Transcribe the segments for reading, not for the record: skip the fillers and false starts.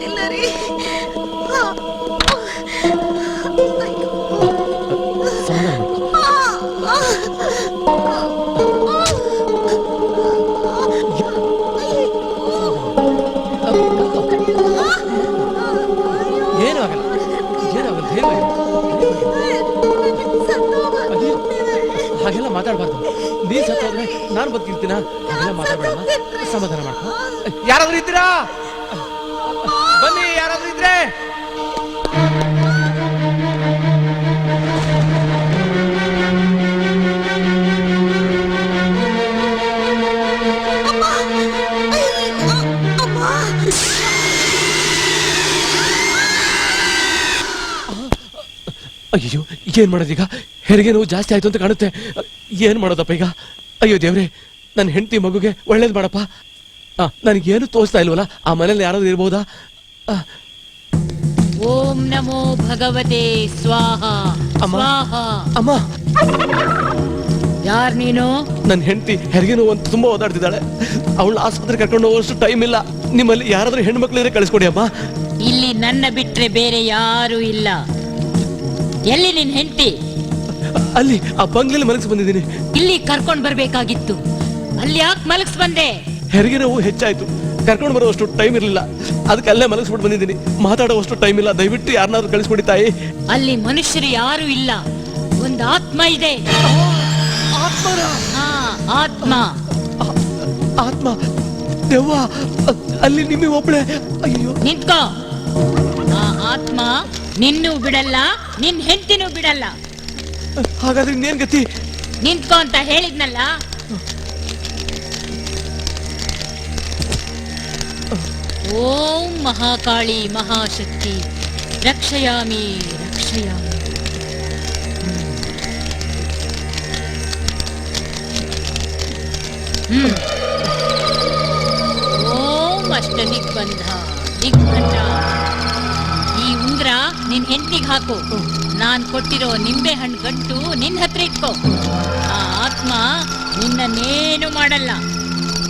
ಇಲ್ಲ ರೀ. ಹಾಗೆಲ್ಲ ಮಾತಾಡ್ಬಾರ್ದು. ನೀನ್ ಸತ್ತೋದ್ರೆ ನಾನು ಬದುಕಿರ್ತೀನ? ಹಾಗೆಲ್ಲ ಮಾತಾಡ್ಬೇಡಮ್ಮ, ಸಮಾಧಾನ ಮಾಡ್ಕೊ. ಯಾರಾದ್ರೂ ಇದ್ದೀರಾ? ಬನ್ನಿ, ಯಾರಾದ್ರೂ ಇದ್ರೆ. ಅಯ್ಯೋ, ಏನ್ ಮಾಡೋದೀಗ? ಹೆರಿಗೆ ನೋವು ಜಾಸ್ತಿ ಆಯ್ತು ಅಂತ ಕಾಣುತ್ತೆ. ಏನ್ ಮಾಡೋದಪ್ಪ ಈಗ? ಅಯ್ಯೋ ದೇವ್ರೆ, ನನ್ನ ಹೆಂಡತಿ ಮಗುಗೆ ಒಳ್ಳೇದ್ ಮಾಡಪ್ಪ. ನನಗೇನು ತೋರಿಸ್ತಾ ಇಲ್ವಲ್ಲ, ಆ ಮನೇಲಿ ಯಾರಾದ್ರೂ ಇರ್ಬೋದಾ? ಓಂ ನಮೋ ಭಗವತೆ ಸ್ವಾಹ. ಅಮ್ಮ, ಯಾರ್ ನೀನು? ನನ್ನ ಹೆಂಡತಿ ಹೆರಿಗೆ ನೋವು ಅಂತ ತುಂಬಾ ಓದಾಡ್ತಿದ್ದಾಳೆ. ಅವಳು ಆಸ್ಪತ್ರೆ ಕರ್ಕೊಂಡು ಹೋಗೋಷ್ಟು ಟೈಮ್ ಇಲ್ಲ. ನಿಮ್ಮಲ್ಲಿ ಯಾರಾದ್ರೂ ಹೆಣ್ಮಕ್ಳಿದ್ರೆ ಕಳಿಸ್ಕೊಡಿ ಅಮ್ಮ. ಇಲ್ಲಿ ನನ್ನ ಬಿಟ್ರೆ ಬೇರೆ ಯಾರು ಇಲ್ಲ. ಎಲ್ಲಿ ನಿನ್ ಹೆಂಡತಿ? ಅಲ್ಲಿ ಆ ಬಂಗ್ಲೆಯಲ್ಲಿ ಮಲಗಿಸಿ ಬಂದಿದ್ದೀನಿ. ಇಲ್ಲಿ ಕರ್ಕೊಂಡ್ ಬರ್ಬೇಕಾಗಿತ್ತು. ಅಲ್ಲಿ ಯಾಕೆ ಮಲಗಿಸ್ ಬಂದೆ? ಹೆರಿಗೆ ನೋವು ಹೆಚ್ಚಾಯ್ತು, ಕರ್ಕೊಂಡು ಬರುವಷ್ಟು ಟೈಮ್ ಇರಲಿಲ್ಲ. ಅದಕ್ಕೆ ಅಲ್ಲೇ ಮಲಗಿಸ್ಬಿಟ್ಟು ಬಂದಿದ್ದೀನಿ. ಮಾತಾಡುವಷ್ಟು ಟೈಮ್ ಇಲ್ಲ. ದಯವಿಟ್ಟು ಯಾರನ್ನಾದ್ರೂ ಕಳಿಸ್ಕೊಡಿ ತಾಯಿ. ಅಲ್ಲಿ ಮನುಷ್ಯರು ಯಾರು ಇಲ್ಲ, ಒಂದು ಆತ್ಮ ಇದೆ. ಆತ್ಮ ಆತ್ಮ ದೆವ್ವ. ಅಲ್ಲಿ ನಿಮಗೆ ಒಬ್ಳೆ? ಅಯ್ಯೋ, ನಿಂತ್ಕೋ. ಆ ಆತ್ಮ ನಿನ್ನೂ ಬಿಡಲ್ಲ, ನಿನ್ ಹೆಂಡತಿನೂ ಬಿಡಲ್ಲ. ಹಾಗಾದ್ರೆ ಇನ್ನೇನ್ ಗತಿ? ನಿಂತ್ಕೋ ಅಂತ ಹೇಳಿದ್ನಲ್ಲ. ಓಂ ಮಹಾಕಾಳಿ ಮಹಾಶಕ್ತಿ ರಕ್ಷಯಾಮಿ ರಕ್ಷಯಾಮಿ. ಓಂ ಅಷ್ಟ ದಿಗ್ಬಂಧ ದಿಗ್ಬಂಧ. ಈ ಉಂಗ್ರ ನಿನ್ ಹೆಂಡತಿಗೆ ಹಾಕು. ನಾನ್ ಕೊಟ್ಟಿರೋ ನಿಂಬೆ ಹಣ್ಣು ಗಂಟು ನಿನ್ ಹತ್ರ ಇಟ್ಕೋ. ಆ ಆತ್ಮ ನಿನ್ನನ್ನೇನು ಮಾಡಲ್ಲ.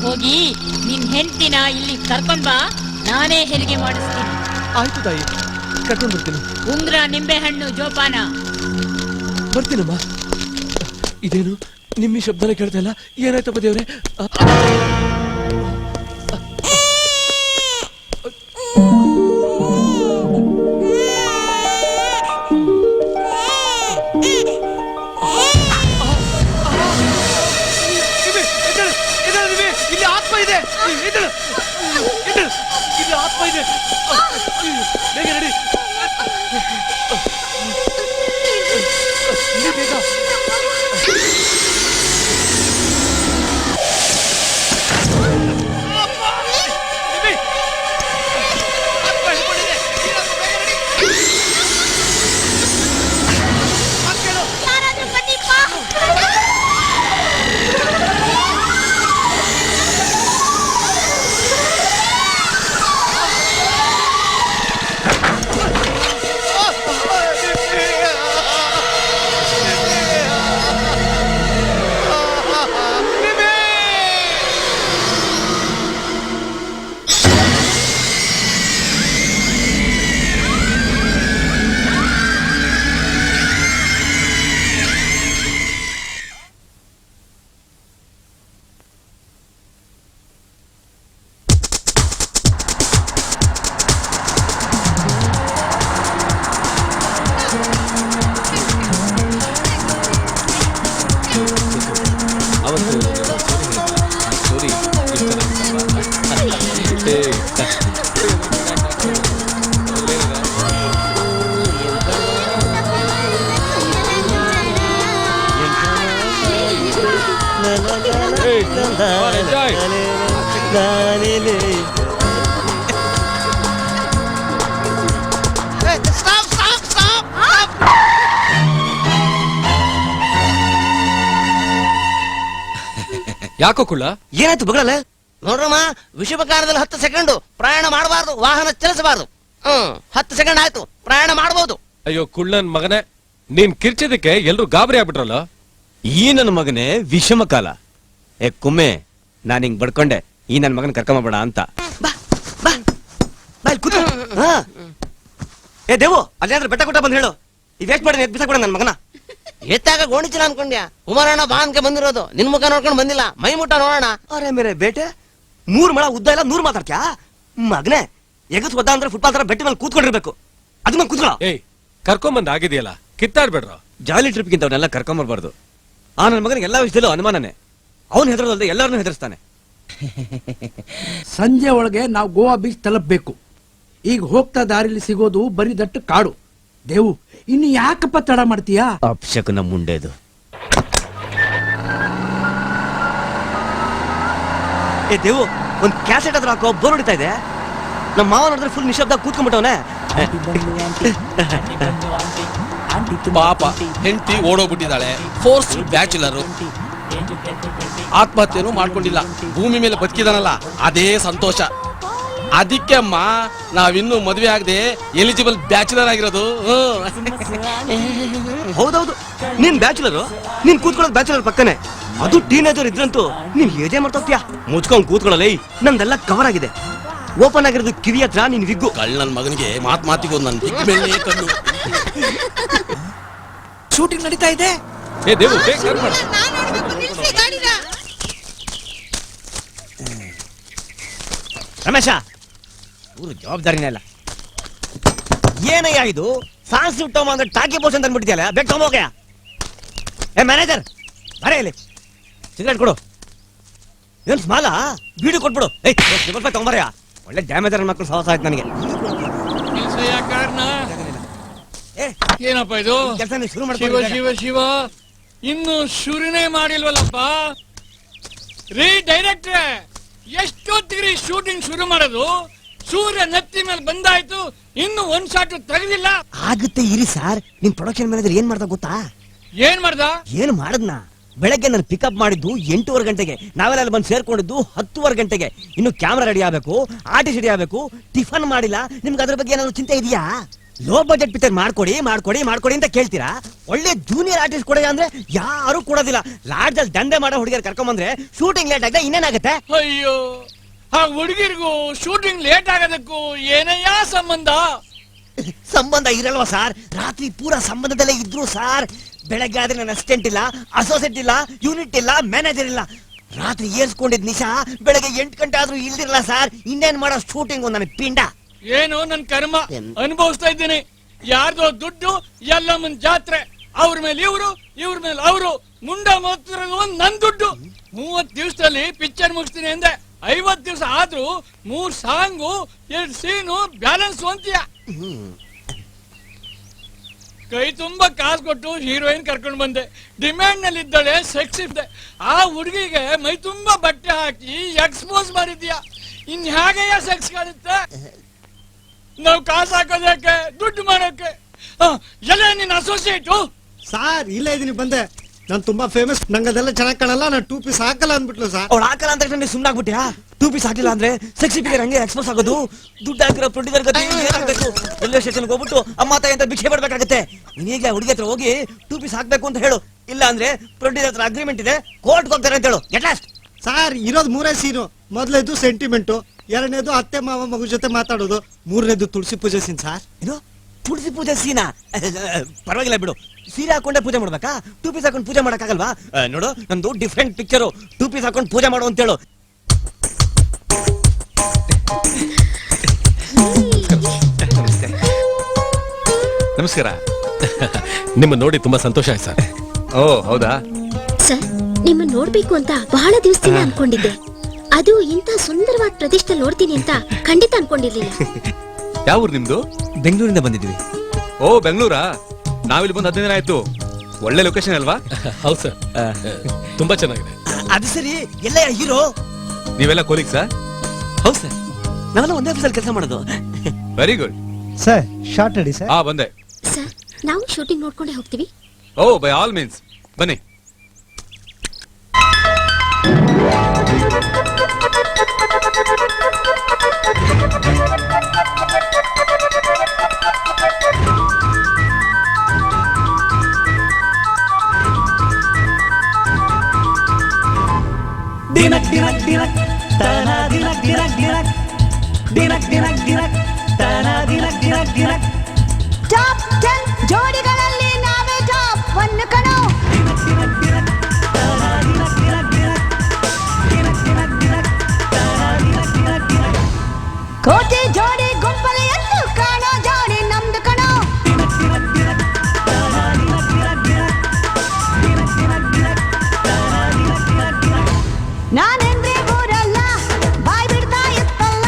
ಹೋಗಿ ನಿನ್ ಹೆಂಡತಿನ ಇಲ್ಲಿ ಕರ್ಕೊಂಡ್ ಬಾ, ನಾನೇ ಹೆರಿಗೆ ಮಾಡಿಸ್ತೀನಿ. ಆಯ್ತು ತಾಯಿ, ಕರ್ಕೊಂಡು ಬರ್ತೀನಿ. ಉಂಗ್ರ, ನಿಂಬೆ ಹಣ್ಣು, ಜೋಪಾನ. ಬರ್ತೀನಮ್ಮ. ಇದೇನು ನಿಮ್ಮಿ ಶಬ್ದನ ಕೇಳ್ತಾ ಇಲ್ಲ? ಏನಾಯ್ತಪ್ಪ ದೇವ್ರೆ? ಇಲ್ಲಿ ಆತ್ಮ ಇದೆ. ಇಲ್ಲಿ ಆತ್ಮ ಇದೆ. ಬೇಗ ನಡಿ. ಬೇಗ. ಯಾಕೋ ಕುಳ್ಳ? ಏನಾಯ್ತು ಬಗಳಲ್ಲ? ನೋಡ್ರಮ್ಮ, ವಿಷುವಕಾಲದಲ್ಲಿ 10 ಸೆಕೆಂಡ್ ಪ್ರಯಾಣ ಮಾಡಬಾರ್ದು, ವಾಹನ ಚಲಿಸಬಾರ್ದು. 10 ಸೆಕೆಂಡ್ ಆಯ್ತು, ಪ್ರಯಾಣ ಮಾಡಬಹುದು. ಅಯ್ಯೋ ಕುಳ್ಳನ್ ಮಗನೇ, ನೀನ್ ಕಿರ್ಚಿದಕ್ಕೆ ಎಲ್ರು ಗಾಬರಿ ಆಗ್ಬಿಟ್ರಲ್ಲ. ಈ ನನ್ನ ಮಗನೇ ವಿಷಮ ಕಾಲ. ಕುಮ್ಮೆ, ನಾನ್ ಹಿಂಗ್ ಬಡ್ಕೊಂಡೆ ಈ ನನ್ ಮಗನ್ ಕರ್ಕೊಂಬಬೇಡ ಅಂತ. ಬಾ ಬಾ ಏ ದೇವು ಅಲ್ಲೇನಾದ್ರೂ ಬೆಟ್ಟ ಕೊಟ್ಟ ಬಂದು ಹೇಳು ಈ ವೇಸ್ಟ್ ಮಾಡಿ ಎದ್ ಬಿಸಾಕೊಡ ನನ್ನ ಮಗನ. ಎತ್ತಾಗ ಗೋಣಿಚಿಲ್ಲ ಅನ್ಕೊಂಡ್ಯಾ? ಕುಮಾರಣ್ಣ ಬಾನ್ಕೆ ಬಂದಿರೋದು, ನಿನ್ ಮುಖ ನೋಡ್ಕೊಂಡು ಬಂದಿಲ್ಲ, ಮೈ ಮುಟ್ಟ ನೋಡೋಣ. ಅರೆ ಮೇರೆ ಬೇಟೆ 3 ಮೊಳ ಉದ್ದ ಇಲ್ಲ 100 ಮಾತಾಡ್ತ್ಯಾ ಮಗನೇ? ಎಗಸ್ ಒದ್ದ ಅಂದ್ರೆ ಫುಟ್ಬಾಲ್ ತರ ಬೆಟ್ಟ ಮೇಲೆ ಕೂತ್ಕೊಂಡಿರ್ಬೇಕು. ಅದು ಮೇಲೆ ಕೂತ್ಕೊಳ್ಳೋ. ಏಯ್ ಕರ್ಕೊಂಬಂದ್ ಆಗಿದೆಯಲ್ಲ, ಕಿತ್ತಾಡ್ಬೇಡ್ರ. ಜಾಲಿ ಟ್ರಿಪ್ಗಿಂತ ಅವನ್ನೆಲ್ಲ ಕರ್ಕೊಂಬರ್ಬಾರ್ದು. ಆ ನನ್ನ ಮಗನಿಗೆ ಎಲ್ಲಾ ವಿಷಯದಲ್ಲೂ ಅನುಮಾನನೇ. ಅವನು ಹೆದರೋದಲ್ದೆ ಎಲ್ಲರನ್ನೂ ಹೆದರ್ಸ್ತಾನೆ. ಸಂಜೆ ಒಳಗೆ ನಾವು ಗೋವಾ ಬೀಚ್ ತಲುಪಬೇಕು. ಈಗ ಹೋಗ್ತಾ ದಾರಿಲಿ ಸಿಗೋದು ಬರೀ ದಟ್ಟ ಕಾಡು. ದೇವು ಇನ್ನು ಯಾಕಪ್ಪ ತಡ ಮಾಡ್ತೀಯಾ? ಅಪ್ಶಕನ ಮುಂಡೆದು. ಏ ದೇವು ಒಂದ್ ಕ್ಯಾಸೆಟ್ ಹತ್ರ ಹಾಕೋ, ಬೋರ್ ಹೊಡಿತಾ ಇದೆ. ನಮ್ಮ ಮಾವ ನೋಡಿದ್ರೆ ಫುಲ್ ನಿಶಬ್ದ ಕೂತ್ಕೊಂಡ್ಬಿಟ್ಟವನೆ. ಪಾಪ ಹೆಂಡತಿ ಓಡೋಗ್ಬಿಟ್ಟಿದ್ದಾಳೆ, ಫೋರ್ಸ್ ಬ್ಯಾಚುಲರು, ಆತ್ಮಹತ್ಯೆನೂ ಮಾಡ್ಕೊಂಡಿಲ್ಲ, ಭೂಮಿ ಮೇಲೆ ಬದುಕಿದಾನಲ್ಲ ಅದೇ ಸಂತೋಷ. ಅದಕ್ಕೆ ಅಮ್ಮ ನಾವಿನ್ನೂ ಮದುವೆ ಆಗದೆ ಎಲಿಜಿಬಲ್ ಬ್ಯಾಚುಲರ್ ಆಗಿರೋದು. ಹೌದೌದು, ನೀನ್ ಬ್ಯಾಚುಲರು, ನೀನ್ ಕೂತ್ಕೊಳ್ಳೋದು ಬ್ಯಾಚುಲರ್ ಪಕ್ಕನೆ. ಅದು ಟೀನೇಜರ್ ಇದ್ರಂತೂ ನೀನ್ ಏದೇ ಮಾಡ್ತೋಗ್ತೀಯಾ? ಮುಚ್ಕೊಂಡ್ ಕೂತ್ಕೊಳ್ಳಲ್ಲ. ನಮ್ದೆಲ್ಲ ಕವರ್ ಆಗಿದೆ. ಓಪನ್ ಆಗಿರೋದು ಕಿವಿ ಹತ್ರ ನೀನ್ ವಿಗ್ಗು. ಕಳ್ಳನ ಮಗನಿಗೆ ಮಾತಿಗೂ ನನ್ನ ದಿಗ್ ಮೇಲೆ ಕಣ್ಣು. ಶೂಟಿಂಗ್ ನಡೀತಾ ಇದೆ. ಏ ದೇವು ಬೇಗ ಟರ್ನ್ ಮಾಡು. ರಮೇಶ ಊರು ಜವಾಬ್ದಾರಿನೇ ಇಲ್ಲ. ಏನಯ್ಯ ಇದು? ಸಾಂಗ್ ಸುಟ್ಟೋಮ ಅಂದ್ರೆ ಟಾಕಿ ಪೋಸ್ ಅಂತ ಅಂದ್ಬಿಟ್ಟಿದ್ಯಲ್ಲ, ಬೇಗ ತಗೊಂಬೋಗ್ಯ. ಏ ಮ್ಯಾನೇಜರ್ ಬರೇ ಇಲ್ಲಿ, ಸಿಗರೇಟ್ ಕೊಡು. ಏನ್ ಸ್ಮಾಲ ಬೀಡಿ ಕೊಟ್ಬಿಡು. ಏಯ್ ರೂಪಾಯಿ ತಗೊಂಬರ್ಯಾ. ಒಳ್ಳೆ ಡ್ಯಾಮೇಜರ್ ಮಕ್ಕಳು ಸಹವಾಸ ಆಯ್ತು ನನಗೆ. ಏನಪ್ಪ ಇದು ಕೆಲಸ ನೀವು ಶುರು ಶಿವ ಮಾಡ್ಕೊಂಡು ಶಿವ ಶಿವ ಇನ್ನು ಶುರುನೇ ಮಾಡಿಲ್ವಲ್ಲಪ್ಪ. ರೀ ಡೈರೆಕ್ಟ್ರೆ, ಎಷ್ಟೊತ್ತಿಗೆ ಶೂಟಿಂಗ್ ಶುರು ಮಾಡೋದು? ಸೂರ್ಯ ನತ್ತಿ ಮೇಲೆ ಬಂದಾಯ್ತು, ಇನ್ನು ಒಂದ್ ಶಾಟ್ ತೆಗೆದಿಲ್ಲ. ಆಗುತ್ತೆ ಇರಿ ಸರ್. ನಿಮ್ ಪ್ರೊಡಕ್ಷನ್ ಮ್ಯಾನೇಜರ್ ಏನ್ ಮಾಡ್ದ ಗೊತ್ತಾ? ಏನ್ ಮಾಡ್ದ? ಏನ್ ಮಾಡದ್ನ? ಬೆಳಗ್ಗೆ ನಾನು ಪಿಕಪ್ ಮಾಡಿದ್ದು 8:15 ಗಂಟೆಗೆ, ನಾವೆಲ್ಲ ಬಂದು ಸೇರ್ಕೊಂಡಿದ್ದು 10:15 ಗಂಟೆಗೆ. ಇನ್ನು ಕ್ಯಾಮ್ರಾ ರೆಡಿ ಆಗ್ಬೇಕು, ಆರ್ಟಿಸ್ಟ್ ರೆಡಿ ಆಗ್ಬೇಕು, ಟಿಫನ್ ಮಾಡಿಲ್ಲ. ನಿಮ್ಗೆ ಅದ್ರ ಬಗ್ಗೆ ಏನಾದ್ರು ಚಿಂತೆ ಇದೆಯಾ? ಲೋ ಬಜೆಟ್ ಪಿಕ್ಚರ್ ಮಾಡ್ಕೊಡಿ ಮಾಡ್ಕೊಡಿ ಮಾಡ್ಕೊಡಿ ಅಂತ ಕೇಳ್ತೀರಾ. ಒಳ್ಳೆ ಜೂನಿಯರ್ ಆರ್ಟಿಸ್ಟ್ ಕೊಡಿ ಅಂದ್ರೆ ಯಾರು ಕೊಡೋದಿಲ್ಲ. ಲಾಡ್ಜ್ ಅಲ್ಲಿ ದಂಧೆ ಮಾಡೋ ಹುಡುಗಿಯರ್ ಕರ್ಕೊಂಬಂದ್ರೆ ಶೂಟಿಂಗ್ ಲೇಟ್ ಆಗಿದೆ, ಇನ್ನೇನಾಗುತ್ತೆ? ಅಯ್ಯೋ, ಆ ಹುಡುಗಿರ್ಗೂ ಶೂಟಿಂಗ್ ಲೇಟ್ ಆಗೋದಕ್ಕೂ ಏನಯ್ಯ ಸಂಬಂಧ? ಸಂಬಂಧ ಇರಲ್ವಾ ಸಾರ್? ರಾತ್ರಿ ಪೂರಾ ಸಂಬಂಧದಲ್ಲೇ ಇದ್ರು ಸಾರ್. ಬೆಳಗ್ಗೆ ಆದ್ರೆ ನನ್ನ ಅಸಿಸ್ಟೆಂಟ್ ಇಲ್ಲ, ಅಸೋಸಿಯೇಟ್ ಇಲ್ಲ, ಯೂನಿಟ್ ಇಲ್ಲ, ಮ್ಯಾನೇಜರ್ ಇಲ್ಲ. ರಾತ್ರಿ ಏರ್ಸ್ಕೊಂಡಿದ್ ನಿಶಾ ಬೆಳಗ್ಗೆ 8 ಗಂಟೆ ಆದ್ರೂ ಇಲ್ದಿರಲ್ಲ ಸಾರ್. ಇನ್ನೇನ್ ಮಾಡೋ ಶೂಟಿಂಗ್ ನನ್ನ ಪಿಂಡ. ಏನು ನನ್ ಕರ್ಮ ಅನುಭವಿಸ್ತಾ ಇದ್ದೀನಿ. ಯಾರ್ದೋ ದುಡ್ಡು, ಎಲ್ಲಮ್ಮನ್ ಜಾತ್ರೆ, ಅವ್ರ ಮೇಲೆ ಇವ್ರು, ಇವ್ರ ಮೇಲೆ ಅವರು, ಮುಂಡ ಮೋಗ್ತಿರೋದು ನನ್ ದುಡ್ಡು. 30 ದಿವಸದಲ್ಲಿ ಪಿಕ್ಚರ್ ಮುಗಿಸ್ತೀನಿ ಅಂದ್ರೆ 50 ದಿವಸ ಆದ್ರೂ 3 ಸಾಂಗು 2 ಸೀನು ಬ್ಯಾಲೆನ್ಸ್ ಅಂತೀಯ. ಕೈ ತುಂಬಾ ಕಾಸು ಕೊಟ್ಟು ಹೀರೋಯಿನ್ ಕರ್ಕೊಂಡು ಬಂದೆ. ಡಿಮ್ಯಾಂಡ್ ನಲ್ಲಿ ಇದ್ದಾಳೆ, ಸೆಕ್ಸ್ ಇದ್ದೆ. ಆ ಹುಡುಗಿಗೆ ಮೈ ತುಂಬಾ ಬಟ್ಟೆ ಹಾಕಿ ಎಕ್ಸ್ಪೋಸ್ ಮಾಡಿದ್ಯಾ. ಇನ್ ಹೇಗಯ್ಯ ಸೆಕ್ಸ್ ಕಾಣುತ್ತೆ? ನಾವು ಕಾಸು ಹಾಕೋದಕ್ಕೆ, ದುಡ್ಡು ಮಾಡೋಕೆ. ಎಲ್ಲ ನಿನ್ನ ಅಸೋಸಿಯೇಟು ಸಾರ್ ಇಲ್ಲೇ ಇದೀನಿ, ಬಂದೆ. ನಾನು ತುಂಬಾ ಫೇಮಸ್, ನಂಗೆ ಅದೆಲ್ಲ ಚೆನ್ನಾಗಿ ಕಾಣಲ್ಲ, ನಾನು 2 ಪೀಸ್ ಹಾಕಲ್ಲ ಅಂದ್ಬಿಟ್ಲು ಸರ್. ಅವ್ಳು ಹಾಕಲ್ಲ ಅಂತ ನೀವು ಸುಮ್ಮನೆ ಆಗ್ಬಿಟ್ಯಾ? 2 ಪೀಸ್ ಹಾಕಿಲ್ಲ ಅಂದ್ರೆ ಸೆಕ್ಸಿ ಪಿಕ್ಚರ್ ಹಂಗೆ ಎಕ್ಸ್ಪೋಸ್ ಆಗೋದು. ದುಡ್ಡು ಹಾಕಿರೋ ಪ್ರೊಡ್ಯೂಸರ್ ಗತಿ ಏನಾಗಬೇಕು? ರೈಲ್ವೆ ಸ್ಟೇಷನ್ಗೆ ಹೋಗ್ಬಿಟ್ಟು ಅಮ್ಮ ತಾಯಿ ಅಂತ ಭಿಕ್ಷೆ ಪಡ್ಬೇಕಾಗತ್ತೆ. ನೀನೀಗ ಹುಡುಗಿ ಹತ್ರ ಹೋಗಿ 2 ಪೀಸ್ ಹಾಕ್ಬೇಕು ಅಂತ ಹೇಳು. ಇಲ್ಲ ಅಂದ್ರೆ ಪ್ರೊಡ್ಯೂಸರ್ ಹತ್ರ ಅಗ್ರಿಮೆಂಟ್ ಇದೆ, ಕೋರ್ಟ್ಗೆ ಹೋಗ್ತಾರೆ ಅಂತ ಹೇಳು. Get lost. ಸಾರ್ ಇರೋದು 3 ಸೀನು. ಮೊದಲೇದು ಸೆಂಟಿಮೆಂಟು, 2ನೇದು ಅತ್ತೆ ಮಾವ ಮಗು ಜೊತೆ ಮಾತಾಡೋದು, 3ನೇದು ತುಳಸಿ ಪೂಜೆ ಸೀನ್ ಸಾರ್. ಇದು ತುಳಸಿ ಪೂಜೆ ಸೀನಾ? ಪರವಾಗಿಲ್ಲ ಬಿಡು. ಸೀರೆ ಹಾಕೊಂಡೆ ಪೂಜೆ ಮಾಡ್ಬೇಕಾ? 2 ಪೀಸ್ ಹಾಕೊಂಡು ಪೂಜೆ ಮಾಡಕ್ಕಾಗಲ್ವಾ? ನೋಡು, ನಂದು ಡಿಫ್ರೆಂಟ್ ಪಿಕ್ಚರು. 2 ಪೀಸ್ ಹಾಕೊಂಡು ಪೂಜೆ ಮಾಡು ಅಂತ ಹೇಳು. ನಮಸ್ಕಾರ. ನಿಮ್ಮ ನೋಡಿ ತುಂಬಾ ಸಂತೋಷ ಆಯ್ತು ಸರ್. ಓ ಹೌದಾ ಸರ್, ನಿಮ್ಮ ನೋಡ್ಬೇಕು ಅಂತ ಬಹಳ ದಿವಸದಿಂದ ಅನ್ಕೊಂಡಿದ್ದೆ. ಅದು ಇಂತ ಸುಂದರವಾದ ಪ್ರದೇಶದಲ್ಲಿ ನೋಡ್ತೀನಿ ಅಂತ ಖಂಡಿತ ಅನ್ಕೊಂಡಿರ್ಲಿಲ್ಲ. ಯಾವ ಊರು ನಿಮ್ದು? ಬೆಂಗಳೂರಿಂದ ಬಂದಿದ್ವಿ. ಓ ಬೆಂಗಳೂರಾ? ನಾವಿಲ್ಲಿ ಬಂದು 15 ದಿನ ಆಯ್ತು. ಒಳ್ಳೆ ಲೊಕೇಶನ್ ಅಲ್ವಾ? ಹೌದು ಸರ್, ತುಂಬಾ ಚೆನ್ನಾಗಿದೆ. ಅದು ಸರಿ, ಎಲ್ಲ ಹೀರೋ ನೀವೆಲ್ಲ ಕೊಲೀಗ್ ಸರ್? ಹೌದು ಸರ್, ನಾವೆಲ್ಲ ಒಂದೇ ಆಫೀಸಲ್ಲಿ ಕೆಲಸ ಮಾಡೋದು. Very good sir. Short ready sir. ಬಂದೆ ಸರ್, ನಾವು ಶೂಟಿಂಗ್ ನೋಡ್ಕೊಂಡೇ ಹೋಗ್ತೀವಿ. ಓ ಬೈ ಆಲ್ ಮೀನ್ಸ್ ಬನ್ನಿ. ದಿನಕ್ ದಿನಕ್ ದಿನಕ್ ತನ ದಿನಕ್ ದಿನಕ್ ದಿನಕ್ ದಿನಕ್ ದಿನಕ್ ದಿನಕ್ ತನ ಟಾಪ್ 10 ಜೋಡಿಗಳಲ್ಲಿ ನಾವೇ ಟಾಪ್ 1 ಕಣೋ. ಕೋಟಿ ಜೋಡಿ ಗುಂಪಲ್ಲಿ ಎದ್ದು ಕಾಣೋ ಜೋಡಿ ನಮ್ದು ಕಣೋ. ನಾನೆಂದ್ರೆ ಊರಲ್ಲ ಬಾಯ್ ಬಿಡ್ತಾ ಇತ್ತಲ್ಲ,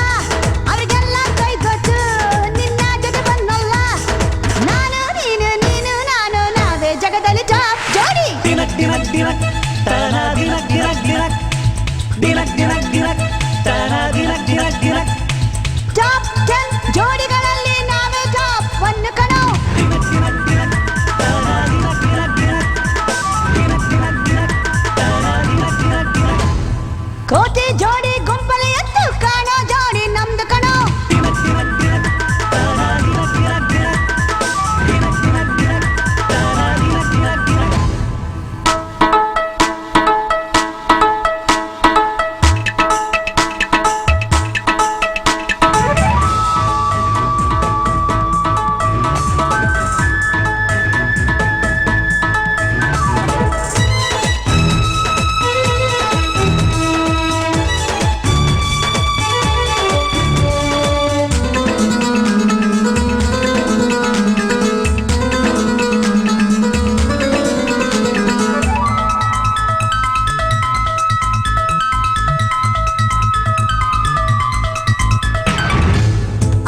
ಅವ್ರಿಗೆಲ್ಲ ಕೈ ಕೊಟ್ಟು ನಿನ್ನ ಜೊತೆ ಬಂದಲ್ಲ. ನಾನು ನೀನು ನೀನು ನಾನು ನಾವೇ ಜಗದಲ್ಲಿ ಟಾಪ್ ಜೋಡಿ. ಟಾಪ್ 10 ಜೋಡಿಗಳಲ್ಲಿ ನಾವೇ ಟಾಪ್ 1 ಕಣೋ. ಕೋಟಿ ಜೋಡಿ ಗುಂಪಲ್ಲಿ ಎದ್ದು ಕಾಣೋ ಜೋಡಿ ನಮ್ದು ಕಣೋ.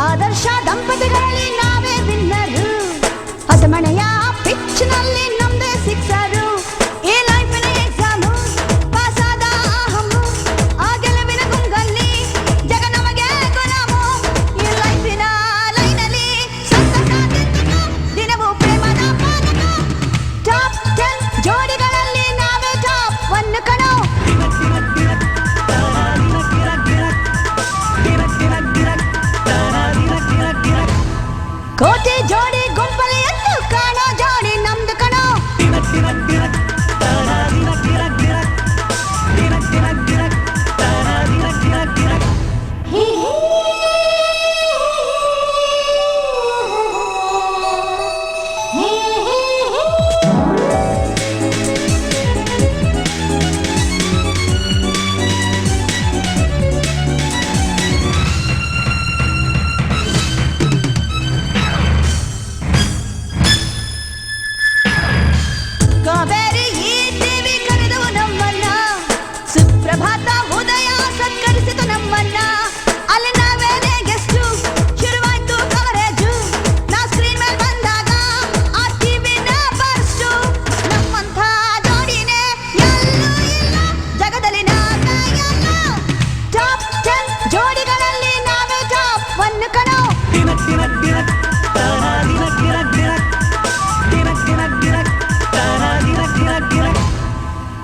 ಆದರ್ಶ ದಂಪತಿಗಳಲ್ಲಿ ನಾವೇ ವಿನ್ನರು, ಹಸಮಣೆಯ ಪಿಚ್ನಲ್ಲಿ ನಮ್ದೇ ಸಿಕ್ಸರು. ಈ ಲೈಫಿನ ಎಕ್ಸಾಮು ಪಾಸಾದ ಹಮ್ಮು, ಆ ಗೆಲುವಿನ ಗುಂಗಲ್ಲಿ ಜಗ ನಮಗೆ ಗುಲಾಮು. ಈ ಲೈಫಿನ ಲೈನಲ್ಲಿ ಸಂತಸ ತಿಂದು ದಿನವೂ ಪ್ರೇಮದ ಪಾನಕ. ಟಾಪ್ 10 ಜೋಡಿಗಳಲ್ಲಿ ನಾವೇ ಟಾಪ್ 1 ಕಣೋ. ಕೋಟಿ ಜೋಡಿ ಗುಂಪಲ್ಲಿ ಎದ್ದು ಕಾಣೋ ಜೋಡಿ ನಮ್ದು ಕಣೋ. ಕಾವೇರಿ ಈ ದೇವಿ ಕರೆದು ನಮ್ಮನ್ನ, ಸುಪ್ರಭಾತ ಉದಯ ಸತ್ಕರಿಸಿತು ನಮ್ಮನ್ನ. ಅಲ್ಲಿ ನಾವೇನೇ ಗೆಸ್ಟು, ಶುರುವಾಯ್ತು ಕವರೇಜು. ನಾ ಸ್ಕ್ರೀನ್ ಮೇಲೆ ಬಂದಾಗ ಆ ಟಿವಿನ ಬರ್ಸ್ಟು. ನಮ್ಮಂಥ ಜೋಡಿನೇ ಎಲ್ಲೂ ಇಲ್ಲ ಜಗದಲ್ಲಿ ನಾಗ ಎಲ್ಲ. ಟಾಪ್ 10 ಜೋಡಿಗಳಲ್ಲಿ ನಾವೇ ಟಾಪ್ 1 ಕಣೋ.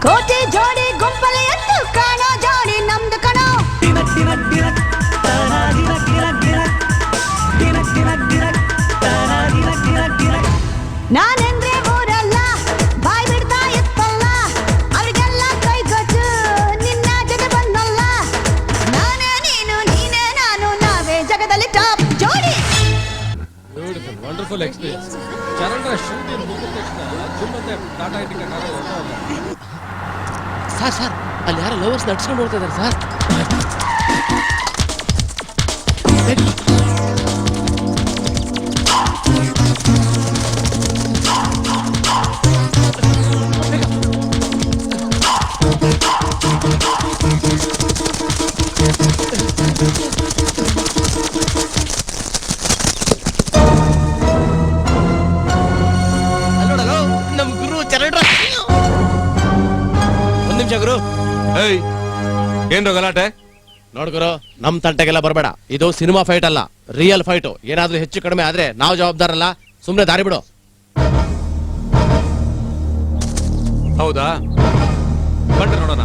ಕೋಟಿ ಜೋಡಿ ಗುಂಪಲ್ಲಿ ಎದ್ದು ಕಾಣೋ ಜೋಡಿ ನಮ್ದು ಕಣೋ. ನಾನೆಂದ್ರೆ ಊರಲ್ಲ ಬಾಯ್ ಬಿಡ್ತಾ ಇತ್ತಲ್ಲ, ಅವ್ರಿಗೆಲ್ಲ ಕೈ ಕೊಟ್ಟು ನಿನ್ನ ಜೊತೆ ಬಂದಲ್ಲ. ನಾನೇ ನೀನು ನೀನೇ ನಾನು ನಾವೇ ಜಗದಲ್ಲಿ ಟಾಪ್ ಜೋಡಿ. Beautiful wonderful experience. ಚರಣ ಶೂಟಿಂಗ್ ಮುಗಿದ ತಕ್ಷಣ ಜುಮ್ಮತ್ತೆ ಟಾಟಾ ಇಂಡಿಕಾ ಕಾರ್ ಸರ್ ಅಲ್ಲಿ ಯಾರೋ ಲವರ್ಸ್ ನಡ್ಸ್ಕೊಂಡು ಹೋಗ್ತಾ ಇದ್ದಾರೆ ಸರ್. ನಮ್ ಗುರು ಚರಣ. ಒಂದ್ ನಿಮಿಷ ಗುರು. ಏಯ್ ಏನ್ರೋ ಗಲಾಟೆ? ನೋಡ್ಗುರು, ನಮ್ ತಂಟೆಗೆಲ್ಲ ಬರಬೇಡ. ಇದು ಸಿನಿಮಾ ಫೈಟ್ ಅಲ್ಲ, ರಿಯಲ್ ಫೈಟ್. ಏನಾದ್ರೂ ಹೆಚ್ಚು ಕಡಿಮೆ ಆದ್ರೆ ನಾವು ಜವಾಬ್ದಾರಲ್ಲ. ಸುಮ್ನೆ ದಾರಿ ಬಿಡು. ಹೌದಾ, ಬನ್ನಿ ನೋಡೋಣ.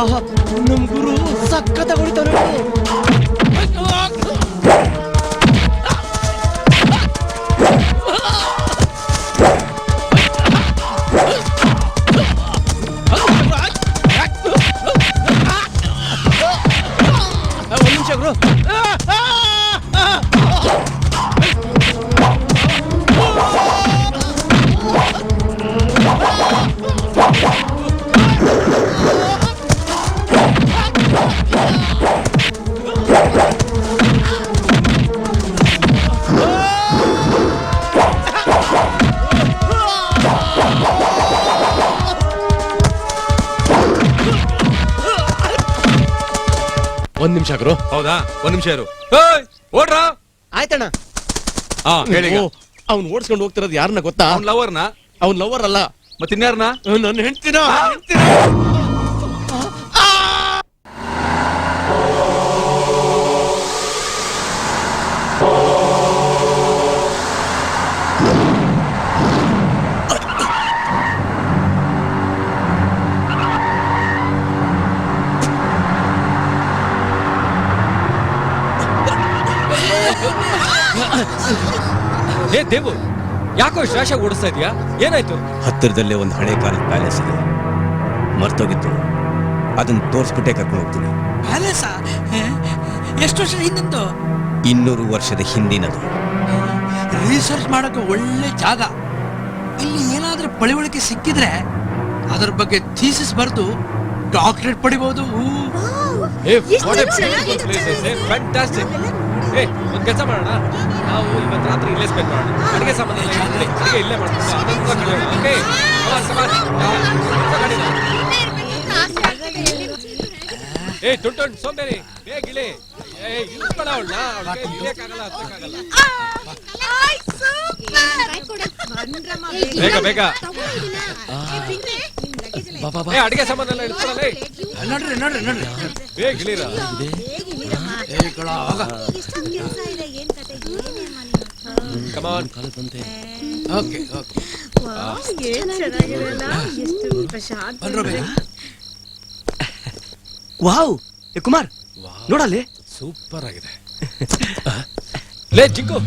ಆಹಾ ನಮ್ ಗುರು ಸಖತ್ ಹೊಡಿತಾನೆ. ಒಂದ್ ನಿಮಿಷ ಗುರು. ಒಂದ್ ನಿಮಿಷ ಗುರು. ಹೌದಾ, ಒಂದ್ ನಿಮಿಷ ಇರು. ಓಡ್ರಾ. ಆಯ್ತಣ್ಣ. ಹೇಳಿ. ಅವ್ನ್ ಓಡಿಸ್ಕೊಂಡು ಹೋಗ್ತಿರೋದು ಯಾರನ್ನ ಗೊತ್ತಾ? ಅವ್ನ್ ಲವರ್ನ? ಅವ್ನ್ ಲವರ್ ಅಲ್ಲ, ಮತ್ತಿನ್ಯಾರನ್ನ? ನನ್ನ ಹೆಂಡ್ತಿನ. ಏ ದೇವು, ಯಾಕೋ ಶ್ರಾಶ ಓಡಿಸ್ತಾ ಇದೀಯಾ? ಏನಾಯ್ತು? ಹತ್ತಿರದಲ್ಲೇ ಒಂದು ಹಳೆ ಕಾಲದ ಪ್ಯಾಲೇಸ್ ಇದೆ, ಮರ್ತೋಗಿತ್ತು. ಅದನ್ನ ತೋರಿಸ್ಬಿಟ್ಟೆ ಕರ್ಕೊಂಡು ಹೋಗ್ತೀನಿ. ಪ್ಯಾಲೇಸ? ಎಷ್ಟು ವರ್ಷ ಹಿಂದಿಂದು? 200 ವರ್ಷದ ಹಿಂದಿನದು. ರಿಸರ್ಚ್ ಮಾಡಕ್ಕೆ ಒಳ್ಳೆ ಜಾಗ. ಇಲ್ಲಿ ಏನಾದ್ರೂ ಪಳಿವಳಿಕೆ ಸಿಕ್ಕಿದ್ರೆ ಅದರ ಬಗ್ಗೆ ಥೀಸಿಸ್ ಬರೆದು ಡಾಕ್ಟರೇಟ್ ಪಡಿಬಹುದು. ಒಂದ್ ಕೆಲಸ ಮಾಡೋಣ, ನಾವು ಇವತ್ತು ರಾತ್ರಿ ಇಲ್ಲೇ ಸ್ಪೆಂಡ್ ಮಾಡೋಣ. ಅಡಿಗೆ ಸಾಮಾನು ಅಡಿಗೆ ಇಲ್ಲೇ ತುಂಟು ಸೋಂಬೇರಿ ಬೇಗಿಳಿ. ಬೇಗ ಬೇಗ ಅಡಿಗೆ ಸಾಮಾನೆಲ್ಲ ಇಟ್ಕೊಳ್ಳಲ್ಲ. ನೋಡ್ರಿ ನೋಡ್ರಿ ನೋಡ್ರಿ, ಬೇಗಿಳಿರ. Okay okay. ವಾವ್, ಕುಮಾರ್ ನೋಡಲ್ಲಿ. ಸೂಪರ್ ಆಗಿದೆ. ಲೇ ಜಿಂಕು,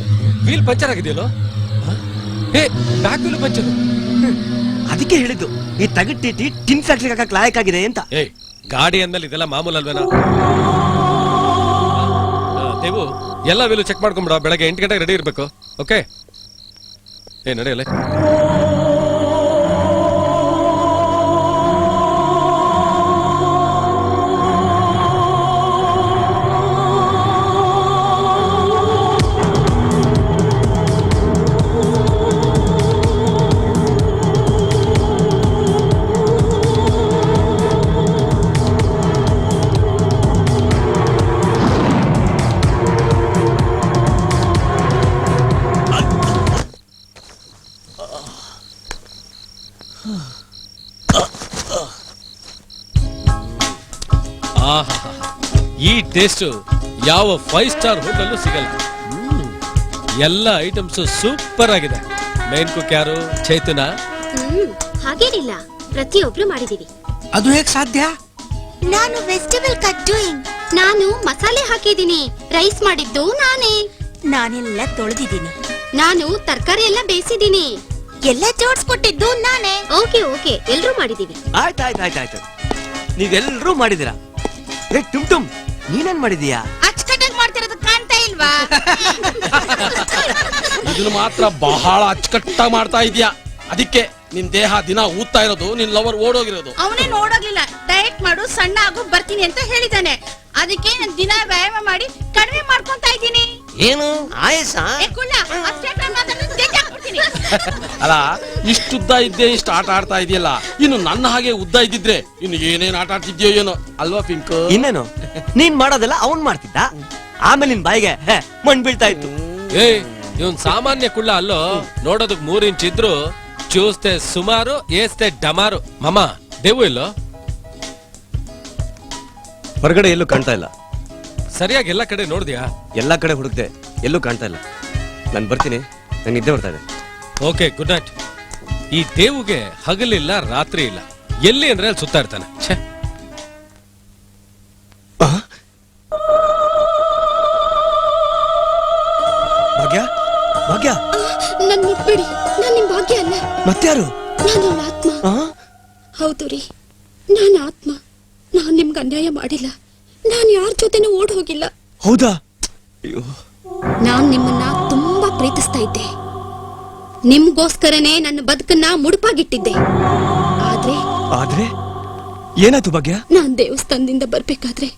ವೀಲ್ ಪಂಚರ್ ಆಗಿದೆಯಲ್ಲೋ? ಏ ಬ್ಯಾಕ್ ವೀಲ್ ಪಂಚರ್. ಅದಕ್ಕೆ ಹೇಳಿದ್ದು ಈ ತಗಟ್ಟಿಟಿ ಟಿನ್ ಫ್ಯಾಕ್ಟ್ರಿ ಹಾಕಕ್ ಲಾಯಕ್ ಆಗಿದೆ ಅಂತ. ಏಯ್, ಗಾಡಿ ಅಂದ್ಮೇಲೆ ಇದೆಲ್ಲ ಮಾಮೂಲ್ ಅಲ್ವೇನಾ? ದೇವು, ಎಲ್ಲ ವೀಲು ಚೆಕ್ ಮಾಡ್ಕೊಂಬಿಡ. ಬೆಳಗ್ಗೆ 8 ಗಂಟೆಗೆ ರೆಡಿ ಇರ್ಬೇಕು. ಓಕೆ? ಏ ನಡೆಯಲ್ಲ. ಈ ಟೇಸ್ಟ್ ಯಾವ 5 ಸ್ಟಾರ್ ಹೋಟೆಲ್ ಸಿಗಲ್ಲ. ಎಲ್ಲ ಐಟಮ್ಸ್ ಸೂಪರ್ ಆಗಿದೆ. ಮೇನ್ ಕುಕ್ ಯಾರು? ಚೈತುನ? ಹಾಗೇನಿಲ್ಲ, ಪ್ರತಿಯೊಬ್ರು ಮಾಡಿದೀವಿ. ಅದು ಹೇಗ್ ಸಾಧ್ಯ? ನಾನು ವೆಜಿಟೇಬಲ್ ಕಟ್ಟಿಂಗ್. ನಾನು ಮಸಾಲೆ ಹಾಕಿದೀನಿ. ರೈಸ್ ಮಾಡಿದ್ದು ನಾನೇ. ನಾನೆಲ್ಲ ತೊಳೆದಿದ್ದೀನಿ. ನಾನು ತರಕಾರಿ ಎಲ್ಲ ಬೇಯಿಸಿದೀನಿ. ಎಲ್ಲ ಜೋಡಿಸ್ಕೊಟ್ಟಿದ್ದು ನಾನೇ. ಓಕೆ ಓಕೆ, ಎಲ್ರೂ ಮಾಡಿದೀವಿ. ಆಯ್ತಾಯ್ತಾಯ್ತಾಯ್ತು, ನೀವೆಲ್ರೂ ಮಾಡಿದಿರಾ. ಏ ಟುಮ್ ಟುಮ್, ನೀನೇನ್ ಮಾಡಿದೀಯಾ? ಅಚ್ಚುಕಟ್ಟಾಗಿ ಮಾಡ್ತಿರೋದು ಕಾಣ್ತಾ ಇಲ್ವಾ? ಇದನ್ನು ಮಾತ್ರ ಬಹಳ ಅಚ್ಚುಕಟ್ಟಾಗಿ ಮಾಡ್ತಾ ಇದೀಯಾ. ಅದಕ್ಕೆ ನಿನ್ ದೇಹ ದಿನ ಊದ್ತಾ ಇರೋದು, ನಿನ್ ಲವರ್ ಓಡೋಗಿರೋದು. ಅವನೇ ನೋಡೋಗ್ಲಿಲ್ಲ. ಡಯಟ್ ಮಾಡು, ಸಣ್ಣ ಆಗು, ಬರ್ತೀನಿ ಅಂತ ಹೇಳಿದಾನೆ. ಅದಕ್ಕೆ ನಾನು ದಿನ ವ್ಯಾಯಾಮ ಮಾಡಿ ಕಡಿಮೆ ಮಾಡ್ಕೊಂತಾ ಇದ್ದೀನಿ. ಏನು ಆಯಸ? ಅಲ್ಲ, ಇಷ್ಟುದ್ದ ಇದ್ದೆ ಇಷ್ಟು ಆಟ ಆಡ್ತಾ ಇದೆಯಲ್ಲ, ಇನ್ನು ನನ್ನ ಹಾಗೆ ಉದ್ದ ಇದ್ದಿದ್ರೆ ಇನ್ನು ಏನೇನ್ ಆಟ ಆಡ್ತಿದ್ಯೋ ಏನೋ ಅಲ್ವಾ ಪಿಂಕ್? ಇನ್ನೇನು, ನೀನ್ ಮಾಡೋದೆಲ್ಲ ಅವನ್ ಮಾಡ್ತಿದ್ದ. ಆಮೇಲೆ ನಿನ್ ಬಾಯಿಗೆ ಮಣ್ ಬೀಳ್ತಾ ಇತ್ತು. ಏ, ಇವನ್ ಸಾಮಾನ್ಯ ಕುಳ್ಳ ಅಲ್ಲೋ. ನೋಡೋದಕ್ 3 ಇಂಚ್ ಇದ್ರು ಚೂಸ್ತೆ ಸುಮಾರು, ಏಸ್ತೆ ಡಮಾರು. ಮಮ್ಮ, ದೇವು ಇಲ್ಲೋ? ಹೊರಗಡೆ ಎಲ್ಲೂ ಕಾಣ್ತಾ ಇಲ್ಲ. ಸರಿಯಾಗಿ ಎಲ್ಲ ಕಡೆ ನೋಡ್ದ್ಯಾ? ಎಲ್ಲಾ ಕಡೆ ಹುಡುಕ್ದೆ, ಎಲ್ಲೂ ಕಾಣ್ತಾ ಇಲ್ಲ. ನಾನು ಬರ್ತೀನಿ, ನಂಗೆ ನಿದ್ದೆ ಬರ್ತಾ ಇದೆ. Okay, good night. ಈ ದೇವುಗೆ ಹಗಲಿಲ್ಲ ರಾತ್ರಿ ಇಲ್ಲ, ಎಲ್ಲಿ ಅಂದ್ರೆ ಅಲ್ಲಿ ಸುತ್ತಾ ಇರ್ತಾನೆ. ಛೇ. ನನ್ ಮುಟ್ಬೇಡಿ. ನಾನ್ ನಿಮ್ ಭಾಗ್ಯ ಅಲ್ಲ. ಮತ್ಯಾರು? ನಾನು ಆತ್ಮ. ಹೌದು ರೀ, ನಾನು ಆತ್ಮ. ನಾನ್ ನಿಮ್ಗೆ ಅನ್ಯಾಯ ಮಾಡಿಲ್ಲ. ನಾನ್ ಯಾರ ಜೊತೆನೂ ಓಡ್ ಹೋಗಿಲ್ಲ. ಹೌದಾ? ನಾನ್ ನಿಮ್ಮನ್ನ ತುಂಬಾ ಪ್ರೀತಿಸ್ತಾ ಇದ್ದೆ. ನಿಮ್ಗೋಸ್ಕರನೇ ನನ್ನ ಬದುಕನ್ನ ಮುಡುಪಾಗಿಟ್ಟಿದ್ದೆ. ಆದ್ರೆ ಏನಾಯ್ತು ಭಾಗ್ಯ? ನಾನ್ ದೇವಸ್ಥಾನದಿಂದ ಬರ್ಬೇಕಾದ್ರೆ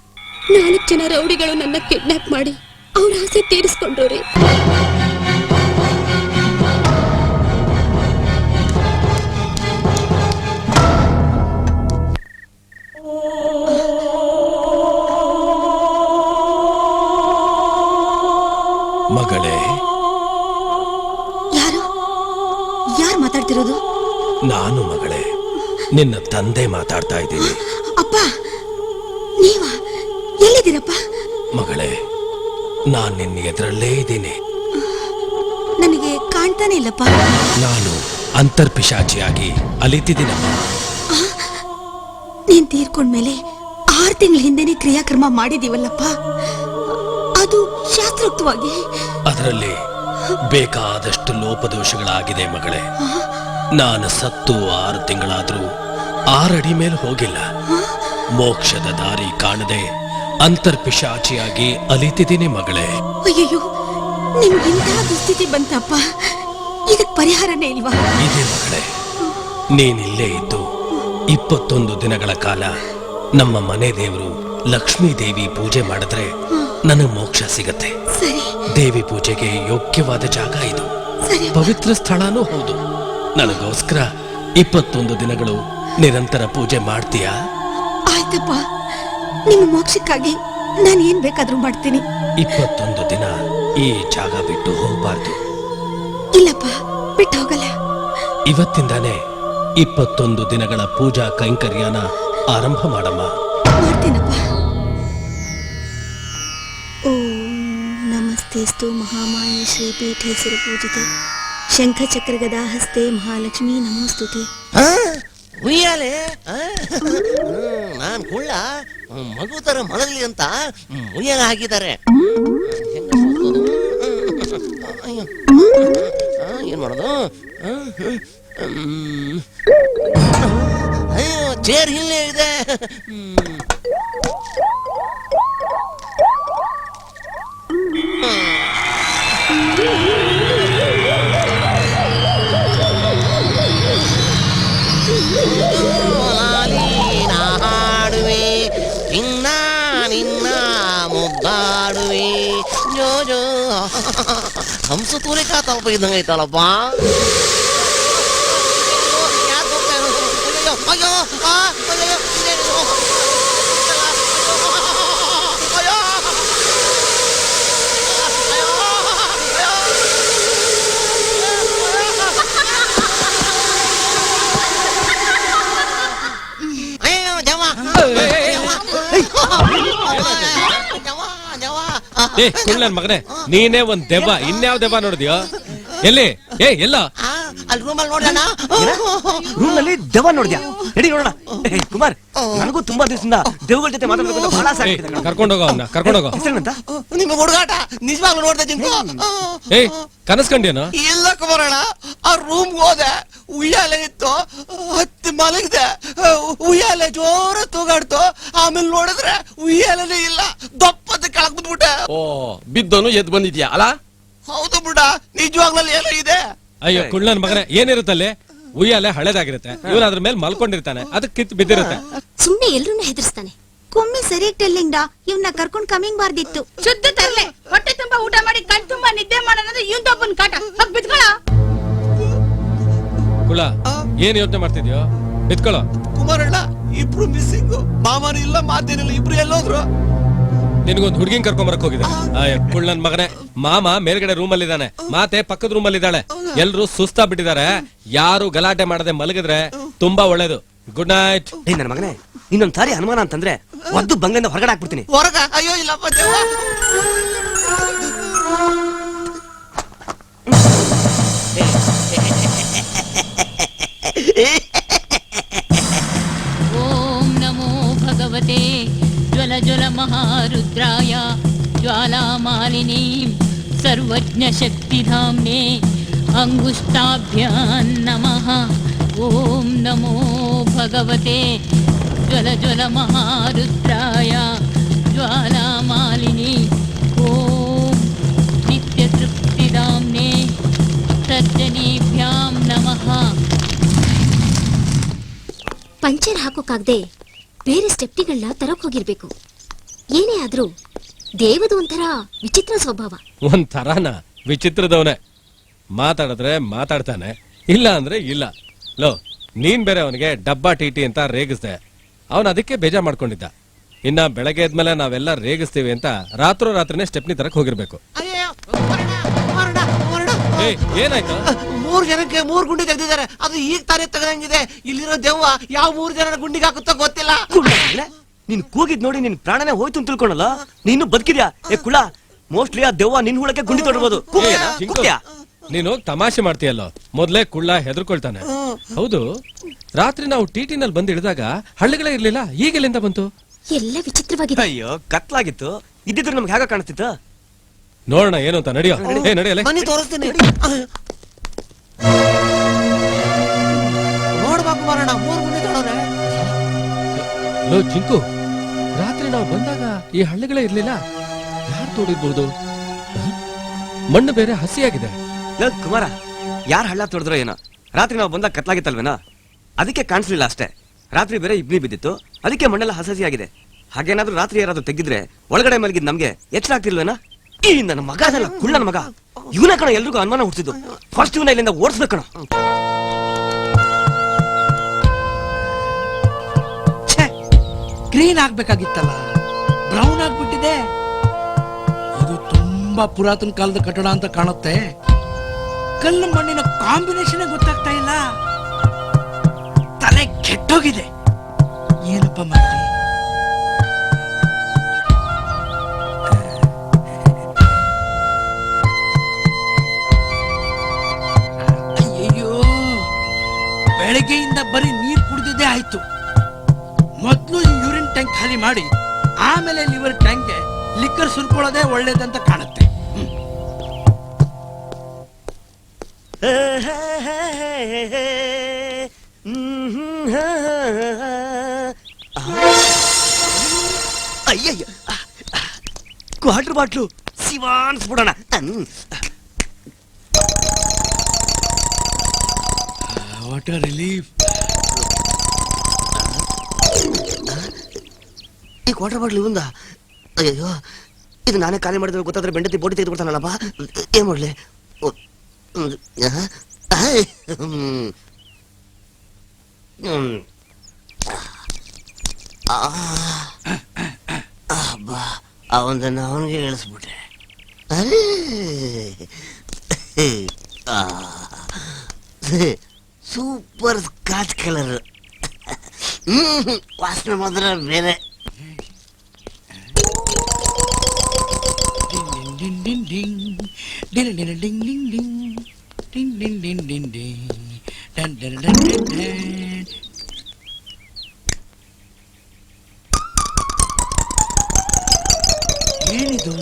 4 ಜನ ರೌಡಿಗಳು ನನ್ನ ಕಿಡ್ನಾಪ್ ಮಾಡಿ ಅವ್ರ ಆಸೆ ತೀರಿಸ್ಕೊಂಡ್ರು ರೀ. ಮಗಳೇ, ಯಾರು ಮಾತಾಡ್ತಿರೋದು? ನಾನು ಮಗಳೇ, ನಿನ್ನ ತಂದೆ ಮಾತಾಡ್ತಾ ಇದ್ದೀನಿ. ಅಪ್ಪ, ನೀವಾ? ಎಲ್ಲಿದ್ದೀರಪ್ಪ? ಮಗಳೇ, ನಾನ್ ನಿನ್ನ ಎದುರಲ್ಲೇ ಇದ್ದೀನಿ. ನನಗೆ ಕಾಣ್ತಾನೆ ಇಲ್ಲಪ್ಪ. ನಾನು ಅಂತರ್ಪಿಶಾಚಿಯಾಗಿ ಅಲಿತಿದ್ದೀನಮ್ಮ. ನೀನ್ ತೀರ್ಕೊಂಡ್ಮೇಲೆ 6 ತಿಂಗಳ ಹಿಂದೆನೆ ಕ್ರಿಯಾಕ್ರಮ ಮಾಡಿದೀವಲ್ಲಪ್ಪ, ಅದು ಶಾಸ್ತ್ರೋಕ್ತವಾಗಿ. ಅದರಲ್ಲಿ ಬೇಕಾದಷ್ಟು ಲೋಪದೋಷಗಳಾಗಿದೆ ಮಗಳೇ. ನಾನು ಸತ್ತು 6 ತಿಂಗಳಾದ್ರೂ 6 ಅಡಿ ಮೇಲೆ ಹೋಗಿಲ್ಲ. ಮೋಕ್ಷದ ದಾರಿ ಕಾಣದೆ ಅಂತರ್ಪಿಶಾಚಿಯಾಗಿ ಅಲಿತಿದ್ದೀನಿ ಮಗಳೇ. ಅಯ್ಯಯ್ಯೋ, ನಿಮ್ಗಿಂತಹ ದುಸ್ಥಿತಿ ಬಂತಪ್ಪ. ಇದಕ್ ಪರಿಹಾರನೇ ಇಲ್ವಾ? ಇದೆ ಮಗಳೇ, ನೀನಿಲ್ಲೇ ಇದ್ದು 21 ದಿನಗಳ ಕಾಲ ನಮ್ಮ ಮನೆ ದೇವರು ಲಕ್ಷ್ಮೀ ದೇವಿ ಪೂಜೆ ಮಾಡಿದ್ರೆ ನನಗೆ ಮೋಕ್ಷ ಸಿಗತ್ತೆ. ದೇವಿ ಪೂಜೆಗೆ ಯೋಗ್ಯವಾದ ಜಾಗ ಇದು. ಪವಿತ್ರ ಸ್ಥಳನೂ ಹೌದು. ನನಗೋಸ್ಕರ 21 ದಿನಗಳು ನಿರಂತರ ಪೂಜೆ ಮಾಡ್ತೀಯಾ? ಆಯ್ತಪ್ಪ, ನಿಮ್ಮ ಮೋಕ್ಷಕ್ಕಾಗಿ ನಾನು ಏನ್ ಬೇಕಾದ್ರೂ ಮಾಡ್ತೀನಿ. 21 ದಿನ ಈ ಜಾಗ ಬಿಟ್ಟು ಹೋಗ್ಬಾರ್ದು. ಇಲ್ಲಪ್ಪ, ಬಿಟ್ಟು ಹೋಗಲ್ಲ. ಇವತ್ತಿಂದಾನೇ 21 ದಿನಗಳ ಪೂಜಾ ಕೈಂಕರ್ಯನ ಆರಂಭ ಮಾಡಮ್ಮ. ಮಾಡ್ತೀನಪ್ಪ. ಓಂ ನಮಸ್ತೆಸ್ತು ಮಹಾಮಾಯೆ ಶ್ರೀಪೀಠೆ ಸುರಪೂಜಿತೆ ಶಂಖಚಕ್ರ ಗದಾ ಹಸ್ತೆ ಮಹಾಲಕ್ಷ್ಮೀ ನಮೋಸ್ತುತೆ. ಉಯ್ಯಾಲೆ ನಾನ್ ಕುಳ್ಳ ಮಗು ತರ ಮಲಗಲಿ ಅಂತ ಉಯ್ಯಾಲೆ ಹಾಕಿದ್ದಾರೆ. ಏನ್ ಮಾಡೋದು? ಅಯ್ಯೋ, ಚೇರ್ ಇಲ್ಲೇ ಇದೆ. ಹಾಡುವೆ ಇನ್ನ ನಿನ್ನ ಮುದ್ದಾಡುವೆ ಜೋ ಜೋ. ಹಂಸ ತೂರಿಕಾ ತಲಪ ಇದ್ದಂಗೆ ಐತಲ್ಲಪ್ಪ. ಅಯ್ಯೋ ನನ್ ಮಗನೇ, ನೀನೇ ಒಂದ್ ದೆವ್ವ. ಇನ್ಯಾವ ದೆವ್ವ ನೋಡಿದ್ಯೋ? ಎಲ್ಲಿ? ಎಲ್ಲ ಅಲ್ಲಿ ರೂಮಲ್ಲಿ ನೋಡೋಣ. ರೂಮ್ ನಲ್ಲಿ ದೆವ್ವ ನೋಡಿದ್ಯಾ? ನಡಿ ನೋಡೋಣ. ಕುಮಾರ್, ನನಗೂ ತುಂಬಾ ದಿವಸದಿಂದ ದೆವ್ವಗಳ ಜೊತೆ ಮಾತಾಡ್ಬೇಕು ಅಂತ ಬಹಳ ಆಸೆ ಆಗ್ತಿದೆ. ಕರ್ಕೊಂಡೋಗೋ ಅವನ್ನ, ಕರ್ಕೊಂಡೋಗೋ. ಹೆಸರೇನಂತ? ನಿಮ್ಮ ಹುಡುಗಾಟ ನಿಜವಾಗ್ಲೂ ನೋಡ್ದೆ ಜಿಂಕು. ಕನಸ್ಕಂಡ್ಯೇನು? ಇಲ್ಲ ಕುಮಾರಣ್ಣ, ಆ ರೂಮ್ ಹೋದೆ, ಉಯ್ಯಾಲೆ ಇತ್ತು, ಹತ್ತಿ ಮಲಗಿದೆ. ಉಯ್ಯಾಲೆ ಜೋರ ತೂಗಾಡ್ತು. ಆಮೇಲೆ ನೋಡಿದ್ರೆ ಉಯ್ಯಾಲೆನೇ ಇಲ್ಲ, ದಪ್ಪದ ಕೆಳಗ್ ಬಿದ್ಬಿಟ್ಟೆ. ಓ, ಬಿದ್ದನು ಎದ್ ಬಂದಿದ್ಯಾ ಅಲ್ಲ? ಹೌದು ಬಿಡ, ನಿಜವಾಗ್ಲೂ ಏನೋ ಇದೆ. ಅಯ್ಯೋ ಕುಳ್ಳನ್ ಮಗನೇ, ಏನಿರುತ್ತಲ್ಲಿ? ಉಯ್ಯಾಲೆ ಹಳೇದಾಗಿರುತ್ತೆ, ಇವನು ಅದ್ರ ಮೇಲೆ ಮಲ್ಕೊಂಡಿರ್ತಾನೆ, ಅದಕ್ಕೆ ಕಿತ್ತು ಬಿದ್ದಿರುತ್ತೆ. ಸುಮ್ನೆ ಎಲ್ರನ್ನೂ ಹೆದರ್ಸ್ತಾನೆ. ಕೊಮ್ಮೆ ಸರಿಯಾಗಿ ಟೆಲ್ಲಿಂಗ್ಡ ಇವ್ನ ಕರ್ಕೊಂಡ್ ಕಮ್ಮಿಂಗ್ ಬಾರ್ದಿತ್ತು. ಶುದ್ಧ ತರ್ಲೆ, ಹೊಟ್ಟೆ ತುಂಬಾ ಊಟ ಮಾಡಿ ಕಣ್ ತುಂಬಾ ನಿದ್ದೆ ಮಾಡೋದಂದ್ರೆ ಇವ್ನೊಬ್ಬನ್ ಕಾಟ. ಹೋಗ್ ಬಿದ್ಕೊಳ. ಕುಳ, ಏನ್ ಯೋಚನೆ ಮಾಡ್ತಿದ್ಯೋ? ಬಿದ್ಕೊಳ್ಳೋ. ಕುಮಾರಣ್ಣ, ಇಬ್ರು ಮಿಸ್ಸಿಂಗ್. ಮಾಮನು ಇಲ್ಲ, ಮಾತೇನಿಲ್ಲ, ಇಬ್ರು ಎಲ್ಲೋದ್ರು? ನಿನ್ಗೊಂದು ಹುಡುಗಿನ ಕರ್ಕೊಂಬರಕ್ ಹೋಗಿದೆ. ಕುಳ್ಳನ್ ಮಗನೇ, ಮಾಮ ಮೇಲ್ಗಡೆ ರೂಮ್ ಅಲ್ಲಿ ಇದ್ದಾನೆ, ಮಾತೆ ಪಕ್ಕದ ರೂಮ್ ಅಲ್ಲಿ ಇದ್ದಾಳೆ. ಎಲ್ರು ಸುಸ್ತಾ ಬಿಟ್ಟಿದ್ದಾರೆ. ಯಾರು ಗಲಾಟೆ ಮಾಡದೆ ಮಲಗಿದ್ರೆ ತುಂಬಾ ಒಳ್ಳೇದು. Good night. ನನ್ನ ಮಗನೇ, ಇನ್ನೊಂದ್ ಸಾರಿ ಅನುಮಾನ ಅಂತಂದ್ರೆ ಒದ್ದು ಬಂಗ್ಲಿಂದ ಹೊರಗಡೆ ಹಾಕ್ಬಿಡ್ತೀನಿ. ಹೊರಗ? ಅಯ್ಯೋ ಇಲ್ಲಪ್ಪ ದೇವ. ಓಂ ನಮೋ ಭಗವತೆ ಜ್ವಲ ಜ್ವಲ ಮಹಾರುದ್ರಾಯ ಜ್ವಾಲಾ ಮಾಲಿನೀಂ ಸರ್ವಜ್ಞ ಶಕ್ತಿಧಾಮ್ನೇ अंगुष्ठाभ्यां नमः। ओम नमो भगवते ज्वल ज्वल महारुद्राय ज्वालामालिनी। ओम नित्य तृप्तिदाम्ने तर्जनीभ्यां नमः। ಪಂಚರ್ ಹಾಕೋಕಾಗ್ದೆ ಬೇರೆ ಸ್ಟೆಪ್ನಿಗಳನ್ನ ತರಕ್ ಹೋಗಿರ್ಬೇಕು. ಏನೇ ಆದ್ರೂ ದೇವದು ಒಂಥರ ವಿಚಿತ್ರ ಸ್ವಭಾವ. ಒಂಥರನ ವಿಚಿತ್ರದವನೇ. ಮಾತಾಡಿದ್ರೆ ಮಾತಾಡ್ತಾನೆ, ಇಲ್ಲ ಅಂದ್ರೆ ಇಲ್ಲ. ಲೋ, ನೀನ್ ಬೇರೆ ಅವನಿಗೆ ಡಬ್ಬಾ ಟಿಟಿ ಅಂತ ರೇಗಿಸ್ದೆ. ಅವನ್ ಅದಕ್ಕೆ ಬೇಜಾರ್ ಮಾಡ್ಕೊಂಡಿದ್ದ. ಇನ್ನ ಬೆಳಗ್ಗೆ ಎದ್ಮೇಲೆ ನಾವೆಲ್ಲ ರೇಗಿಸ್ತೀವಿ ಅಂತ ರಾತ್ರಿನೇ ಸ್ಟೆಪ್ನಿ ತರಕ್ ಹೋಗಿರ್ಬೇಕು. ಏನಾಯ್ತು? 3 ಜನಕ್ಕೆ 3 ಗುಂಡಿ ತೆಗೆದಿದ್ದಾರೆ. ಅದು ಈಗ ತಾನೇ ತೆಗೆದಂಗಿದೆ. ಇಲ್ಲಿರೋ ದೆವ್ವ ಯಾವ 3 ಜನರ ಗುಂಡಿಗೆ ಹಾಕುತ್ತೋ ಗೊತ್ತಿಲ್ಲ. ನೀನ್ ಕೂಗಿದ್ ನೋಡಿ ನಿನ್ ಪ್ರಾಣನೇ ಹೋಯ್ತು ಅಂತ ತಿಳ್ಕೊಂಡಲ್ಲ, ನೀನು ಬದುಕಿದ್ಯಾ? ಏ ಕುಳ, ಮೋಸ್ಟ್ಲಿ ಆ ದೆವ್ವ ನಿನ್ ಹುಳಕ್ಕೆ ಗುಂಡಿ ತೊಡಬಹುದು. ನೀನು ತಮಾಷೆ ಮಾಡ್ತೀಯಲ್ಲೋ. ಮೊದ್ಲೇ ಕುಳ್ಳ ಹೆದರ್ಕೊಳ್ತಾನೆ. ಹೌದು, ರಾತ್ರಿ ನಾವು ಟಿಟಿನಲ್ಲಿ ಬಂದು ಇಳಿದಾಗ ಹಳ್ಳಿಗಳೇ ಇರ್ಲಿಲ್ಲ, ಈಗೆಲ್ಲಿಂದ ಬಂತು? ಎಲ್ಲ ವಿಚಿತ್ರವಾಗಿದೆ. ಅಯ್ಯೋ, ಕತ್ಲಾಗಿತ್ತು. ಇದ್ದಿದ್ರೆ ನಮ್ಗೆ ಹೇಗ ಕಾಣಿಸ್ತಿತ್ತು? ನೋಡೋಣ ಏನು ಅಂತ. ನಡಿಯೋ, ನಡಿಯಲ್ಲ. ಬನ್ನಿ ತೋರಿಸ್ತೀನಿ. ನೋಡ್ಬೇಕು ಬರೋಣ. 3 ಗುಂಡಿ ತೊಡೋರೆ. ಲೋ ಚಿಂಕು, ರಾತ್ರಿ ನಾವು ಬಂದಾಗ ಈ ಹಳ್ಳಿಗಳೇ ಇರ್ಲಿಲ್ಲ, ಯಾರು ತೋಡಿರ್ಬಹುದು? ಮಣ್ಣು ಬೇರೆ ಹಸಿಯಾಗಿದೆ. ಲೋ ಕುಮಾರ, ಯಾರು ಹಳ್ಳ ತೊಡಿದ್ರೋ ಏನೋ. ರಾತ್ರಿ ನಾವು ಬಂದಾಗ ಕತ್ಲಾಗಿತ್ತಲ್ವೇನೋ, ಅದಕ್ಕೆ ಕಾಣಿಸ್ಲಿಲ್ಲ ಅಷ್ಟೇ. ರಾತ್ರಿ ಬೇರೆ ಇಬ್ನಿ ಬಿದ್ದಿತ್ತು, ಅದಕ್ಕೆ ಮಣ್ಣೆಲ್ಲ ಹಸಿಯಾಗಿದೆ. ಹಾಗೇನಾದ್ರೂ ರಾತ್ರಿ ಯಾರಾದ್ರೂ ತೆಗಿದ್ರೆ ಒಳಗಡೆ ಮಲಗಿದ್ ನಮ್ಗೆ ಎಚ್ಚರ ಆಗ್ತಿರ್ಲ್ವೇನಾ? ಈ ನನ್ನ ಮಗ ಅದಲ್ಲ, ಕುಳ್ಳನ ಮಗ. ಇವನ ಕಣ ಎಲ್ರಿಗೂ ಅನುಮಾನ ಹುಟ್ಟಿದ್ದು. ಫಸ್ಟ್ ಇವನ ಇಲ್ಲಿಂದ ಓಡಿಸ್ಬೇಕಣ. ಗ್ರೀನ್ ಆಗ್ಬೇಕಾಗಿತ್ತಲ್ಲ, ಬ್ರೌನ್ ಆಗ್ಬಿಟ್ಟಿದೆ. ಇದು ತುಂಬಾ ಪುರಾತನ ಕಾಲದ ಕಟ್ಟಡ ಅಂತ ಕಾಣುತ್ತೆ. ಕಲ್ಲು ಮಣ್ಣಿನ ಕಾಂಬಿನೇಷನ್ ಗೊತ್ತಾಗ್ತಾ ಇಲ್ಲ. ತಲೆ ಕೆಟ್ಟೋಗಿದೆ. ಏನಪ್ಪ ಮಾಡ್ಲಿ? ಅಯ್ಯಯ್ಯೋ, ಬೆಳಗ್ಗೆಯಿಂದ ಬರೀ ನೀರ್ ಕುಡಿದಿದ್ದೇ ಆಯ್ತು. ಮೊದಲು ಯೂರಿನ್ ಟ್ಯಾಂಕ್ ಖಾಲಿ ಮಾಡಿ ಆಮೇಲೆ ಲಿವರ್ ಟ್ಯಾಂಕ್ಗೆ ಲಿಕ್ಕರ್ ಸುರ್ಕೊಳ್ಳೋದೇ ಒಳ್ಳೇದಂತ ಕಾಣುತ್ತೆ. ಅಯ್ಯಯ್ಯ, ಕ್ವಾರ್ಟರ್ ಬಾಟ್ಲು ಶಿವಾನ್ಸ್ಬಿಡೋಣ. What a relief. ಈ ಕ್ವಾರ್ಟರ್ ಬಾಟ್ಲು ಇವಂದ. ಅಯ್ಯೋ, ಇದು ನಾನೇ ಖಾಲಿ ಮಾಡಿದ್ರೆ ಗೊತ್ತಾದ್ರೆ ಬೆಂಡತಿ ಬೋಟಿ ತೆಗೆದು ಕೊಡ್ತಾನಲ್ಲಪ್ಪ. ಏನ್ ಮಾಡ್ಲಿ? ಅವನನ್ನ ಅವನಿಗೆ ಇಳಿಸ್ಬಿಟ್ಟೆ. Super scotch colour. ವಾಸನೆ ಮಾತ್ರ ಬೇರೆ. ಏನಿದು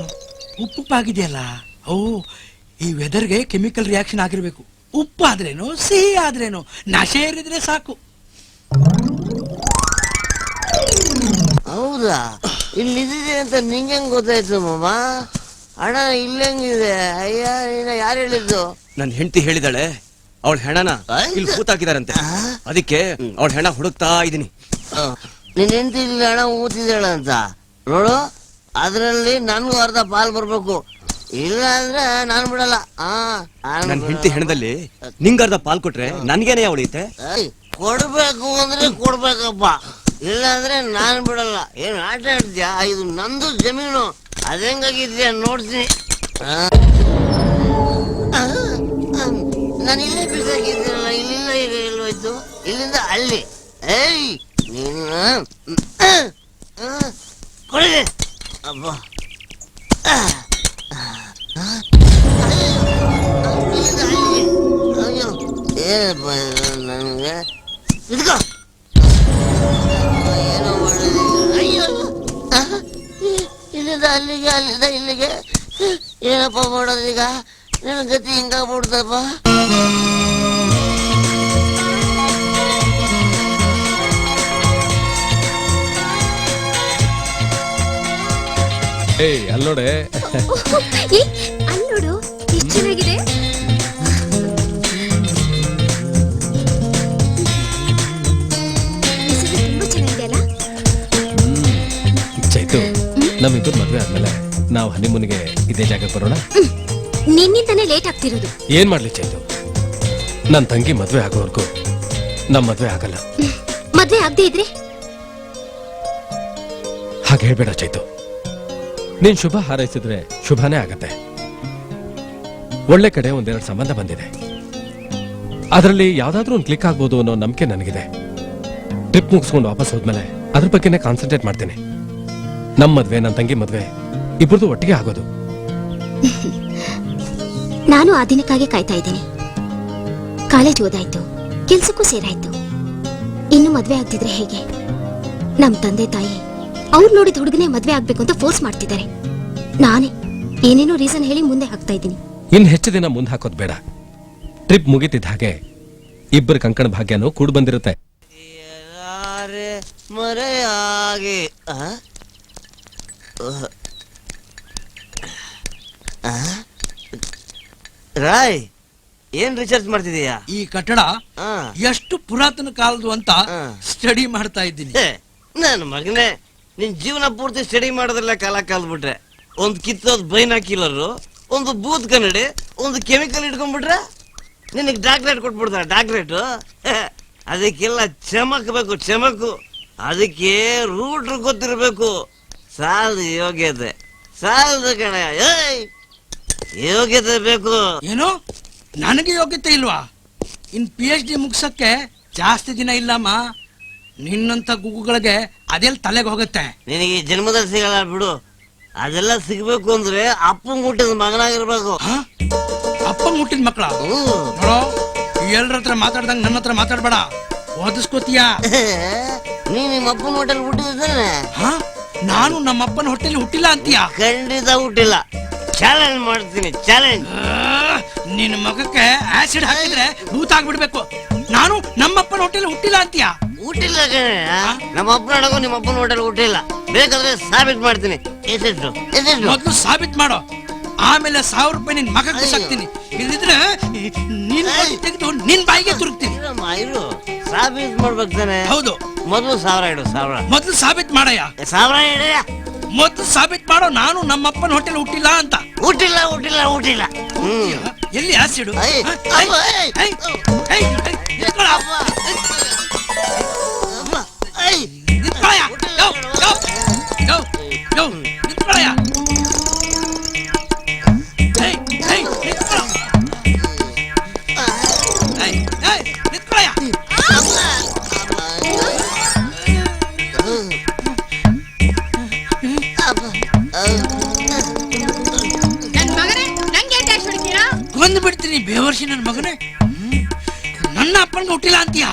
ಉಪ್ಪುಪ್ಪಾಗಿದೆಯಲ್ಲ? ಓ, ಈ ವೆದರ್ಗೆ ಕೆಮಿಕಲ್ ರಿಯಾಕ್ಷನ್ ಆಗಿರ್ಬೇಕು. ಉಪ್ಪು ಆದ್ರೇನು, ಸಿಹಿ ಆದ್ರೇನು, ನಶೆ ಏರಿದ್ರೆ ಸಾಕು. ಹೌದಾ? ಇಲ್ಲಿದೆ ಅಂತ ನಿಂಗೆ ಗೊತ್ತಾಯ್ತು ಮಾಮ? ಹಣ ಇಲ್ಲಂಗಿದೆ. ಅಯ್ಯ, ಯಾರು ಹೇಳಿದ್ದು? ನನ್ನ ಹೆಂಡತಿ ಹೇಳಿದಾಳೆ, ಅವಳ ಹೆಣನ ಇಲ್ಲಿ ಕೂತಾಕಿದಾರಂತೆ. ಅದಕ್ಕೆ ಅವಳ ಹೆಣ ಹುಡುಕ್ತಾ ಇದೀನಿ. ನಿನ್ ಹೆಂಡತಿ ಇಲ್ಲಿ ಹಣ ಊತಿದ್ದಾಳ ಅಂತ ನೋಡು. ಅದ್ರಲ್ಲಿ ನನ್ಗೂ ಅರ್ಧ ಪಾಲ್ ಬರ್ಬೇಕು, ಇಲ್ಲ ಅಂದ್ರೆ ನಾನ್ ಬಿಡಲ್ಲ. ನನ್ನ ಹೆಂಡತಿ ಹೆಣದಲ್ಲಿ ನಿಂಗರ್ಧ ಪಾಲ್ ಕೊಟ್ರೆ ನನ್ಗೇನೆ ಉಳಿಯುತ್ತೆ. ಕೊಡ್ಬೇಕು ಅಂದ್ರೆ ಕೊಡ್ಬೇಕಪ್ಪ, ಇಲ್ಲ ಅಂದ್ರೆ ನಾನ್ ಬಿಡಲ್ಲ. ಏನ್ ಆಟ ಆಡ್ತೀಯಾ? ಇದು ನಂದು ಜಮೀನು. ಅದೆಂಗಾಗಿದ್ಯಾ ನೋಡ್ತೀನಿ. ನಾನು ಇಲ್ಲೇ ಬೇಕಾಗಿದ್ದೀನಲ್ಲ, ಇಲ್ಲಿಂದ ಈಗ ಎಲ್ಲೋಯ್ತು? ಇಲ್ಲಿಂದ ಅಲ್ಲಿ. ಏಯ್ ನೀನು ಕೊಡಿದೆ ಅಬ್ಬ. ಅಯ್ಯೋ, ಏನಪ್ಪ ನನಗೆ ಇದ್ಕೋ. ಏನೋ ಮಾಡೋದು. ಅಯ್ಯೋ, ಇಲ್ಲಿಂದ ಅಲ್ಲಿಗೆ, ಅಲ್ಲಿಂದ ಇಲ್ಲಿಗೆ ಏನಪ್ಪ ಮಾಡೋದೀಗ? ನನ್ನ ಗತಿ ಹಿಂಗಾಗ್ಬಿಡ್ತಪ್ಪ. ಏಯ್ ಅಲ್ಲೋಡೆ, ಏ, ಅಲ್ಲ್ ನೋಡು ಎಷ್ಟು ಚೆನ್ನಾಗಿದೆ. ಹೆಸರು ತುಂಬಾ ಚೆನ್ನಾಗಿದೆ ಅಲ್ಲ? ಚೈತು, ನಮ್ಮಿಬ್ಬರು ಮದ್ವೆ ಆದ್ಮೇಲೆ ನಾವು ಹನಿಮೂನ್ಗೆ ಇದೇ ಜಾಗಕ್ಕೆ ಬರೋಣ. ನಿನ್ನಿಂದಾನೇ ಲೇಟ್ ಆಗ್ತಿರೋದು. ಏನ್ ಮಾಡ್ಲಿ ಚೈತು, ನನ್ ತಂಗಿ ಮದ್ವೆ ಆಗೋವರೆಗೂ ನಮ್ ಮದ್ವೆ ಆಗಲ್ಲ. ಮದ್ವೆ ಆಗದೆ ಇದ್ರೆ ಹಾಗೆ ಹೇಳ್ಬೇಡ ಚೈತು. ನೀನ್ ಶುಭ ಹಾರೈಸಿದ್ರೆ ಶುಭನೇ ಆಗತ್ತೆ. ಒಳ್ಳೆ ಕಡೆ ಒಂದೆರಡು ಸಂಬಂಧ ಬಂದಿದೆ, ಅದರಲ್ಲಿ ಯಾವ್ದಾದ್ರೂ ಒಂದು ಕ್ಲಿಕ್ ಆಗ್ಬೋದು ಅನ್ನೋ ನಂಬಿಕೆ ನನಗಿದೆ. ಟ್ರಿಪ್ ಮುಗಿಸ್ಕೊಂಡು ವಾಪಸ್ ಹೋದ್ಮೇಲೆ ಅದ್ರ ಬಗ್ಗೆನೇ ಕಾನ್ಸಂಟ್ರೇಟ್ ಮಾಡ್ತೀನಿ. ನಮ್ ಮದ್ವೆ, ನನ್ ತಂಗಿ ಮದ್ವೆ ಇಬ್ಬರದು ಒಟ್ಟಿಗೆ ಆಗೋದು. ನಾನು ಆ ದಿನಕ್ಕಾಗಿ ಕಾಯ್ತಾ ಇದ್ದೀನಿ. ಕಾಲೇಜ್ ಓದಾಯ್ತು, ಕೆಲ್ಸಕ್ಕೂ ಸೇರಾಯ್ತು. ಇನ್ನು ಮದ್ವೆ ಆಗ್ತಿದ್ರೆ ಹೇಗೆ? ನಮ್ ತಂದೆ ತಾಯಿ ಅವ್ರು ನೋಡಿದ ಹುಡುಗನೇ ಮದ್ವೆ ಆಗ್ಬೇಕು ಅಂತ ಫೋರ್ಸ್ ಮಾಡ್ತಿದ್ದಾರೆ. ನಾನೇ ಏನೇನೋ ರೀಸನ್ ಹೇಳಿ ಮುಂದೆ ಹಾಕ್ತಾ ಇದ್ದೀನಿ. ಇನ್ ಹೆಚ್ಚು ದಿನ ಮುಂದೆ ಹಾಕೋದ್ ಬೇಡ. ಟ್ರಿಪ್ ಮುಗಿತಿದ್ದ ಹಾಗೆ ಇಬ್ಬರು ಕಂಕಣ ಭಾಗ್ಯನೂ ಕೂಡ್ ಬಂದಿರುತ್ತೆ. ಮರೆಯಾಗಿ ರಾಯ್, ಏನ್ ರಿಸರ್ಚ್ ಮಾಡ್ತಿದೀಯಾ? ಈ ಕಟ್ಟಡ ಎಷ್ಟು ಪುರಾತನ ಕಾಲದ್ದು ಅಂತ ಸ್ಟಡಿ ಮಾಡ್ತಾ ಇದ್ದೀನಿ. ನನ್ನ ಮಗನೇ, ನಿನ್ ಜೀವನ ಪೂರ್ತಿ ಸ್ಟಡಿ ಮಾಡೋದ್ರಲ್ಲ ಕಾಲ ಕಾಲ್ಬಿಟ್ರೆ. ಒಂದ್ ಕಿತ್ತೋದ್ ಬೈನಾಕಿಲರು, ಒಂದು ಬೂತ್ ಕನ್ನಡಿ, ಒಂದು ಕೆಮಿಕಲ್ ಇಟ್ಕೊಂಡ್ಬಿಟ್ರೆ ನಿನಗೆ ಡಾಕ್ಟ್ರೇಟ್ ಕೊಟ್ಬಿಡ್ತಾರೆ. ಡಾಕ್ಟ್ರೇಟ್ ಅದಕ್ಕೆಲ್ಲ ಚಮಕ್ಬೇಕು, ಚಮಕು. ಅದಕ್ಕೆ ರೂಟ್ ಗೊತ್ತಿರ್ಬೇಕು. ಸಾಲದು ಯೋಗ್ಯತೆ, ಸಾಲದು ಕಣ. ಯೋಗ್ಯತೆ ಬೇಕು. ಏನು ನನಗೆ ಯೋಗ್ಯತೆ ಇಲ್ವಾ? ಇನ್ PhD ಮುಗ್ಸಕ್ಕೆ ಜಾಸ್ತಿ ದಿನ ಇಲ್ಲಮ್ಮ. ನಿನ್ನಂತ ಗುಗ್ಗುಗಳಿಗೆ ಅದೆಲ್ಲ ತಲೆಗೆ ಹೋಗುತ್ತೆ. ನಿನಗೆ ಜನ್ಮದಲ್ಲಿ ಸಿಗಲ್ಲ ಬಿಡು. ಅದೆಲ್ಲ ಸಿಗ್ಬೇಕು ಅಂದ್ರೆ ಅಪ್ಪ ಮುಟ್ಟಿದ ಮಗನಾಗಿರ್ಬೇಕು. ಅಪ್ಪ ಮುಟ್ಟಿದ ಮಕ್ಕಳ ನೋಡೋ, ಎಲ್ಲರ ಹತ್ರ ಮಾತಾಡ್ದಂಗ ನನ್ನ ಹತ್ರ ಮಾತಾಡ್ಬೇಡ, ಓದಿಸ್ಕೋತೀಯ. ನೀನ್ ನಿಮ್ಮ ಅಪ್ಪನ ಹೋಟೆಲ್ ಹುಟ್ಟಿದ್ರೆ ನಾನು ನಮ್ಮ ಅಪ್ಪನ ಹೊಟ್ಟೆಲಿ ಹುಟ್ಟಿಲ್ಲ ಅಂತೀಯ? ಖಂಡಿತ ಹುಟ್ಟಿಲ್ಲ. ಚಾಲೆಂಜ್ ಮಾಡ್ತೀನಿ, ಚಾಲೆಂಜ್. ನಿನ್ನ ಮಗಕ್ಕೆ ಆಸಿಡ್ ಹಾಕಿದ್ರೆ ಭೂತ ಆಗ್ಬಿಡ್ಬೇಕು. ನಾನು ನಮ್ಮಪ್ಪನ ಹೊಟ್ಟೆಲಿ ಹುಟ್ಟಿಲ್ಲ ಅಂತೀಯ? ಹುಟ್ಟಿಲ್ಲ ಕಣೆ, ನಮ್ಮ ಅಪ್ಪನ ಅಡಗು ನಿಮ್ಮ ಅಪ್ಪನ ಹೋಟೆಲ್ ಹುಟ್ಟಿಲ್ಲ. ಬೇಕಾದ್ರೆ ಸಾಬೀತ್ ಮಾಡ್ತೀನಿ. ಎಷ್ಟೆಷ್ಟು ಮೊದ್ಲು ಸಾಬೀತ್ ಮಾಡೋ, ಆಮೇಲೆ 1000 ರೂಪಾಯಿ ನಿನ್ ಮಗಕ್ಕೆ ಸಾಕ್ತೀನಿ. ಇಲ್ಲಿದ್ರೆ ನೀನ್ ತೆಗೆದು ನಿನ್ ಬಾಯಿಗೆ ತುರುಕ್ತೀನಿ. ಸಾಬೀತ್ ಮಾಡ್ಬೇಕು ತಾನೆ? ಹೌದು. ಮೊದ್ಲು 1000 ಇಡು. 1000 ಮೊದ್ಲು ಸಾಬೀತ್ ಮಾಡಯ್ಯ. 1000 ಇಡಯ್ಯ. ಮೊದ್ಲು ಸಾಬೀತ್ ಮಾಡೋ ನಾನು ನಮ್ಮಪ್ಪನ ಹೋಟೆಲ್ ಹುಟ್ಟಿಲ್ಲ ಅಂತ. ಹುಟ್ಟಿಲ್ಲ, ಹುಟ್ಟಿಲ್ಲ, ಹುಟ್ಟಿಲ್ಲ. ಎಲ್ಲಿ ಆಸಿಡು? ಕೊಂದು ಬಿಡ್ತೀನಿ ಬೇವರ್ಸಿ ನನ್ನ ಮಗನೇ. ನನ್ನ ಅಪ್ಪನ್ಗೆ ಹುಟ್ಟಿಲ್ಲ ಅಂತೀಯ?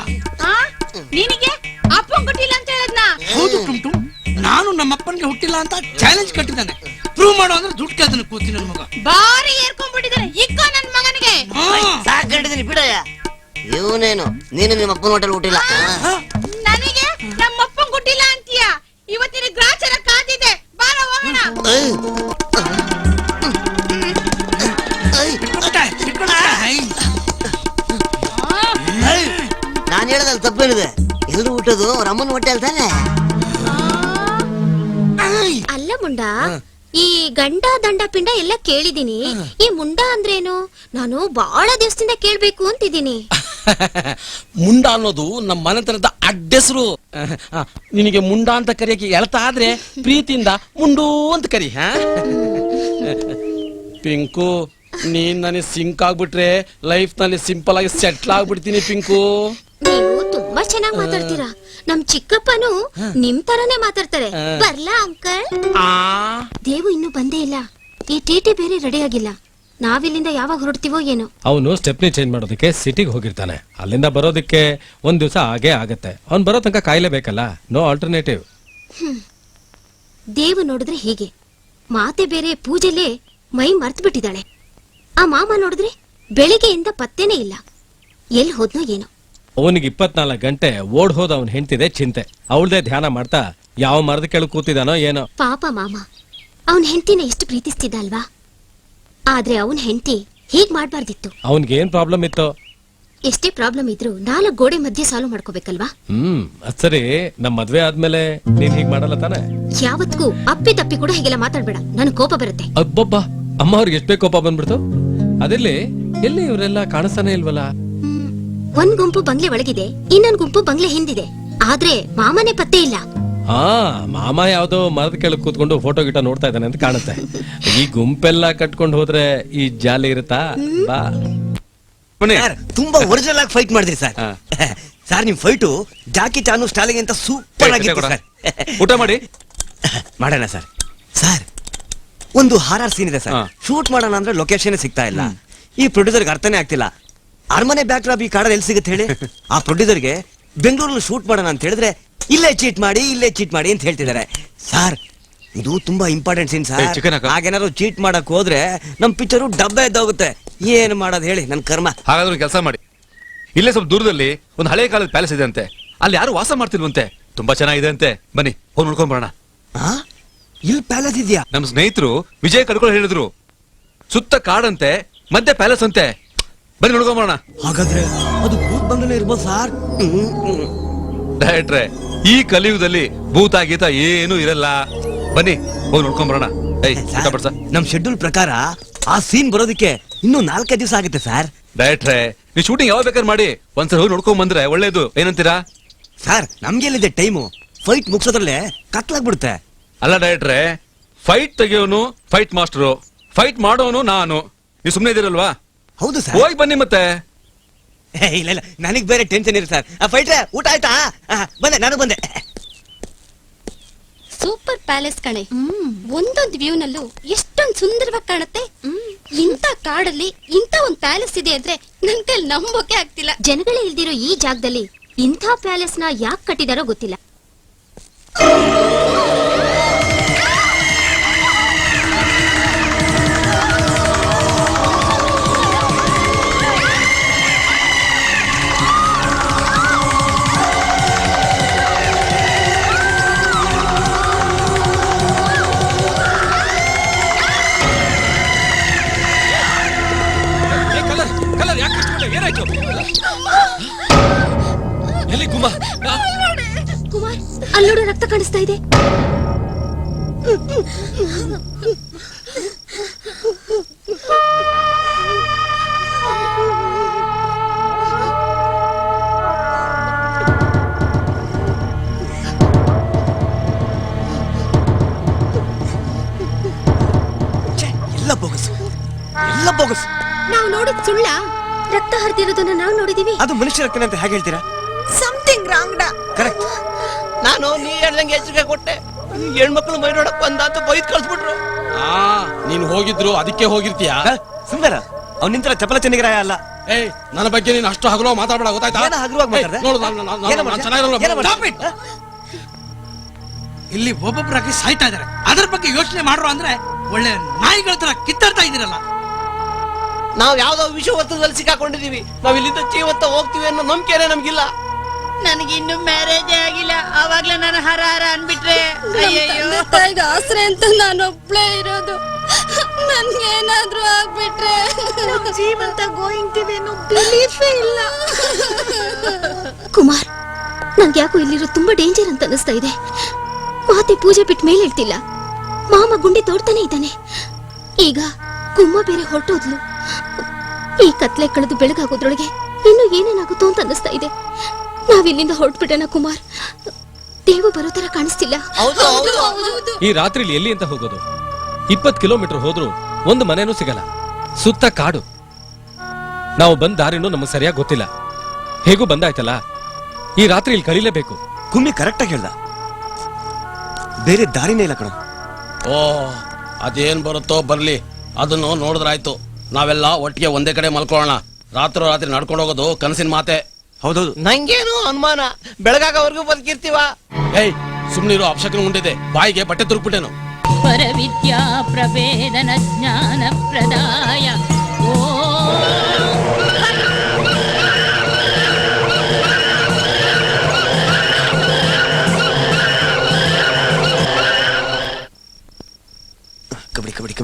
ನಿನಗೆ ಅಪ್ಪನ್ ಕೊಟ್ಟಿಲ್ಲ ಅಂತ ಹೇಳದ್ನ? ಹೌದು ಟುಮ್ ಟುಮ್, ನಾನು ನಮ್ಮ ಅಪ್ಪನ್ಗೆ ಹುಟ್ಟಿಲ್ಲ ಅಂತ ಚಾಲೆಂಜ್ ಕಟ್ಟಿದ್ದಾನೆ. ಪ್ರೂವ್ ಮಾಡೋ ಅಂದ್ರೆ ದುಡ್ಡು ಕೇಳ್ತಾನೆ ಕೂತಿ ನನ್ನ ಮಗ. ಬಾರಿ ಏರ್ಕೊಂಡ್ಬಿಟ್ಟಿದ್ದಾನೆ. ಇಕ್ಕೋ ನನ್ ಮಗನಿಗೆ. ಸಾಕೊಂಡಿದ್ದೀನಿ ಬಿಡಯ್ಯ. ಇವನೇನು ನೀನು ನಿಮ್ಮ ಅಪ್ಪನ ಹೋಟೆಲ್ ಹುಟ್ಟಿಲ್ಲ. ನನಗೆ ನಮ್ಮ ಅಪ್ಪನ್ ಕೊಟ್ಟಿಲ್ಲ ಅಂತೀಯ? ಇವತ್ತಿನ ಗ್ರಾಚಾರ ಕಾದಿದೆ, ಬಾರ ಹೋಗೋಣ. ನಾನು ಹೇಳದಲ್ಲಿ ತಪ್ಪೇನಿದೆ. ಎಲ್ರು ಹುಟ್ಟೋದು ಅವ್ರ ಅಮ್ಮನ ಹೊಟ್ಟೆ ಅಲ್ತಾನೆ. ಅಲ್ಲ ಮುಂಡ, ಈ ಗಂಡ ದಂಡ ಪಿಂಡ ಎಲ್ಲ ಕೇಳಿದೀನಿ. ಈ ಮುಂಡ ಅಂದ್ರೇನು ನಾನು ಬಹಳ ದಿವಸದಿಂದ ಕೇಳ್ಬೇಕು ಅಂತಿದ್ದೀನಿ. ಮುಂಡ ಅನ್ನೋದು ನಮ್ಮ ಮನೆತನದ ಅಡ್ಡೆಸರು. ನಿನಗೆ ಮುಂಡ ಅಂತ ಕರೆಯಕ್ಕೆ ಎಳ್ತಾ ಆದ್ರೆ ಪ್ರೀತಿಯಿಂದ ಮುಂಡು ಅಂತ ಕರಿ. ಪಿಂಕು, ನೀನ್ ನನಗೆ ಸಿಂಕ್ ಆಗ್ಬಿಟ್ರೆ ಲೈಫ್ ನಲ್ಲಿ ಸಿಂಪಲ್ ಆಗಿ ಸೆಟ್ಲ್ ಆಗ್ಬಿಡ್ತೀನಿ ಪಿಂಕು. ನೀವು ತುಂಬಾ ಚೆನ್ನಾಗಿ ಮಾತಾಡ್ತೀರಾ. ನಮ್ ಚಿಕ್ಕಪ್ಪನು ನಿಮ್ ತರನೇ ಮಾತಾಡ್ತಾರೆ. ಬರ್ಲಾ ಅಂಕಲ್? ದೇವು ಇನ್ನೂ ಬಂದೇ ಇಲ್ಲ. ಈ ಟಿಟಿ ಬೇರೆ ರೆಡಿ ಆಗಿಲ್ಲ. ನಾವಿಲ್ಲಿಂದ ಯಾವಾಗ ಹೊರಡ್ತೀವೋ ಏನೋ. ಅವನು ಸ್ಟೆಪ್ನಿ ಚೇಂಜ್ ಮಾಡೋದಕ್ಕೆ ಸಿಟಿಗೆ ಹೋಗಿರ್ತಾನೆ. ಅಲ್ಲಿಂದ ಬರೋದಕ್ಕೆ ಒಂದ್ ದಿವಸ ಆಗೇ ಆಗತ್ತೆ. ಅವ್ನ್ ಬರೋ ತನಕ ಕಾಯ್ಲೇಬೇಕಲ್ಲ, ನೋ ಆಲ್ಟರ್ನೇಟಿವ್. ದೇವು ನೋಡಿದ್ರೆ ಹೀಗೆ ಮಾತೆ ಬೇರೆ, ಪೂಜೆಲೆ ಮೈ ಮರ್ತ್ ಬಿಟ್ಟಿದ್ದಾಳೆ. ಆ ಮಾಮ ನೋಡಿದ್ರೆ ಬೆಳಿಗ್ಗೆಯಿಂದ ಪತ್ತೇನೇ ಇಲ್ಲ. ಎಲ್ಲಿ ಹೋದ್ನೋ ಏನೋ. ಅವನಿಗೆ 24 ಗಂಟೆ ಓಡ್ ಹೋದ ಅವನ್ ಹೆಂಡ್ತಿದೆ ಚಿಂತೆ. ಅವಳದೇ ಧ್ಯಾನ ಮಾಡ್ತಾ ಯಾವ ಮರದ ಕೆಳಗೆ ಕೂತಿದಾನೋ ಏನೋ. ಪಾಪ ಮಾಮ ಅವನ್ ಹೆಂಡತಿನ ಎಷ್ಟು ಪ್ರೀತಿಸ್ತಿದ್ದ ಅಲ್ವಾ. ಆದ್ರೆ ಅವನ್ ಹೆಂಡತಿ ಹೀಗ್ ಮಾಡ್ಬಾರ್ದಿತ್ತು. ಅವನ್ಗೆ ಏನ್ ಪ್ರಾಬ್ಲಮ್ ಇತ್ತು? ಎಷ್ಟೇ ಪ್ರಾಬ್ಲಮ್ ಇದ್ರು 4 ಗೋಡೆ ಮಧ್ಯೆ ಸಾಲ್ವ್ ಮಾಡ್ಕೋಬೇಕಲ್ವಾ. ಅದ್ ಸರಿ, ನಮ್ ಮದ್ವೆ ಆದ್ಮೇಲೆ ನೀನ್ ಹೀಗ್ ಮಾಡಲ್ಲ ತಾನೆ? ಯಾವತ್ಗೂ ಅಪ್ಪಿ ತಪ್ಪಿ ಕೂಡ ಹೀಗೆಲ್ಲ ಮಾತಾಡ್ಬೇಡ, ನನ್ ಕೋಪ ಬರುತ್ತೆ. ಅಬ್ಬಬ್ಬಾ, ಅಮ್ಮ ಅವ್ರಿಗೆ ಎಷ್ಟೇ ಕೋಪ ಬಂದ್ಬಿಡ್ತು. ಅದಿರ್ಲಿ, ಎಲ್ಲಿ ಇವರೆಲ್ಲ ಕಾಣಿಸ್ತಾನೆ ಇಲ್ವಲ್ಲ? ಒಂದ್ ಗುಂಪು ಬಂಗ್ಲೆ ಒಳಗಿದೆ, ಇನ್ನೊಂದ್ ಗುಂಪು ಬಂಗ್ಲೆ ಹಿಂದಿದೆ. ಆದ್ರೆ ಮಾಮನೇ ಪತ್ತೆ ಇಲ್ಲ. ಹಾ, ಮಾಮ ಯಾವ್ದೋ ಮರದ ಕೆಳಗೆ ಕೂತ್ಕೊಂಡು ಫೋಟೋ ಗಿಟ ನೋಡ್ತಾ ಇದ್ದಾನೆ ಅಂತ ಕಾಣುತ್ತೆ. ಈ ಗುಂಪೆಲ್ಲ ಕಟ್ಕೊಂಡು ಹೋದ್ರೆ ಈ ಜಾಲಿ ಇರುತ್ತಾ? ಬಾ. ತುಂಬಾ ಒರಿಜಿನಲ್ ಆಗಿ ಫೈಟ್ ಮಾಡಿದ್ರಿ ಸರ್. ಸರ್ ನಿಮ್ ಫೈಟು ಜಾಕಿ ಚಾನು ಸ್ಟಾಲಿಂಗ್ ಅಂತ ಸೂಪರ್ ಆಗಿತ್ತು ಸರ್. ಊಟ ಮಾಡಿ ಮಾಡೋಣ ಸರ್. ಸರ್ ಒಂದು ಹಾರರ್ ಸೀನ್ ಇದೆ ಸರ್, ಶೂಟ್ ಮಾಡೋಣ ಅಂದ್ರೆ ಲೊಕೇಶನ್ ಸಿಗ್ತಾ ಇಲ್ಲ. ಈ ಪ್ರೊಡ್ಯೂಸರ್ಗೆ ಅರ್ಥನೇ ಆಗ್ತಿಲ್ಲ. ಅರಮನೆ ಬ್ಯಾಕ್ ಡ್ರಾಪ್ ಈ ಕಾಡಲ್ಲಿ ಎಲ್ಲಿ ಸಿಗುತ್ತೆ ಹೇಳಿ? ಆ ಪ್ರೊಡ್ಯೂಸರ್ಗೆ ಬೆಂಗಳೂರಲ್ಲಿ ಶೂಟ್ ಮಾಡೋಣ ಅಂತ ಹೇಳಿದ್ರೆ ಇಲ್ಲೇ ಚೀಟ್ ಮಾಡಿ ಅಂತ ಹೇಳ್ತಿದ್ದಾರೆ. ಸರ್ ಇದು ತುಂಬಾ ಇಂಪಾರ್ಟೆಂಟ್ ಸೀನ್ ಸರ್. ಹಾಗೇನಾದ್ರು ಚೀಟ್ ಮಾಡಕ್ ಹೋದ್ರೆ ನಮ್ ಪಿಕ್ಚರು ಡಬ್ಬೆ ಎದ್ದೋಗುತ್ತೆ. ಏನ್ ಮಾಡೋದು ಹೇಳಿ, ನನ್ ಕರ್ಮ. ಹಾಗಾದ್ರೆ ಕೆಲಸ ಮಾಡಿ, ಇಲ್ಲೇ ಸ್ವಲ್ಪ ದೂರದಲ್ಲಿ ಒಂದು ಹಳೆ ಕಾಲದ ಪ್ಯಾಲೇಸ್ ಇದೆ ಅಂತೆ, ಅಲ್ಲಿ ಯಾರು ವಾಸ ಮಾಡ್ತಿಲ್ವಂತೆ, ತುಂಬಾ ಚೆನ್ನಾಗಿದೆ ಅಂತೆ. ಬನ್ನಿ ಹೋಗಿ ನೋಡ್ಕೊಂಡ್ ಬರೋಣ. ಇಲ್ಲಿ ಪ್ಯಾಲೇಸ್ ಇದೆಯಾ? ನಮ್ ಸ್ನೇಹಿತರು ವಿಜಯ್ ಕಡ್ಕೊಂಡು ಹೇಳಿದ್ರು, ಸುತ್ತ ಕಾಡಂತೆ ಮಧ್ಯೆ ಪ್ಯಾಲೇಸ್ ಅಂತೆ. ಬನ್ನಿ ನೋಡ್ಕೊಂಡ್ ಬರೋಣ. ಹಾಗಾದ್ರೆ ಅದು ಭೂತ್ ಬಂಗಲೆ ಇರ್ಬೋದು ಸರ್. ಡೈರೆಕ್ಟ್ರೆ, ಈ ಕಲಿಯುಗದಲ್ಲಿ ಭೂತ ಗೀತ ಏನೂ ಇರಲ್ಲ. ಬನ್ನಿ ಹೋಗಿ ನೋಡ್ಕೊಂಡ್ ಬರೋಣ. ನಮ್ ಶೆಡ್ಯೂಲ್ ಪ್ರಕಾರ ಆ ಸೀನ್ ಬರೋದಕ್ಕೆ ಇನ್ನೂ 4 ದಿವಸ ಆಗುತ್ತೆ ಸರ್. ಡೈರೆಕ್ಟ್ರೆ, ನೀವು ಶೂಟಿಂಗ್ ಯಾವಾಗ ಬೇಕಾದ್ರೆ ಮಾಡಿ, ಒಂದ್ಸಲ ಹೋಗಿ ನೋಡ್ಕೊಂಡ್ ಬಂದ್ರೆ ಒಳ್ಳೇದು. ಏನಂತೀರಾ ಸರ್? ನಮ್ಗೆಲ್ಲಿದೆ ಟೈಮು, ಫೈಟ್ ಮುಗಿಸೋದ್ರಲ್ಲೇ ಕತ್ಲಾಗ್ಬಿಡುತ್ತೆ. ಅಲ್ಲ ಡೈರೆಕ್ಟ್ರೆ, ಫೈಟ್ ತೆಗಿಯೋನು ಫೈಟ್ ಮಾಸ್ಟರು, ಫೈಟ್ ಮಾಡೋನು ನಾನು. ನೀವು ಸುಮ್ಮನೆ ಇದಿರಲ್ವಾ? ಹೌದು ಸರ್. ಹೋಗಿ ಬನ್ನಿ ಮತ್ತೆ. ಇಲ್ಲ ನನಗ್ ಬೇರೆ ಟೆನ್ಷನ್ ಇರಿ ಸರ್. ಫೈಟ್ರೆ ಊಟ ಆಯ್ತಾ? ಬಂದೆ, ನಾನು ಬಂದೆ. ಸೂಪರ್ ಪ್ಯಾಲೇಸ್ ಕಣೆ. ಒಂದೊಂದು ವ್ಯೂ ನಲ್ಲೂ ಎಷ್ಟೊಂದು ಸುಂದರವಾಗಿ ಕಾಣುತ್ತೆ. ಇಂಥ ಕಾಡಲ್ಲಿ ಇಂಥ ಒಂದ್ ಪ್ಯಾಲೇಸ್ ಇದೆ ಅಂದ್ರೆ ನನ್ ಕೈಲಿ ನಂಬೋಕೆ ಆಗ್ತಿಲ್ಲ. ಜನಗಳೇ ಇಲ್ದಿರೋ ಈ ಜಾಗದಲ್ಲಿ ಇಂಥ ಪ್ಯಾಲೇಸ್ ನ ಯಾಕೆ ಕಟ್ಟಿದಾರೋ ಗೊತ್ತಿಲ್ಲ. ಎಲ್ಲಿ ಕುಮಾರ್? ಕುಮಾರ್, ಅಲ್ಲೋಡು ರಕ್ತ ಕಾಣಿಸ್ತಾ ಇದೆ. ಎಲ್ಲ ಬೋಗಸ್. ನಾವು ನೋಡಿದ್ ಸುಳ್ಳ? ರಕ್ತ ಹರಿದಿರೋದನ್ನ ನಾವು ನೋಡಿದೀವಿ. ಅದು ಮನುಷ್ಯ ರಕ್ತನ ಅಂತ ಹೇಗೆ ಹೇಳ್ತೀರಾ? Something wrong. ಕರೆಕ್ಟ್. ನಾನು ನೀ ಹೇಳ್ದಂಗೆ ಎಚ್ಚರಿಕೆ ಕೊಟ್ಟೆ, ಹೆಣ್ಮಕ್ಳು ಮೈ ನೋಡಕ್ ಬಂದ ಅಂತ ಬೈದ್ ಕಳ್ಸ್ಬಿಟ್ರು. ನೀನ್ ಹೋಗಿದ್ರು ಅದಕ್ಕೆ ಹೋಗಿರ್ತೀಯ? ಸುಂದರ ಅವ್ನ ನಿಂತರ ಚಪಲ ಚೆನ್ನಿಗರಾಯ ಅಲ್ಲ. ಏಯ್, ನನ್ನ ಬಗ್ಗೆ ನೀನ್ ಅಷ್ಟು ಹಗಲು ಮಾತಾಡಬೇಡ, ಗೊತ್ತಾಯ್ತಾ? ಇಲ್ಲಿ ಒಬ್ಬೊಬ್ಬರಾಗಿ ಸಾಯ್ತಾ ಇದಾರೆ, ಅದ್ರ ಬಗ್ಗೆ ಯೋಚನೆ ಮಾಡ್ರು ಅಂದ್ರೆ ಒಳ್ಳೆ ನಾಯಿಗಳ ತರ ಕಿತ್ತಾಡ್ತಾ ಇದೀರಲ್ಲ. ನಾವ್ ಯಾವ್ದೋ ವಿಷವತ್ತದಲ್ಲಿ ಸಿಕ್ಕಾಕೊಂಡಿದೀವಿ. ನಾವ್ ಇಲ್ಲಿಂದ ಜೀವಂತ ಹೋಗ್ತೀವಿ ಅನ್ನೋ ನಂಬಿಕೆನೆ ನಮ್ಗಿಲ್ಲ. ನನಗಿನ್ನು ಮ್ಯಾರೇಜೇ ಆಗಿಲ್ಲ, ಅವಾಗ್ಲೇ ನಾನು ಹರ ಹರ ಅನ್ಬಿಟ್ರೆ. ಅಯ್ಯೋ, ಆಸರೆ ಅಂತ ನಾನೊಬ್ಳೇ ಇರೋದು. ನನ್ಗೇನಾದ್ರೂ ಆಗ್ಬಿಟ್ರೆ ಜೀವಂತ ಗೋಯಿಂಗ್ತೀವಿ ಅನ್ನೋ ಬಿಲೀಫೇ ಇಲ್ಲ. ಕುಮಾರ್, ನನ್ಗೆ ಯಾಕೋ ಇಲ್ಲಿರೋ ತುಂಬಾ ಡೇಂಜರ್ ಅಂತ ಅನಿಸ್ತಾ ಇದೆ. ಮಾತೆ ಪೂಜೆ ಬಿಟ್ಟ ಮೇಲೆ ಹೇಳ್ತಿಲ್ಲ, ಮಾಮ ಗುಂಡಿ ತೋಡ್ತಾನೆ ಇದ್ದಾನೆ. ಈಗ ಕುಮ್ಮ ಬೇರೆ ಹೊರಟೋದ್ಲು. ಈ ಕತ್ಲೆ ಕಳೆದು ಬೆಳಗಾಗೋದ್ರೊಳಗೆ ಇನ್ನು ಏನೇನಾಗುತ್ತೋ ಅಂತ ಅನಿಸ್ತಾ ಇದೆ. ನಾವಿಲ್ಲಿಂದ ಹೊರಟ್ಬಿಟ್ಟಣ ಕುಮಾರ್, ದೇವು ಬರೋ ತರ ಕಾಣಿಸ್ತಿಲ್ಲ. ಈ ರಾತ್ರಿಲಿ ಎಲ್ಲಿ ಅಂತ ಹೋಗೋದು? 20 ಕಿಲೋಮೀಟರ್ ಹೋದ್ರು ಒಂದು ಮನೆನೂ ಸಿಗಲ್ಲ, ಸುತ್ತ ಕಾಡು. ನಾವು ಬಂದ ದಾರಿನೂ ನಮಗೆ ಸರಿಯಾಗಿ ಗೊತ್ತಿಲ್ಲ. ಹೇಗೂ ಬಂದಾಯ್ತಲ್ಲ, ಈ ರಾತ್ರಿ ಇಲ್ಲಿ ಕಳೀಲೇಬೇಕು. ಕುಮ್ಮಿ ಕರೆಕ್ಟ್ ಆಗಿ ಹೇಳ್ದ, ಬೇರೆ ದಾರಿನೇ ಇಲ್ಲ ಕಣ. ಓ, ಅದೇನ್ ಬರುತ್ತೋ ಬರ್ಲಿ, ಅದನ್ನು ನೋಡಿದ್ರಾಯ್ತು. ನಾವೆಲ್ಲ ಒಟ್ಟಿಗೆ ಒಂದೇ ಕಡೆ ಮಲ್ಕೊಳ್ಳೋಣ. ರಾತ್ರಿ ನಡ್ಕೊಂಡು ಹೋಗೋದು ಕನಸಿನ ಮಾತೆ. ಹೌದೌದು. ನಂಗೇನು ಅನುಮಾನ, ಬೆಳಗಾಗವರೆಗೂ ಬದುಕಿರ್ತೀವ. ಏಯ್, ಸುಮ್ನಿರೋ, ಅಪಶಕನ ಉಂಟಿದೆ, ಬಾಯಿಗೆ ಬಟ್ಟೆ ತುರುಕ್ಬಿಟ್ಟೇನು. ಪರವಿದ್ಯಾ ಪ್ರವೇದನ ಜ್ಞಾನ ಪ್ರದಾಯ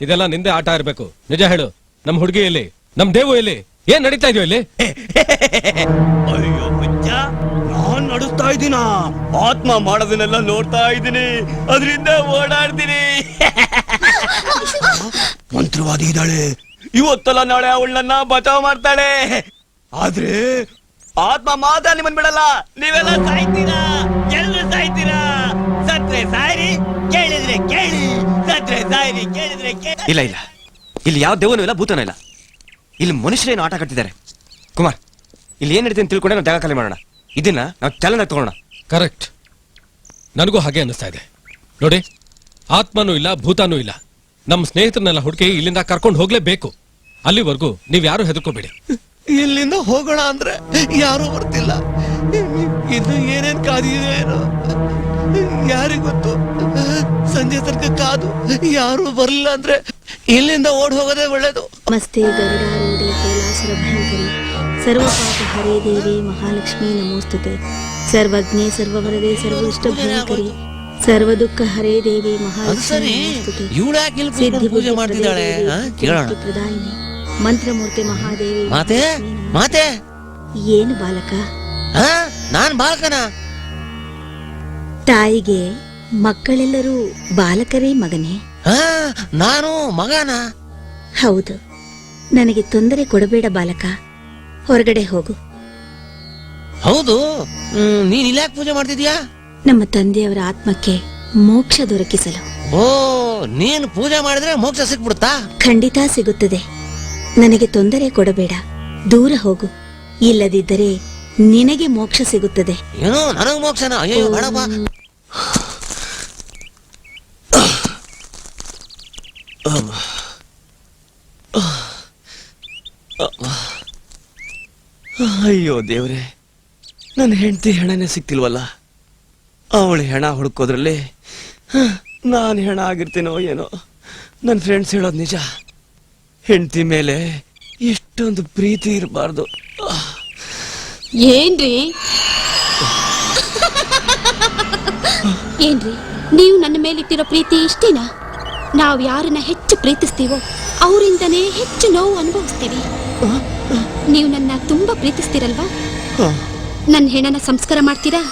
ಇದೆಲ್ಲ ನಿಂದೆ ಆಟ ಇರ್ಬೇಕು. ನಿಜ ಹೇಳು, ನಮ್ ಹುಡುಗಿ ಎಲ್ಲಿ, ನಮ್ ದೇವು ಎಲ್ಲಿ, ಏನ್ ನಡೀತಾ ಇದೆಯೋ ಇಲ್ಲಿ? ಅಯ್ಯೋ ಹುಚ್ಚ, ನಾನ್ ನಡೆಸ್ತಾ ಇದ್ದೀನ, ಆತ್ಮ ಮಾಡೋದನ್ನೆಲ್ಲ ನೋಡ್ತಾ ಇದ್ದೀನಿ, ಅದರಿಂದ ಓಡಾಡ್ತೀನಿ. ಮಂತ್ರವಾದಿ ಇದ್ದಾಳೆ, ಇವತ್ತಲ್ಲ ನಾಳೆ ಅವಳನ್ನ ಬಚಾವ್ ಮಾಡ್ತಾಳೆ. ಆದ್ರೆ ಆತ್ಮ ಮಾತ್ರ ನಿಮ್ಮನ್ ಬಿಡಲ್ಲ. ನೀವೆಲ್ಲ ಸಾಯ್ತೀರಾ, ಎಲ್ಲರೂ ಸಾಯ್ತೀರಾ. ಸತ್ರೆ ಸಾಯ್ರಿ, ಕೇಳಿದ್ರೆ ಕೇಳಿ, ಸತ್ರೆ ಸಾಯ್ರಿ, ಕೇಳಿದ್ರೆ ಕೇಳಿ. ಇಲ್ಲ ಇಲ್ಲ, ಇಲ್ಲಿ ಯಾವ ದೇವನೂ ಇಲ್ಲ, ಭೂತನೂ ಇಲ್ಲ. ಇಲ್ಲಿ ಮನುಷ್ಯರೇನು ಆಟ ಕಟ್ಟಿದ್ದಾರೆ. ಕುಮಾರ್, ಇಲ್ಲಿ ಏನ್ ನಡೀತೀನಿ ತಿಳ್ಕೊಂಡೆ ನಾವು ಜಾಗ ಖಾಲಿ ಮಾಡೋಣ. ಇದನ್ನ ನಾವು ಚಾಲೆಂಜ್ ತಗೊಳ್ಳೋಣ. ಕರೆಕ್ಟ್, ನನಗೂ ಹಾಗೆ ಅನಿಸ್ತಾ ಇದೆ. ನೋಡಿ, ಆತ್ಮನೂ ಇಲ್ಲ, ಭೂತಾನೂ ಇಲ್ಲ. ನಮ್ಮ ಸ್ನೇಹಿತರನ್ನೆಲ್ಲ ಹುಡುಕಿ ಇಲ್ಲಿಂದ ಕರ್ಕೊಂಡು ಹೋಗ್ಲೇಬೇಕು. ಅಲ್ಲಿವರೆಗೂ ನೀವ್ ಯಾರು ಹೆದರ್ಕೋಬೇಡಿ. ಇಲ್ಲಿಂದ ಹೋಗೋಣ ಅಂದ್ರೆ ಯಾರು ಬರ್ತಿಲ್ಲ. ಇದು ಏನೇನ್ ಕಾದಿದೆ ಏನೋ ಯಾರಿಗ್ ಗೊತ್ತು. ಸಂಜೆ ತನಕ ಕಾದು ಯಾರು ಬರ್ಲಿಲ್ಲ ಅಂದ್ರೆ ಇಲ್ಲಿಂದ ಓಡ್ ಹೋಗೋದೇ ಒಳ್ಳೇದು. ನಮಸ್ತೆ ಗರುಡಾರೂಢೆ ಕೈಲಾಸರ ಭಯಂಕರಿ ಸರ್ವಪಾಪ ಹರೇ ದೇವಿ ಮಹಾಲಕ್ಷ್ಮೀ ನಮೋಸ್ತುತೆ. ಸರ್ವಜ್ಞೆ ಸರ್ವವರದೆ ಸರ್ವೋಷ್ಟ ಭಯಂಕರಿ ಸರ್ವ ದುಃಖ ಹರೇ ದೇವಿ ಮಹಾಲಕ್ಷ್ಮೀ ನಮೋಸ್ತುತೆ. ಸಿದ್ಧಿ ಪೂಜೆ ಮಾಡ್ತಿದ್ದಾಳೆ, ಕೇಳೋಣ. ಪ್ರದಾಯಿನಿ ಮಂತ್ರಮೂರ್ತಿ ಮಹಾದೇವಿ. ಮಾತೆ ಮಾತೆ, ಏನು ಬಾಲಕ? ನಾನ್ ಬಾಲಕನ? ತಾಯಿಗೆ ಮಕ್ಕಳೆಲ್ಲರೂ ಬಾಲಕರೇ ಮಗನೇ? ನಾನು ಮಗನ? ಹೌದು. ನನಗೆ ತೊಂದರೆ ಕೊಡಬೇಡ ಬಾಲಕ, ಹೊರಗಡೆ ಹೋಗು. ಹೌದು, ನೀನ್ ಇಲ್ಯಾಕ್ ಪೂಜೆ ಮಾಡ್ತಿದ್ಯಾ? ನಮ್ಮ ತಂದೆಯವರ ಆತ್ಮಕ್ಕೆ ಮೋಕ್ಷ ದೊರಕಿಸಲು. ಓ, ನೀನ್ ಪೂಜೆ ಮಾಡಿದ್ರೆ ಮೋಕ್ಷ ಸಿಕ್ಬಿಡುತ್ತಾ? ಖಂಡಿತ ಸಿಗುತ್ತದೆ. ನನಗೆ ತೊಂದರೆ ಕೊಡಬೇಡ, ದೂರ ಹೋಗು. ಇಲ್ಲದಿದ್ದರೆ ನಿನಗೆ ಮೋಕ್ಷ ಸಿಗುತ್ತದೆ. ಏನೋ ನನಗ್ ಮೋಕ್ಷನ? ಅಯ್ಯೋ ಬೇಡಪ್ಪ. ಅಯ್ಯೋ ದೇವ್ರೆ, ನನ್ನ ಹೆಂಡತಿ ಹೆಣನೇ ಸಿಕ್ತಿಲ್ವಲ್ಲ. ಅವಳು ಹೆಣ ಹುಡುಕೋದ್ರಲ್ಲಿ ನಾನು ಹೆಣ ಆಗಿರ್ತೀನೋ ಏನೋ. ನನ್ನ ಫ್ರೆಂಡ್ಸ್ ಹೇಳೋದು ನಿಜ, ಹೆಂಡತಿ ಮೇಲೆ ಎಷ್ಟೊಂದು ಪ್ರೀತಿ ಇರಬಾರ್ದು. ಏನ್ರಿ ಏನ್ರಿ ನೀವು ನನ್ನ ಮೇಲಿಟ್ಟಿರೋ ಪ್ರೀತಿ ಇಷ್ಟೇನಾ? ನಾವು ಯಾರನ್ನ ಹೆಚ್ಚು ಪ್ರೀತಿಸ್ತೀವೋ ಅವರಿಂದನೇ ಹೆಚ್ಚು ನೋವು ಅನುಭವಿಸ್ತೀವಿ. ನೀವು ನನ್ನ ತುಂಬಾ ಪ್ರೀತಿಸ್ತೀರಲ್ವಾ? ನನ್ನ ಹೆಣನ ಸಂಸ್ಕಾರ ಮಾಡ್ತೀರಾ?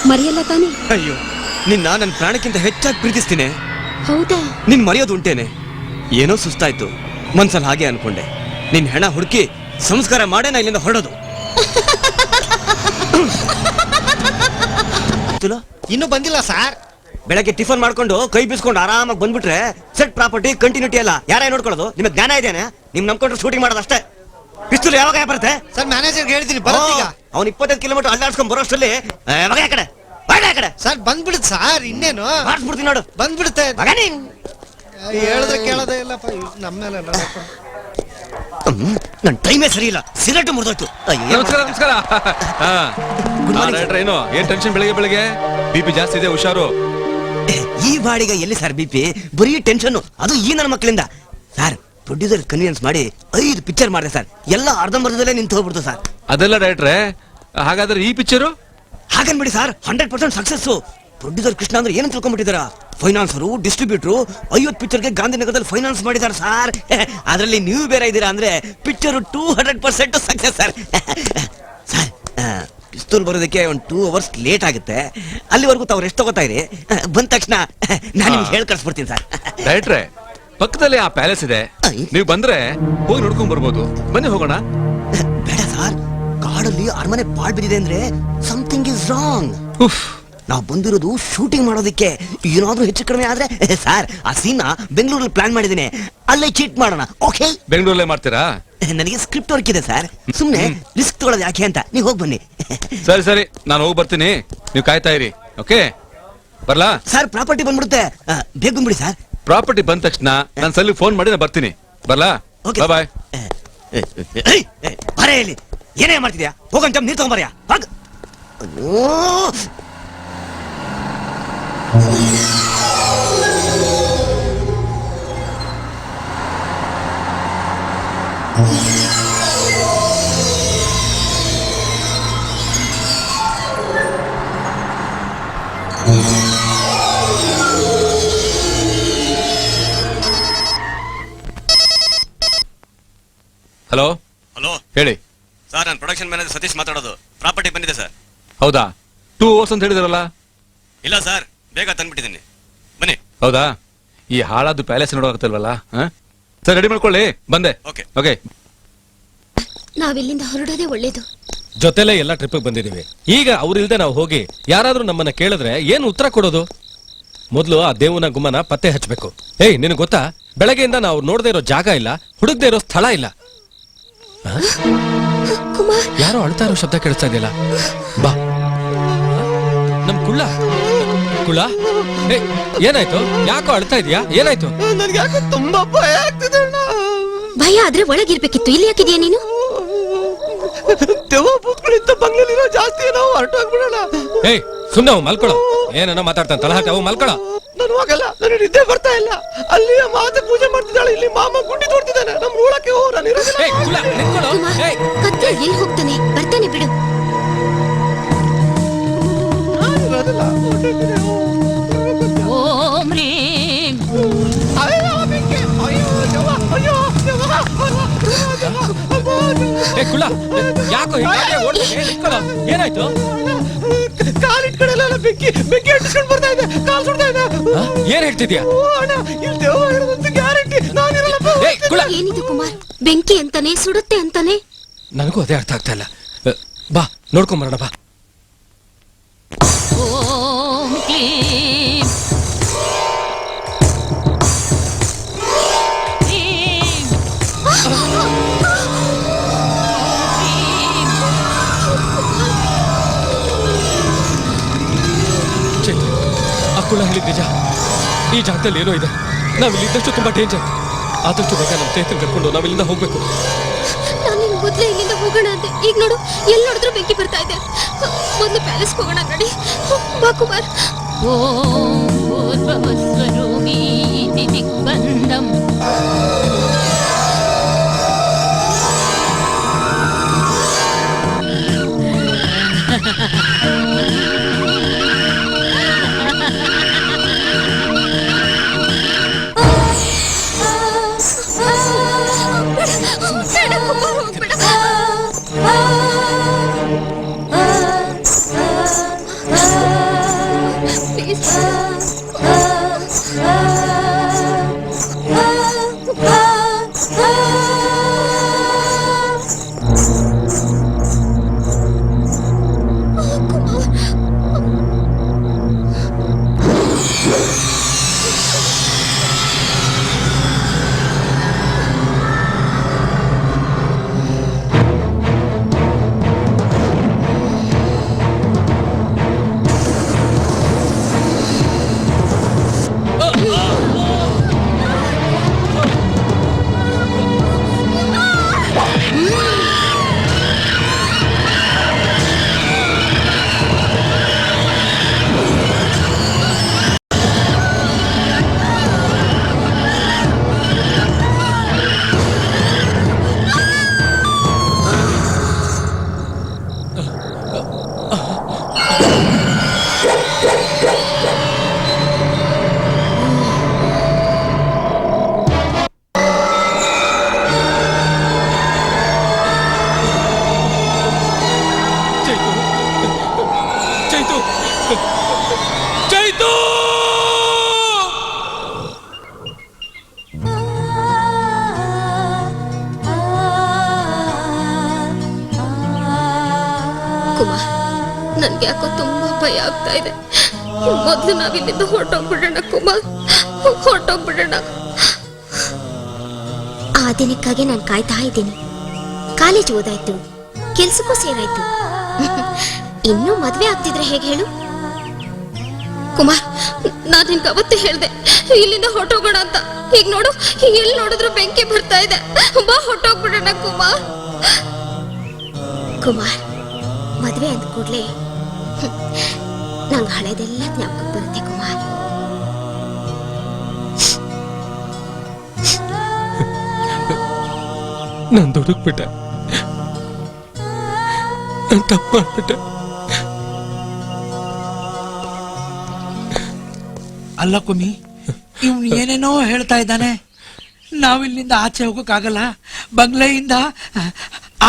ಮರೆಯಲ್ಲ ತಾನೆ? ಅಯ್ಯೋ, ನಿನ್ನ ನನ್ನ ಪ್ರಾಣಕ್ಕಿಂತ ಹೆಚ್ಚಾಗಿ ಪ್ರೀತಿಸ್ತೀನಿ. ಹೌದಾ? ನಿನ್ ಮರೆಯೋದು ಉಂಟೇನೆ? ಏನೋ ಸುಸ್ತಾಯ್ತು, ಮನ್ಸಲ್ಲಿ ಹಾಗೆ ಅನ್ಕೊಂಡೆ. ನಿನ್ ಹೆಣ ಹುಡುಕಿ ಸಂಸ್ಕಾರ ಮಾಡೇ ನಾ ಇಲ್ಲಿಂದ ಹೊರಡೋದು. ಇನ್ನು ಬಂದಿಲ್ಲ ಸರ್. ಬೆಳಗ್ಗೆ ಟಿಫನ್ ಮಾಡ್ಕೊಂಡು ಕೈ ಬೀಸ್ಕೊಂಡು ಆರಾಮಾಗಿ ಬಂದ್ಬಿಟ್ರೆ ಸೆಟ್ ಪ್ರಾಪರ್ಟಿ ಕಂಟಿನ್ಯೂಟಿ ಅಲ್ಲ ಯಾರೇ ನೋಡ್ಕೊಳ್ಳೋದು? ನಿಮಗೆ ಜ್ಞಾನ ಇದೆಯಾ? ನಿಮ್ ನಂಬ್ಕೊಂಡ್ರೆ ಶೂಟಿಂಗ್ ಮಾಡೋದು ಅಷ್ಟೇ. ಪಿಸ್ತೂಲ್ ಯಾವಾಗ ಬರುತ್ತೆ ಸರ್? ಮ್ಯಾನೇಜರ್ ಹೇಳಿದೀನಿ ಬರೋದೀಗ. ಅವ್ನು 25 ಕಿಲೋಮೀಟರ್ ಅಲ್ಲಾಡ್ಸ್ಕೊಂಡ್ ಬರೋಷ್ಟರಲ್ಲಿ ಯಾವಾಗ ಆ ಕಡೆ ಕಡೆ ಸರ್ ಬಂದ್ಬಿಡುತ್ತೆ ಸರ್. ಇನ್ನೇನು ಮಾಡಿಸ್ಬಿಡ್ತೀನಿ ನೋಡು, ಬಂದ್ಬಿಡುತ್ತೆ. ಹೇಳಿದ್ರೆ ಕೇಳೋದೇ ಇಲ್ಲಪ್ಪ ನಮ್ಮೇಲೆ. ನನ್ ಟೈಮೇ ಸರಿ ಇಲ್ಲ, ಸಿಗರೇಟ್ ಮುರಿದೋಯ್ತು. ನಮಸ್ಕಾರ ನಮಸ್ಕಾರ. ಏನು ಏನ್ ಟೆನ್ಷನ್ ಬೆಳಿಗ್ಗೆ ಬೆಳಿಗ್ಗೆ? ಬಿಪಿ ಜಾಸ್ತಿ ಇದೆ, ಹುಷಾರು. ಈ ಬಾಡಿಗೆ ಎಲ್ಲಿ ಸರ್ ಬಿಪಿ? ಬರೀ ಟೆನ್ಷನ್, ಅದು ಈ ನನ್ನ ಮಕ್ಕಳಿಂದ. ಸರ್, ಪ್ರೊಡ್ಯೂಸರ್ ಕನ್ವಿನ್ಸ್ ಮಾಡಿ 5 ಪಿಕ್ಚರ್ ಮಾಡಿದೆ ಸರ್. ಎಲ್ಲ ಅರ್ಧಂಬರ್ಧದಲ್ಲೇ ನಿಂತು ಹೋಗ್ಬಿಡ್ತು ಸರ್. ಅದೆಲ್ಲ ಡೈರೆಕ್ಟ್ರೆ, ಹಾಗಾದ್ರೆ ಈ ಪಿಕ್ಚರು ಹಾಗನ್ಬಿಡಿ ಸರ್, 100% ಸಕ್ಸಸ್. ಪ್ರೊಡ್ಯೂಸರ್ ಕೃಷ್ಣ ಅಂದ್ರೆ ಏನು ತಿಳ್ಕೊಂಡ್ಬಿಟ್ಟಿದಾರ? ಫೈನಾನ್ಸರು, ಡಿಸ್ಟ್ರಿಬ್ಯೂಟರ್ 50 ಪಿಕ್ಚರ್ಗೆ ಗಾಂಧಿನಗರದಲ್ಲಿ ಫೈನಾನ್ಸ್ ಮಾಡಿದಾರೆ ಸರ್. ಅದರಲ್ಲಿ ನೀವು ಬೇರೆ ಇದ್ದೀರಾ ಅಂದ್ರೆ ಪಿಕ್ಚರ್ 200% ಸಕ್ಸಸ್ ಸರ್. ಸರ್, ಪಿಸ್ತೂಲ್ ಬರೋದಕ್ಕೆ ಒಂದು 2 ಅವರ್ಸ್ ಲೇಟ್ ಆಗುತ್ತೆ. ಅಲ್ಲಿವರೆಗೂ ತಾವು ರೆಸ್ಟ್ ತಗೋತಾ ಇರಿ. ಬಂದ ತಕ್ಷಣ ನಾನು ನಿಮ್ಗೆ ಹೇಳಿ ಕಳ್ಸ್ಬಿಡ್ತೀನಿ ಸರ್. ಡೈರೆಕ್ಟ್ರೆ, ಪಕ್ಕದಲ್ಲಿ ಆ ಪ್ಯಾಲೇಸ್ ಇದೆ, ನೀವು ಬಂದ್ರೆ ಹೋಗಿ ನೋಡ್ಕೊಂಡ್ ಬರ್ಬೋದು. ಬನ್ನಿ ಹೋಗೋಣ. ಬೇಡ ಸರ್, ಕಾಡಲ್ಲಿ ಅರಮನೆ ಪಾಳ್ ಬಿದ್ದಿದೆ ಅಂದ್ರೆ ಸಮಥಿಂಗ್ ಇಸ್ ರಾಂಗ್. ನಾವು ಬಂದಿರೋದು ಶೂಟಿಂಗ್ ಮಾಡೋದಕ್ಕೆ. ಏನಾದ್ರೂ ಹೆಚ್ಚು ಕಡಿಮೆ ಆದ್ರೆ ಸರ್, ಆ ಸೀನ್ ಬೆಂಗಳೂರಲ್ಲಿ ಪ್ಲಾನ್ ಮಾಡಿದ್ದೀನಿ, ಅಲ್ಲೇ ಚೀಟ್ ಮಾಡೋಣ. ಓಕೆ? ಬೆಂಗಳೂರಲ್ಲೇ ಮಾಡ್ತೀರಾ? ನನಗೆ ಸ್ಕ್ರಿಪ್ಟ್ ವರ್ಕ್ ಇದೆ ಸರ್, ಸುಮ್ನೆ ರಿಸ್ಕ್ ತಗೊಳ್ಳೋದು ಯಾಕೆ ಅಂತ. ನೀವು ಹೋಗಿ ಬನ್ನಿ. ಸರಿ ಸರಿ, ನಾನು ಹೋಗಿ ಬರ್ತೀನಿ, ನೀವು ಕಾಯ್ತಾ ಇರಿ. ಓಕೆ, ಬರ್ಲಾ? ಸರ್, ಪ್ರಾಪರ್ಟಿ ಬಂದ್ಬಿಡುತ್ತೆ, ಬೇಗ ಬಂದ್ಬಿಡಿ ಸರ್. ಪ್ರಾಪರ್ಟಿ ಬಂದ ತಕ್ಷಣ ನಾನು ಸಲ್ಲಿ ಫೋನ್ ಮಾಡಿ ನಾನು ಬರ್ತೀನಿ. ಬರ್ಲಾ? ಬಾಯ್. ಬರೇ ಇಲ್ಲಿ ಏನೇ ಮಾಡ್ತಿದ್ಯಾ? ಹೋಗಂತ ನೀರು ತಗೊಂಬರ್ಯಾ. ಹಲೋ ಹಲೋ ಹೇಳಿ. ಸರ್, ನಾನು ಪ್ರೊಡಕ್ಷನ್ ಮ್ಯಾನೇಜರ್ ಸತೀಶ್ ಮಾತಾಡೋದು. ಪ್ರಾಪರ್ಟಿ ಬಂದಿದೆ ಸರ್. ಹೌದಾ? 2 hours ಅಂತ ಹೇಳಿದ್ರಲ್ಲ? ಇಲ್ಲ ಸರ್, ಬೇಗ ತಂದ್ಬಿಟ್ಟಿದ್ದೀನಿ. ಬನ್ನಿ. ಹೌದಾ? ಈ ಹಾಳಾದ್ದು ಪ್ಯಾಲೇಸ್ ನೋಡೋಕತ್ತಲ್ವಲ್ಲ? ಸರ್, ರೆಡಿ ಮಾಡ್ಕೊಳ್ಳಿ, ಬಂದೆ. ಓಕೆ. ನಾವಿಲ್ಲಿಂದ ಹೊರಡೋದೇ ಒಳ್ಳೇದು. ಜೊತೆಲೆ ಎಲ್ಲ ಟ್ರಿಪ್ ಬಂದಿದೀವಿ. ಈಗ ಅವ್ರಿಲ್ದೆ ನಾವು ಹೋಗಿ ಯಾರಾದ್ರೂ ನಮ್ಮನ್ನ ಕೇಳಿದ್ರೆ ಏನು ಉತ್ತರ ಕೊಡೋದು? ಮೊದ್ಲು ಆ ದೇವನ ಗುಮ್ಮನ ಪತ್ತೆ ಹಚ್ಚಬೇಕು. ಏಯ್, ನಿನಗೆ ಗೊತ್ತಾ, ಬೆಳಗ್ಗೆಯಿಂದ ನಾವು ನೋಡದೇ ಇರೋ ಜಾಗ ಇಲ್ಲ, ಹುಡುಕ್ದೇ ಇರೋ ಸ್ಥಳ ಇಲ್ಲ. ಯಾರೋ ಅಳ್ತಾ ಇರೋ ಶಬ್ದ ಕೇಳಿಸ್ತಾ ಇದೆಯಲ್ಲ. ಬಾ, ನಮ್ ಕುಳ್ಳ. ಏನಾಯ್ತು? ಯಾಕೋ ಅಳ್ತಾ ಇದೀಯಾ? ಏನಾಯ್ತು? ನನ್ಗೆ ಯಾಕೋ ತುಂಬಾ ಭಯ ಆಗ್ತಿದೆ ಅಣ್ಣ. ಭಯ ಆದ್ರೆ ಒಳಗಿರ್ಬೇಕಿತ್ತು. ಇಲ್ಲಿ ಯಾಕಿದ್ಯಾ ನೀನು? ದೆವ್ವ ಭೂತಗಳಿಂದ ಬಂಗ್ಲೆಲಿರೋ ಜಾಸ್ತಿ ನಾವು ಹೊರಟೋಗ್ಬಿಡೋಣ. ಏಯ್, ಸುಮ್ಮನೆ ಅವ್ ಮಲ್ಕೊಳೋ. ಏನನ್ನ ಮಾತಾಡ್ತಾನೆ ತಲಹಾಕ. ಅವ್ ಮಲ್ಕೊಳೋ. ನಾನು ಹೋಗಲ್ಲ, ನನಗೆ ನಿದ್ದೆ ಬರ್ತಾ ಇಲ್ಲ. ಅಲ್ಲಿ ಮಾತೆ ಪೂಜೆ ಮಾಡ್ತಿದ್ದಾಳೆ, ಇಲ್ಲಿ ಮಾಮ ಗುಂಡಿ ತೋಡ್ತಿದ್ದಾನೆ. ನಮ್ ನೋಡಕ್ಕೆ ಹೋಗ, ನಾನು ಇರೋದಿಲ್ಲ. ಕತ್ತೆ ಎಲ್ಲಿ ಹೋಗ್ತಾನೆ? ಬರ್ತಾನೆ ಬಿಡು. ಓಂ ರೀಂ. ಯಾಕೋ ಏನಾಯ್ತು? ಕಾಲಿಟ್ ಕಡೆ ಎಲ್ಲ ಬೆಂಕಿ ಅಂಟಿಸ್ಕೊಂಡು ಬರ್ತಾ ಇದೆ. ಕಾಲ್ ಸುಡ್ತಾ ಇದೆ. ಏನ್ ಹೇಳ್ತಿದ್ಯಾ? ಇಲ್ಲಿ ದೇವ ಇರೋದಂತ ಗ್ಯಾರಂಟಿ. ಏನಿದು ಕುಮಾರ್? ಬೆಂಕಿ ಅಂತಾನೆ, ಸುಡುತ್ತೆ ಅಂತಾನೆ. ನನಗೂ ಅದೇ ಅರ್ಥ ಆಗ್ತಾ ಇಲ್ಲ. ಬಾ, ನೋಡ್ಕೊಂಬರೋಣ ಬಾ. ಓಂ ಕ್ಲೀಂ ಅಕ್ಕುಳ ಹೇಳಿದ ನಿಜ. ಈ ಜಾಗದಲ್ಲಿ ಏನೋ ಇದೆ. ನಾವಿಲ್ಲಿದ್ದಷ್ಟು ತುಂಬಾ ಡೇಂಜರ್. ಆದಷ್ಟು ಬೇಗ ನಮ್ಮ ಸ್ನೇಹಿತರು ಕರ್ಕೊಂಡು ನಾವಿಲ್ಲಿಂದ ಹೋಗ್ಬೇಕು. ನಾನು ನಿನ್ ಮೊದ್ಲೇ ಇಲ್ಲಿಂದ ಹೋಗೋಣ ಅಂತೆ. ಈಗ ನೋಡು, ಎಲ್ಲಿ ನೋಡಿದ್ರು ಬೆಂಕಿ ಬರ್ತಾ ಇದೆ. ಮೊದ್ಲು ಪ್ಯಾಲೇಸ್ ಹೋಗೋಣ. ನಡಿ ಬಾ ಕುಮಾರ್. ಓಂ ಭೂರ್ಭುವಸ್ವರೂಪೀ ದಿಗ್ಬಂಧಂ. ಕುಮಾರ್, ನನ್ಗೆ ಯಾಕೋ ತುಂಬಾ ಭಯ ಆಗ್ತಾ ಇದೆ. ಮೊದ್ಲು ನಾವಿಲ್ಲಿಂದ ಹೊರಟೋಗ್ಬಿಡೋಣ ಕುಮಾರ್, ಹೊರಟೋಗ್ಬಿಡೋಣ. ಆ ದಿನಕ್ಕಾಗಿ ನಾನು ಕಾಯ್ತಾ ಇದ್ದೀನಿ. ಕಾಲೇಜ್ ಓದಾಯ್ತು, ಕೆಲ್ಸಕ್ಕೂ ಸೇರಾಯ್ತು. ಇನ್ನೂ ಮದ್ವೆ ಆಗ್ತಿದ್ರೆ ಹೇಗೆ ಹೇಳು? ಕುಮಾರ್, ನಾನ್ ನಿನ್ಗೆ ಅವತ್ತೇ ಹೇಳ್ದೆ ಇಲ್ಲಿಂದ ಹೊರಟೋಗೋಣ ಅಂತ. ಈಗ ನೋಡು, ಎಲ್ಲಿ ನೋಡಿದ್ರು ಬೆಂಕಿ ಬರ್ತಾ ಇದೆ. ಬಾ ಹೊರಟೋಗ್ಬಿಡೋಣ ಕುಮಾರ್. ಕುಮಾರ್, ಮದ್ವೆ ಅಂದ ಕೂಡ್ಲೆ ನಂಗೆ ಹಳೆದೆಲ್ಲ ಜ್ಞಾಪಕ ಬರುತ್ತೆ ಕುಮಾರ್. ನಾನು ದುಡುಕ್ಬಿಟ್ಟೆ, ನಾನು ತಪ್ಪು ಮಾಡ್ಬಿಟ್ಟೆ. ಅಲ್ಲ ಕುಮಿ, ಇವ್ನು ಏನೇನೋ ಹೇಳ್ತಾ ಇದ್ದಾನೆ. ನಾವಿಲ್ಲಿಂದ ಆಚೆ ಹೋಗೋಕ್ಕಾಗಲ್ಲ. ಬಂಗ್ಲೆಯಿಂದ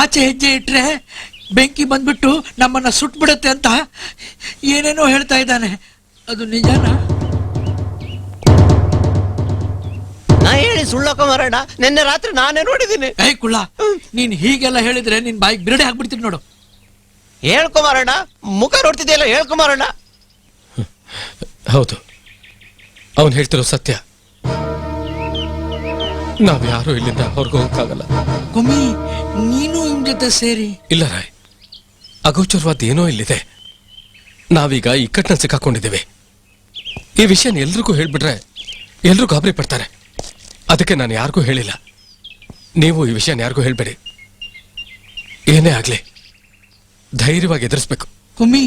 ಆಚೆ ಹೆಜ್ಜೆ ಇಟ್ರೆ ಬೆಂಕಿ ಬಂದ್ಬಿಟ್ಟು ನಮ್ಮನ್ನ ಸುಟ್ಬಿಡುತ್ತೆ ಅಂತ ಏನೇನೋ ಹೇಳ್ತಾ ಇದ್ದಾನೆ. ಅದು ನಿಜನಾ? ನಾ ಹೇಳಿ ಸುಳ್ಳಕ ಮಾರಣ್ಣ, ನಿನ್ನೆ ರಾತ್ರಿ ನಾನೇ ನೋಡಿದ್ದೀನಿ. ಏ ಕುಳ್ಳ, ನೀನ್ ಹೀಗೆಲ್ಲ ಹೇಳಿದ್ರೆ ನಿನ್ ಬಾಯಿಗೆ ಬಿರಡೆ ಹಾಕ್ಬಿಡ್ತೀನಿ ನೋಡು. ಹೇಳ್ಕೊಮಾರಣ್ಣ, ಮುಖ ನೋಡ್ತಿದ್ಯಲ್ಲ, ಹೇಳ್ಕೊಮಾರಣ್ಣ. ಹೌದು, ಅವನು ಹೇಳ್ತಿರೋ ಸತ್ಯ. ನಾವ್ಯಾರು ಇಲ್ಲಿಂದ ಹೊರಗೆ ಹೋಗಕ್ಕಾಗಲ್ಲ. ಕುಮ್ಮಿ, ನೀನು ಇವ್ ಜೊತೆ ಸೇರಿ. ಇಲ್ಲ ರಾಯ್, ಅಗೋಚರವಾದ ಏನೋ ಇಲ್ಲಿದೆ. ನಾವೀಗ ಇಕ್ಕಟ್ಟನ್ನ ಸಿಕ್ಕಾಕೊಂಡಿದ್ದೇವೆ. ಈ ವಿಷಯನ ಎಲ್ರಿಗೂ ಹೇಳ್ಬಿಟ್ರೆ ಎಲ್ರೂ ಗಾಬರಿ ಪಡ್ತಾರೆ. ಅದಕ್ಕೆ ನಾನು ಯಾರಿಗೂ ಹೇಳಿಲ್ಲ. ನೀವು ಈ ವಿಷಯನ ಯಾರಿಗೂ ಹೇಳ್ಬೇಡಿ. ಏನೇ ಆಗ್ಲಿ ಧೈರ್ಯವಾಗಿ ಎದುರಿಸ್ಬೇಕು. ಕುಮ್ಮಿ,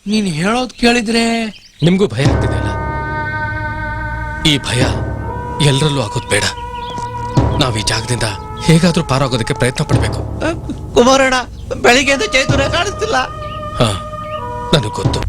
ನೀನ್ ಹೇಳೋದ್ ಕೇಳಿದ್ರೆ ನಿಮ್ಗೂ ಭಯ ಆಗ್ತಿದೆಯಲ್ಲ? ಈ ಭಯ ಎಲ್ರಲ್ಲೂ ಆಗೋದ್ ಬೇಡ. ನಾವ್ ಈ ಜಾಗದಿಂದ ಹೇಗಾದ್ರೂ ಪಾರಾಗೋದಕ್ಕೆ ಪ್ರಯತ್ನ ಪಡ್ಬೇಕು. ಕುಮಾರಣ್ಣ, ಬೆಳಿಗ್ಗೆ ಚೈತನ್ಯ ಕಾಣಿಸ್ತಿಲ್ಲ. ಹಾ, ನನಗ್ ಗೊತ್ತು.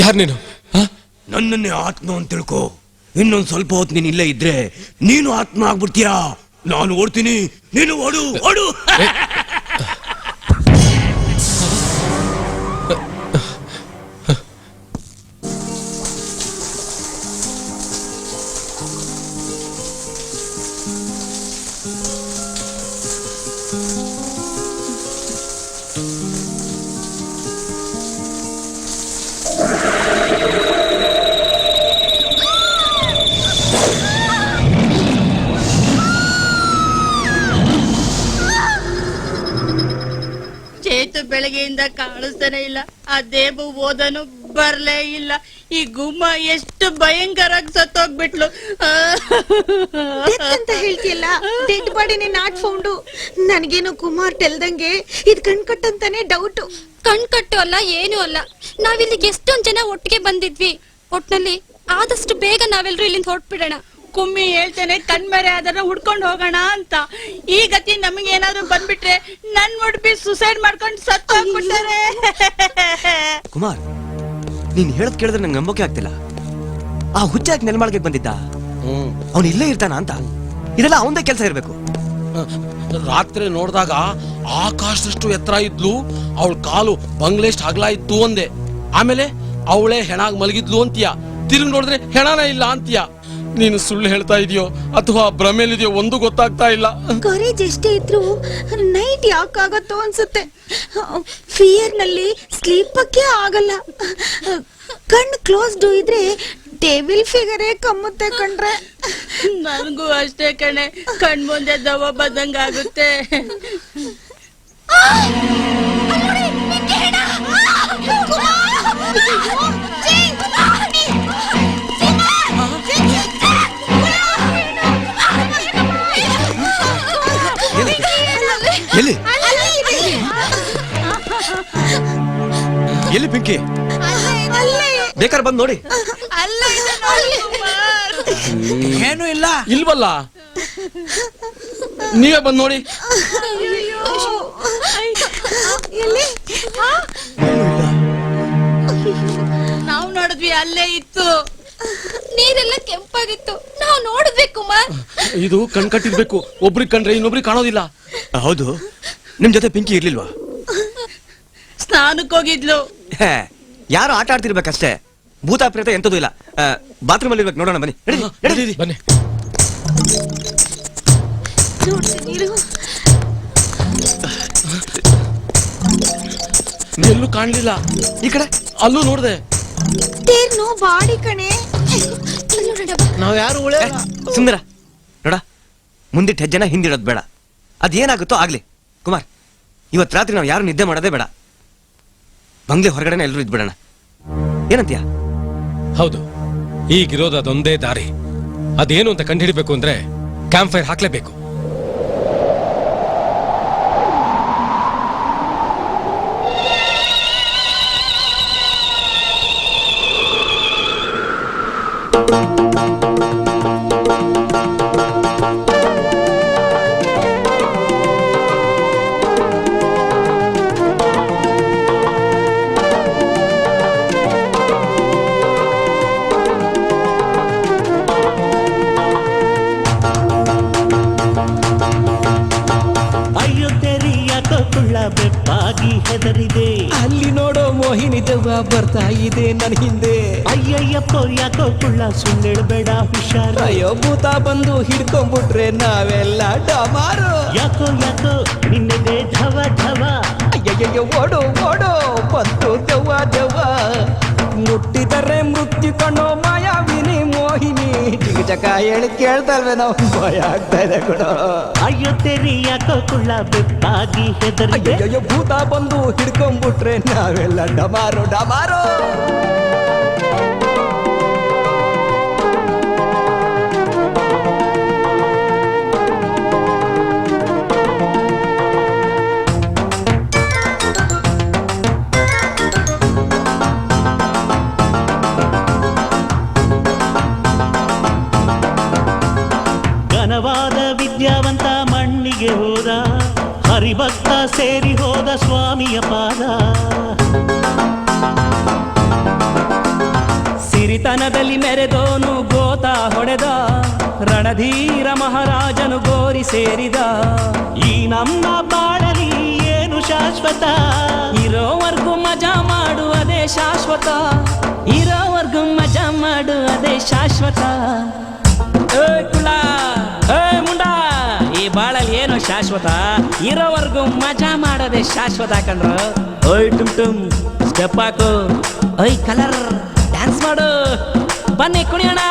ಯಾರು ನೀನು? ನನ್ನನ್ನೇ ಆತ್ಮ ಅಂತ ತಿಳ್ಕೊ. ಇನ್ನೊಂದ್ ಸ್ವಲ್ಪ ಹೊತ್ತು ನೀನ್ ಇಲ್ಲೇ ಇದ್ರೆ ನೀನು ಆತ್ಮ ಆಗ್ಬಿಡ್ತೀಯಾ. ನಾನು ಓಡ್ತೀನಿ, ನೀನು ಓಡು ಓಡು. ಬೆಳಗ್ಗೆಯಿಂದ ಕಾಣಿಸ್ತಾನೆ ಇಲ್ಲ. ಆ ದೇಬು ಓದನು ಬರ್ಲೇ ಇಲ್ಲ. ಈ ಗುಮ್ಮ ಎಷ್ಟು ಭಯಂಕರವಾಗಿ ಸತ್ತೋಗ್ಬಿಟ್ಲು. ಅಂತ ಹೇಳ್ತಿಯಲ್ಲ, ಡೆಡ್ ಬಾಡಿನೇ ನಾಟ್ ಫೌಂಡು. ನನಗೇನು ಕುಮಾರ್ ತೆಲ್ದಂಗೆ ಇದು ಕಣ್ಕಟ್ಟಂತಾನೆ ಡೌಟು. ಕಣ್ಕಟ್ಟು ಅಲ್ಲ, ಏನು ಅಲ್ಲ. ನಾವಿಲ್ಲಿಗೆ ಎಷ್ಟೊಂದ್ ಜನ ಒಟ್ಟಿಗೆ ಬಂದಿದ್ವಿ. ಒಟ್ನಲ್ಲಿ ಆದಷ್ಟು ಬೇಗ ನಾವೆಲ್ಲರೂ ಇಲ್ಲಿಂದ ಹೊರಟ್ಬಿಡೋಣ. ಕುಮ್ಮಿ ಹೇಳ್ತೇನೆ ಕಣ್ಮರೆ ಅದನ್ನ ಹುಡ್ಕೊಂಡು ಹೋಗೋಣ ಅಂತ. ಈ ಗತಿ ನಮಗೆ ಏನಾದ್ರು ಬಂದ್ಬಿಟ್ರೆ ನನ್ ಮುಡ್ಬಿ ಸುಸೈಡ್ ಮಾಡ್ಕೊಂಡು ಸತ್ತೋಗ್ಬಿಟ್ಟಾರೆ. ಕುಮಾರ್, ನೀನ್ ಹೇಳದ್ ಕೇಳಿದ್ರೆ ನಂಗೆ ನಂಬೋಕೆ ಆಗ್ತಿಲ್ಲ. ಆ ಹುಚ್ಚಾಕ್ ನೆಲಮಾಳಿಗೆ ಬಂದಿದ್ದ, ಅವನು ಇಲ್ಲೇ ಇರ್ತಾನ ಅಂತ. ಇದೆಲ್ಲ ಅವಂದೇ ಕೆಲಸ ಇರ್ಬೇಕು. ರಾತ್ರಿ ನೋಡಿದಾಗ ಆಕಾಶದಷ್ಟು ಎತ್ತರ ಇದ್ಲು, ಅವಳ ಕಾಲು ಬಂಗ್ಲೆಷ್ಟು ಅಗಲ ಇತ್ತು ಅಂದೆ. ಆಮೇಲೆ ಅವಳೇ ಹೆಣಾಗ್ ಮಲಗಿದ್ಲು ಅಂತೀಯ, ತಿರುಗಿ ನೋಡಿದ್ರೆ ಹೆಣನ ಇಲ್ಲ ಅಂತೀಯ. ನೀನು ಸುಳ್ಳು ಹೇಳ್ತಾ ಇದೆಯೋ ಅಥವಾ ಭ್ರಮೇಲಿದೆಯೋ ಒಂದು ಗೊತ್ತಾಗ್ತಾ ಇಲ್ಲ. ಕರೇಜ್ ಎಷ್ಟೇ ಇದ್ರು ನೈಟ್ ಯಾಕಾಗತ್ತೋ ಅನ್ಸುತ್ತೆ. ಫಿಯರ್ ನಲ್ಲಿ ಸ್ಲೀಪಕ್ಕೆ ಆಗಲ್ಲ. ಕಣ್ಣು ಕ್ಲೋಸ್ಡ್ ಇದ್ರೆ ಟೇಬಲ್ ಫಿಗರೇ ಕಮ್ಮುತ್ತೆ ಕಣ್ರೆ. ನನ್ಗೂ ಅಷ್ಟೇ ಕಣೆ, ಕಣ್ ಮುಂದೆ ದವ ಬದಂಗ ಆಗುತ್ತೆ. ಎಲ್ಲಿ ಎಲ್ಲಿ ಪಿಂಕಿ? ಬೇಕಾದ್ರೆ ಬಂದು ನೋಡಿ. ಏನು ಇಲ್ಲ ಇಲ್ವಲ್ಲ, ನೀವೇ ಬಂದು ನೋಡಿ. ನಾವು ನೋಡಿದ್ವಿ, ಅಲ್ಲೇ ಇತ್ತು. ನೀರೆಲ್ಲ ಕೆಂಪಾಗಿತ್ತು, ನಾವು ನೋಡಿದ್ವಿ ಕುಮಾರ್. ಇದು ಕಣ್ಕಟ್ಟಿರ್ಬೇಕು, ಒಬ್ರಿಗೆ ಕಂಡ್ರೆ ಇನ್ನೊಬ್ರಿಗೆ ಕಾಣೋದಿಲ್ಲ. ಹೌದು, ನಿಮ್ ಜೊತೆ ಪಿಂಕಿ ಇರ್ಲಿಲ್ವಾ? ಸ್ನಾನಕ್ಕೆ ಹೋಗಿದ್ಲು. ಯಾರು ಆಟ ಆಡ್ತಿರ್ಬೇಕಷ್ಟೇ, ಭೂತ ಪ್ರೇತ ಎಂತದೂ ಇಲ್ಲ. ಬಾತ್ರೂಮ್ ಅಲ್ಲಿ ಇರ್ಬೇಕು, ನೋಡೋಣ ಬನ್ನಿ. ಬನ್ನಿ. ಎಲ್ಲೂ ಕಾಣ್ಲಿಲ್ಲ. ಈ ಕಡೆ ಅಲ್ಲೂ ನೋಡ್ದೆ. ಬಾಡಿ ಕಣೆ. ನಾವ್ ಯಾರು ಸುಂದರ ನೋಡ, ಮುಂದಿಟ್ಟ ಹೆಜ್ಜೆನ ಹಿಂದಿಡೋದು ಬೇಡ. ಅದೇನಾಗುತ್ತೋ ಆಗ್ಲಿ. ಕುಮಾರ್, ಇವತ್ ರಾತ್ರಿ ನಾವು ಯಾರು ನಿದ್ದೆ ಮಾಡೋದೇ ಬೇಡ. ಬಂಗ್ಲೆ ಹೊರಗಡೆನೆ ಎಲ್ಲರೂ ಇದ್ಬಿಡೋಣ, ಏನಂತೀಯ? ಹೌದು, ಈಗಿರೋದು ಅದೊಂದೇ ದಾರಿ. ಅದೇನು ಅಂತ ಕಂಡುಹಿಡಿಬೇಕು ಅಂದ್ರೆ ಕ್ಯಾಂಪ್ ಫೈರ್ ಹಾಕ್ಲೇಬೇಕು. ಹೆದರಿದೆ. ಅಲ್ಲಿ ನೋಡೋ ಮೋಹಿನಿ ದೆವ್ವ ಬರ್ತಾ ಇದೆ ನನ್ನ ಹಿಂದೆ. ಅಯ್ಯಯ್ಯಪ್ಪೋ ಯಾಕೋ ಕುಳ್ಳ ಸುಳ್ಳೇಳ್ಬೇಡ ಹುಷಾರು. ಅಯ್ಯೋ ಭೂತ ಬಂದು ಹಿಡ್ಕೊಂಡ್ಬಿಟ್ರೆ ನಾವೆಲ್ಲ ಡಮಾರು. ಯಾಕೋ ಯಾಕೋ ನಿನ್ನೆದೆ ಧವ ಧವ. ಅಯ್ಯಯ್ಯೋ ಓಡೋ ಓಡೋ ಬಂತು ದೆವ್ವ ದೆವ್ವ. ಮುಟ್ಟಿದರೆ ಮೃತ್ಯು ಕಣ್ಣೋ ಮಾಯಾವಿನಿ ಮೋಹಿನಿ. ಜಿಗಜಕ ಹೇಳಿ ಕೇಳ್ತಲ್ವೇ ನಾವು, ಭಯ ಆಗ್ತಾ ಇದೆ ಕೂಡ. ಅಯ್ಯೋ ತೆರಿ ಯಾಕೋ ಕುಳ್ಳ ಬೆಪ್ಪಾಗಿ ಹೆದರಿದೆ. ಅಯ್ಯೋ ಭೂತ ಬಂದು ಹಿಡ್ಕೊಂಡ್ಬಿಟ್ರೆ ನಾವೆಲ್ಲ ಡಮಾರೋ ಡಮಾರೋ. ಘನವಾದ ವಿದ್ಯಾವಂತ ಮಣ್ಣಿಗೆ ಹೋದ, ಹರಿಭಕ್ತ ಸೇರಿ ಹೋದ ಸ್ವಾಮಿಯ ಪಾದ. ಸಿರಿತನದಲ್ಲಿ ಮೆರೆದೋನು ಗೋತ ಹೊಡೆದ, ರಣಧೀರ ಮಹಾರಾಜನು ಗೋರಿ ಸೇರಿದ. ಈ ನಮ್ಮ ಬಾಳಲಿ ಏನು ಶಾಶ್ವತ, ಇರೋವರ್ಗು ಮಜಾ ಮಾಡುವುದೇ ಶಾಶ್ವತ. ಇರೋವರ್ಗು ಮಜಾ ಮಾಡುವುದೇ ಶಾಶ್ವತ. ಕುಳ ಮುಂಡ, ಈ ಬಾಳಲ್ಲಿ ಏನೋ ಶಾಶ್ವತ, ಇರೋವರ್ಗು ಮಜಾ ಮಾಡೋದೇ ಶಾಶ್ವತ ಕಂಡ್ರು. ಓಯ್ ಟುಮ್ ಟುಮ್ ಸ್ಟೆಪ್ ಹಾಕು, ಓಯ್ ಕಲರ್ ಡ್ಯಾನ್ಸ್ ಮಾಡು, ಬನ್ನಿ ಕುಣಿಯೋಣ.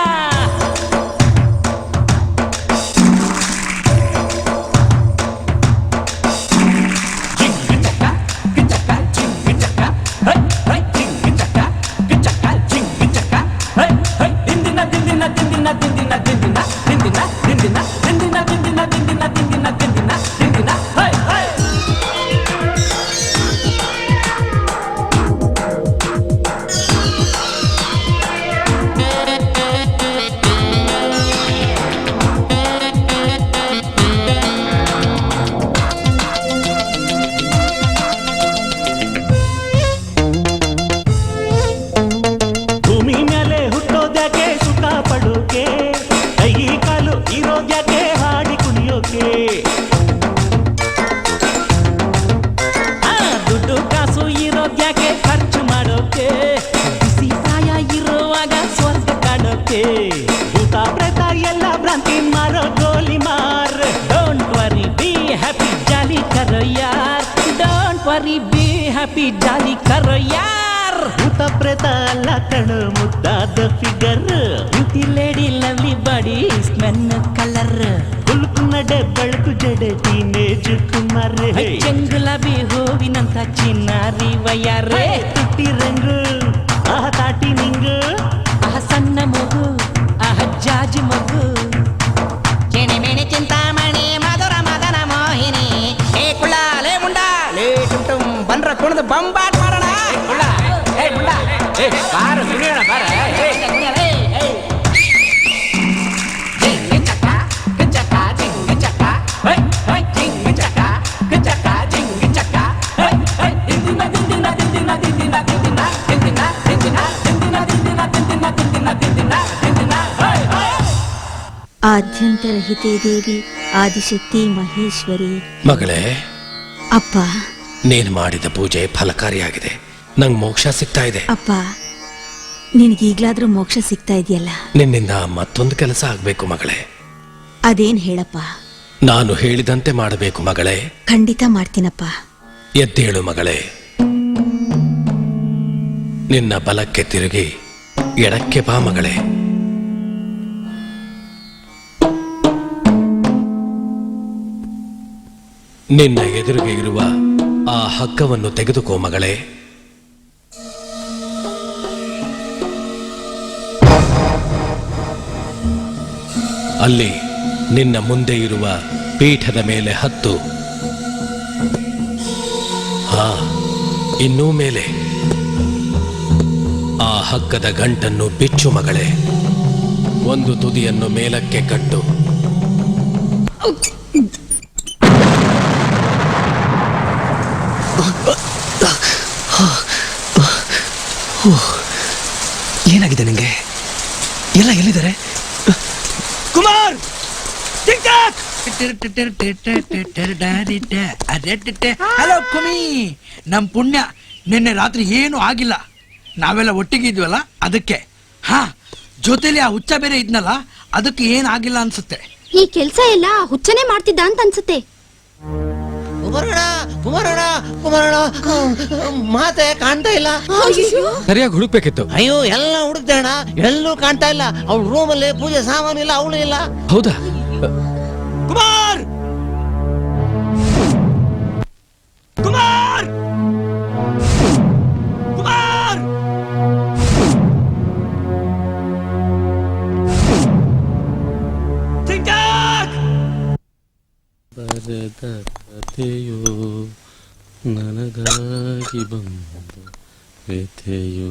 ಜಿಂಗ್ ಚಕ್ಕ ಗಿಚಕ್ಕ ಲವರಿ ಬಿ ಹ್ಯಾಪಿ ಜಾಲಿ ಕರೋ ಯಾರ್ ಭೂತ ಪ್ರೇತ ಅಲ್ಲ ಕಣು ಮುದ್ದಾದ figure beauty lady lovely body ಸ್ಮೆನ್ ಕಲರ್ ಹುಲ್ಕು ನಡೆ ಬೆಳಕು ಜಡೆ ಟೀನೇಜ್ ಕುಮಾರ್ ಚೆಂಗುಲಾಬಿ ಹೂವಿನಂತ ಚಿನ್ನಾರಿ ವಯ್ಯಾರೆ ತುಟ್ಟಿ ರಂಗು ಆಹ ತಾಟಿ ನಿಂಗು ಆಹ ಸಣ್ಣ ಮಗು ಆಹ ಜಾಜಿ ಮಗು ಚಿಣಿಮಿಣಿ ಚಿಂತಾಮಣಿ ಮಧುರ ಮದನ ಮೋಹಿನಿ ಏ ಕುಳ್ಳ ಲೇ ಮುಂಡ ಲೇ ಟುಮ್ ಟುಮ್ ಬಂದ್ರ ಕುಣದು ಬಂಬಾಟ್ ಮಾಡೋಣ ಕುಳ್ಳ ಏ ಮುಂಡ ಏ ಬಾರ ಕುಣಿಯೋಣ ಬಾರ ಏ ಜಿಂಗಿ ಚಕ್ಕ ಗಿಂಚಕ್ಕ ಜಿಂಗಿ ಚಕ್ಕ ಹೈ ಹೈ ಜಿಂಗಿ ಚಕ್ಕ ಗಿಂಚಕ್ಕ ಜಿಂಗಿ ಚಕ್ಕ ಹೈ ಹೈ ದಿಂದಿನ ದಿಂದಿನ ದಿಂದಿನ ದಿಂದಿನ ದಿಂದಿನ ದಿಂದಿನ ದಿಂದಿನ ದಿಂದಿನ ದಿಂದಿನ ದಿಂದಿನ ದಿಂದಿನ ದಿಂದಿನ ದಿಂದಿನ ಹೈ ಹೈ ಆದ್ಯಂತರಹಿತೆ ದೇವಿ ಆದಿಶಕ್ತಿ ಮಹೇಶ್ವರಿ. ಮಗಳೇ, ಅಪ್ಪ ನೀನ್ ಮಾಡಿದ ಪೂಜೆ ಫಲಕಾರಿಯಾಗಿದೆ. ನಂಗ್ ಮೋಕ್ಷ ಸಿಗ್ತಾ ಇದೆ. ಅಪ್ಪ, ನಿನಗೀಗ್ಲಾದ್ರೂ ಮೋಕ್ಷ ಸಿಗ್ತಾ ಇದೆಯಲ್ಲ, ನಿನ್ನಿಂದ ಮತ್ತೊಂದು ಕೆಲಸ ಆಗ್ಬೇಕು ಮಗಳೇ. ಅದೇನ್ ಹೇಳಪ್ಪ? ನಾನು ಹೇಳಿದಂತೆ ಮಾಡಬೇಕು ಮಗಳೇ. ಖಂಡಿತ ಮಾಡ್ತೀನಪ್ಪ. ಎದ್ದೇಳು ಮಗಳೇ. ನಿನ್ನ ಬಲಕ್ಕೆ ತಿರುಗಿ ಎಡಕ್ಕೆ ಬಾ ಮಗಳೇ. ನಿನ್ನ ಎದುರಿಗೆ ಇರುವ ಆ ಹಗ್ಗವನ್ನು ತೆಗೆದುಕೋ ಮಗಳೇ. ಅಲ್ಲಿ ನಿನ್ನ ಮುಂದೆ ಇರುವ ಪೀಠದ ಮೇಲೆ ಹತ್ತು. ಹಾ, ಇನ್ನೂ ಮೇಲೆ. ಆ ಹಗ್ಗದ ಗಂಟನ್ನು ಬಿಚ್ಚು ಮಗಳೇ. ಒಂದು ತುದಿಯನ್ನು ಮೇಲಕ್ಕೆ ಕಟ್ಟು. ಏನಾಗಿದೆ ನಿಂಗೆ? ಎಲ್ಲ ಎಲ್ಲಿದ್ದಾರೆ? ಕುಮಾರ್, ಹಲೋ ಕುಮಿ. ನಮ್ ಪುಣ್ಯ ನಿನ್ನೆ ರಾತ್ರಿ ಏನು ಆಗಿಲ್ಲ. ನಾವೆಲ್ಲ ಒಟ್ಟಿಗೆ ಇದ್ವಲ್ಲ, ಅದಕ್ಕೆ. ಹಾ, ಜೊತೆಲಿ ಆ ಹುಚ್ಚ ಬೇರೆ ಇದ್ನಲ್ಲ, ಅದಕ್ಕೆ ಏನ್ ಆಗಿಲ್ಲ ಅನ್ಸುತ್ತೆ. ಈ ಕೆಲ್ಸ ಎಲ್ಲ ಹುಚ್ಚನೆ ಮಾಡ್ತಿದ್ದ ಅಂತ ಅನ್ಸುತ್ತೆ. ಕುಮಾರಣ್ಣ ಕುಮಾರಣ್ಣ ಕುಮಾರಣ್ಣ ಮಾತೆ ಕಾಣ್ತಾ ಇಲ್ಲ. ಸರಿಯಾಗಿ ಹುಡುಕ್ಬೇಕಿತ್ತು. ಅಯ್ಯೋ, ಎಲ್ಲ ಹುಡುಕ್ದೆ ಅಣ್ಣ, ಎಲ್ಲೂ ಕಾಣ್ತಾ ಇಲ್ಲ. ಅವ್ಳ ರೂಮಲ್ಲಿ ಪೂಜೆ ಸಾಮಾನು ಇಲ್ಲ, ಅವಳು ಇಲ್ಲ. ಹೌದಾ? ಕುಮಾರ್, ಕುಮಾರ್, ಕುಮಾರ್, ಬರೆದ ಕಥೆಯೋ ನನಗಾಗಿ ಬಂದ ವ್ಯಥೆಯೋ.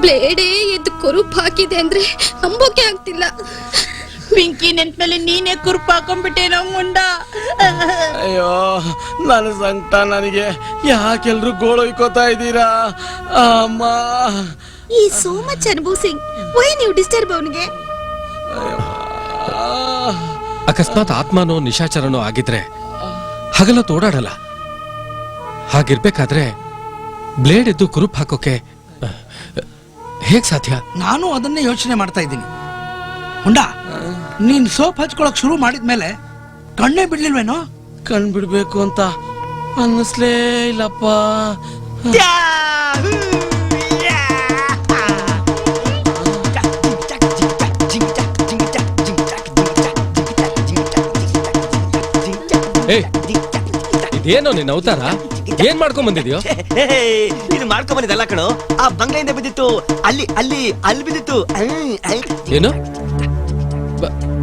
ಬ್ಲೇಡೇ ಎದ್ದು ಕುರುಪ್ ಹಾಕಿದೆ ಅಂದ್ರೆ ನಂಬೋಕೆ ಆಗ್ತಿಲ್ಲ. ಪಿಂಕಿ ನೆನ್ಪಲ್ಲಿ ನೀನೇ ಕುರುಪ್ ಹಾಕೊಂಡ್ಬಿಟ್ಟೇನೋ ಮುಂಡ. ಅಯ್ಯೋ, ನನ್ನ ಸಂಕಟ ನನಗೆ. ಯಾಕೆಲ್ರು ಗೋಳೊಯ್ಕೋತಾ ಇದ್ದೀರಾ? ಅಮ್ಮ, ಈ ಸೋ ಮಚ್ ಅನುಭವಿಸಿಂಗ್ ವೈ ನೀವು ಡಿಸ್ಟರ್ಬ್ ಅವನಿಗೆ. ಅಕಸ್ಮಾತ್ ಆತ್ಮನೋ ನಿಶಾಚರನೋ ಆಗಿದ್ರೆ ಹಗಲೊತ್ತು ಓಡಾಡಲ್ಲ. ಹಾಗಿರ್ಬೇಕಾದ್ರೆ ಬ್ಲೇಡ್ ಎದ್ದು ಕುರುಪ್ ಹಾಕೋಕೆ ಹೇಗ್ ಸಾಧ್ಯ? ನಾನು ಅದನ್ನೇ ಯೋಚನೆ ಮಾಡ್ತಾ ಇದ್ದೀನಿ. ಹುಂಡ, ನೀನ್ ಸೋಪ್ ಹಚ್ಕೊಳಕ್ ಶುರು ಮಾಡಿದ್ಮೇಲೆ ಕಣ್ಣೇ ಬಿಡ್ಲಿಲ್ವೇನೋ? ಕಣ್ ಬಿಡ್ಬೇಕು ಅಂತ ಅನ್ನಿಸ್ಲೇ ಇಲ್ಲಪ್ಪ. ಇದೇನೋ ನಿನ್ನ ಅವತಾರ? ಏನ್ ಮಾಡ್ಕೊಂಡ್ ಬಂದಿದ್ಯೋ? ಇದು ಮಾಡ್ಕೊಂಡ್ ಬಂದಿದ್ದಲ್ಲ ಕಣೋ, ಆ ಬಂಗ್ಲೆಯಿಂದ ಬಿದ್ದಿತ್ತು. ಅಲ್ಲಿ ಅಲ್ಲಿ ಅಲ್ಲಿ ಬಿದ್ದಿತ್ತು. ಏನು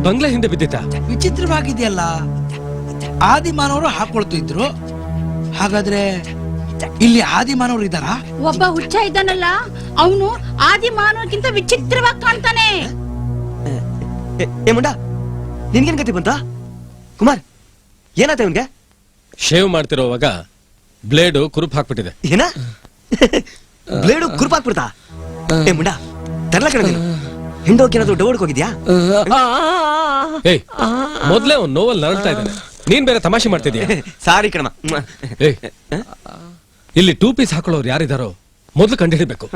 ಬಂಗ್ಲೆ ಹಿಂದೆ ಬಿದ್ದಿತ್ತ? ವಿಚಿತ್ರವಾಗಿದೆಯಲ್ಲ. ಆದಿಮಾನವರು ಹಾಕೊಳ್ತಿದ್ರು. ಹಾಗಾದ್ರೆ ಇಲ್ಲಿ ಆದಿಮಾನವರು ಇದ್ದಾರಾ? ಒಬ್ಬ ಹುಚ್ಚ ಇದ್ದಾನಲ್ಲ, ಅವನು ಆದಿ ಮಾನವಕ್ಕಿಂತ ವಿಚಿತ್ರವಾಗಿ ಕಾಣ್ತಾನೆ. ಏ ಮುಂಡ, ನಿನ್ಗೇನ್ ಗತಿ ಬಂತ? ಕುಮಾರ್, ಏನಾಯ್ತ ಇವನ್ಗೆ? ಶೇವ್ ಮಾಡ್ತಿರೋವಾಗ ಬ್ಲೇಡು ಕುರುಪ್ ಹಾಕ್ಬಿಟ್ಟಿದೆ. ಏನ ಬ್ಲೇಡು ಕುರುಪ್ ಹಾಕ್ಬಿಡ್ತಾ? ಏ ಮುಂಡ, ತರ್ಲ ಕಣ ನೀನು. ಹಿಂಡೋಕೇನಾದ್ರು ಡೌಡ್ಕ್ ಹೋಗಿದ್ಯಾ? ಏಯ್, ಮೊದ್ಲೇ ಅವ್ನು ನೋವಲ್ಲಿ ನರಳ್ತಾ ಇದ್ದಾನೆ, ನೀನ್ ಬೇರೆ ತಮಾಷೆ ಮಾಡ್ತಿದ್ಯಾ? ಸಾರಿ ಕಣಮ್ಮ. ಏಯ್, ಇಲ್ಲಿ 2 ಪೀಸ್ ಹಾಕೊಳ್ಳೋರು ಯಾರಿದಾರೋ ಮೊದ್ಲು ಕಂಡುಹಿಡಿಬೇಕು.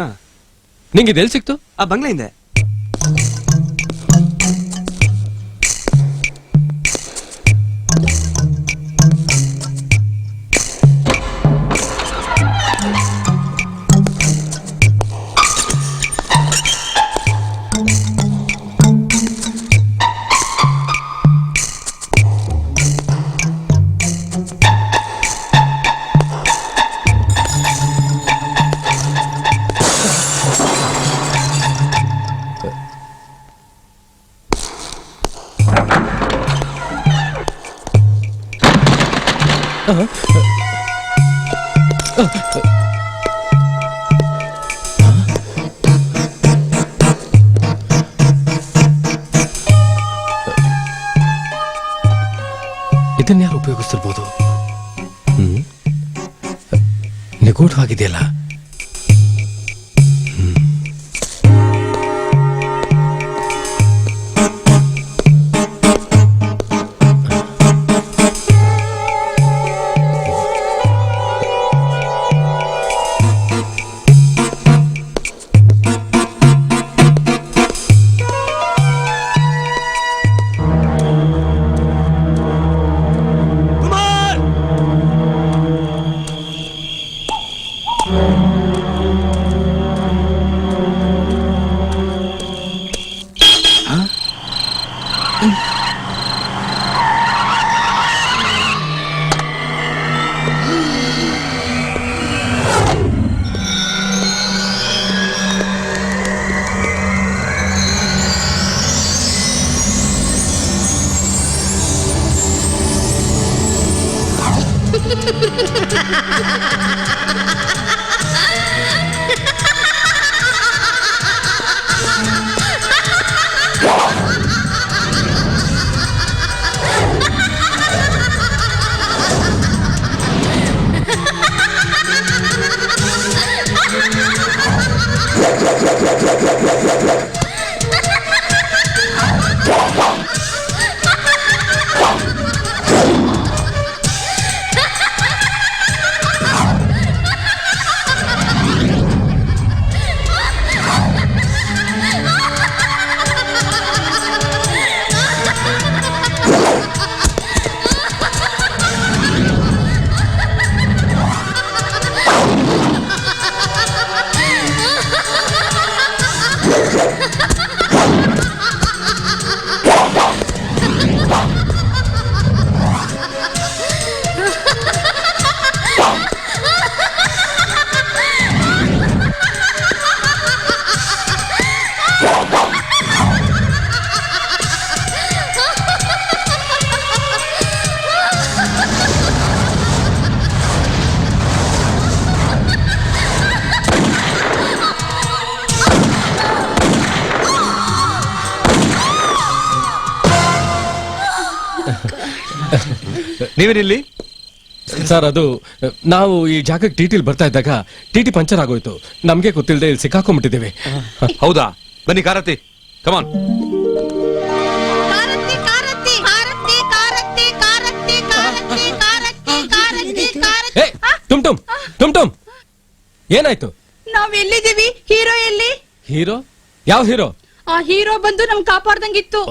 ನಿಂಗೆ ಇದೆಲ್ಲಿ ಸಿಕ್ತು? ಆ ಬಂಗ್ಲೆಯಿಂದ. ಇದನ್ಯಾರು ಉಪಯೋಗಿಸ್ತಿರ್ಬೋದು? ನಿಗೂಢವಾಗಿದೆಯಲ್ಲ. ನೀವೇನಿಲ್ಲಿ? ಸರ್, ಅದು ನಾವು ಈ ಜಾಗಕ್ಕೆ ಟಿಟಿಲ್ ಬರ್ತಾ ಇದ್ದಾಗ ಟಿಟಿ ಪಂಚರ್ ಆಗೋಯ್ತು. ನಮ್ಗೆ ಗೊತ್ತಿಲ್ಲದೆ ಇಲ್ಲಿ ಸಿಕ್ಕಾಕೊಂಡ್ಬಿಟ್ಟಿದ್ದೇವೆ. ಹೌದಾ? ಬನ್ನಿ ಕಾರತಿ, ಕಮಾನ್. ಟುಮ್ ಟುಮ್ ಟುಮ್ ಟುಮ್, ಏನಾಯ್ತು? ನಾವ್ ಎಲ್ಲಿದ್ದೀವಿ? ಹೀರೋ ಎಲ್ಲಿ? ಹೀರೋ? ಯಾವ ಹೀರೋ? ಆ ಹೀರೋ ಬಂದು ನಮ್ ಕಾಪಾಡ್ದಂಗಿತ್ತು.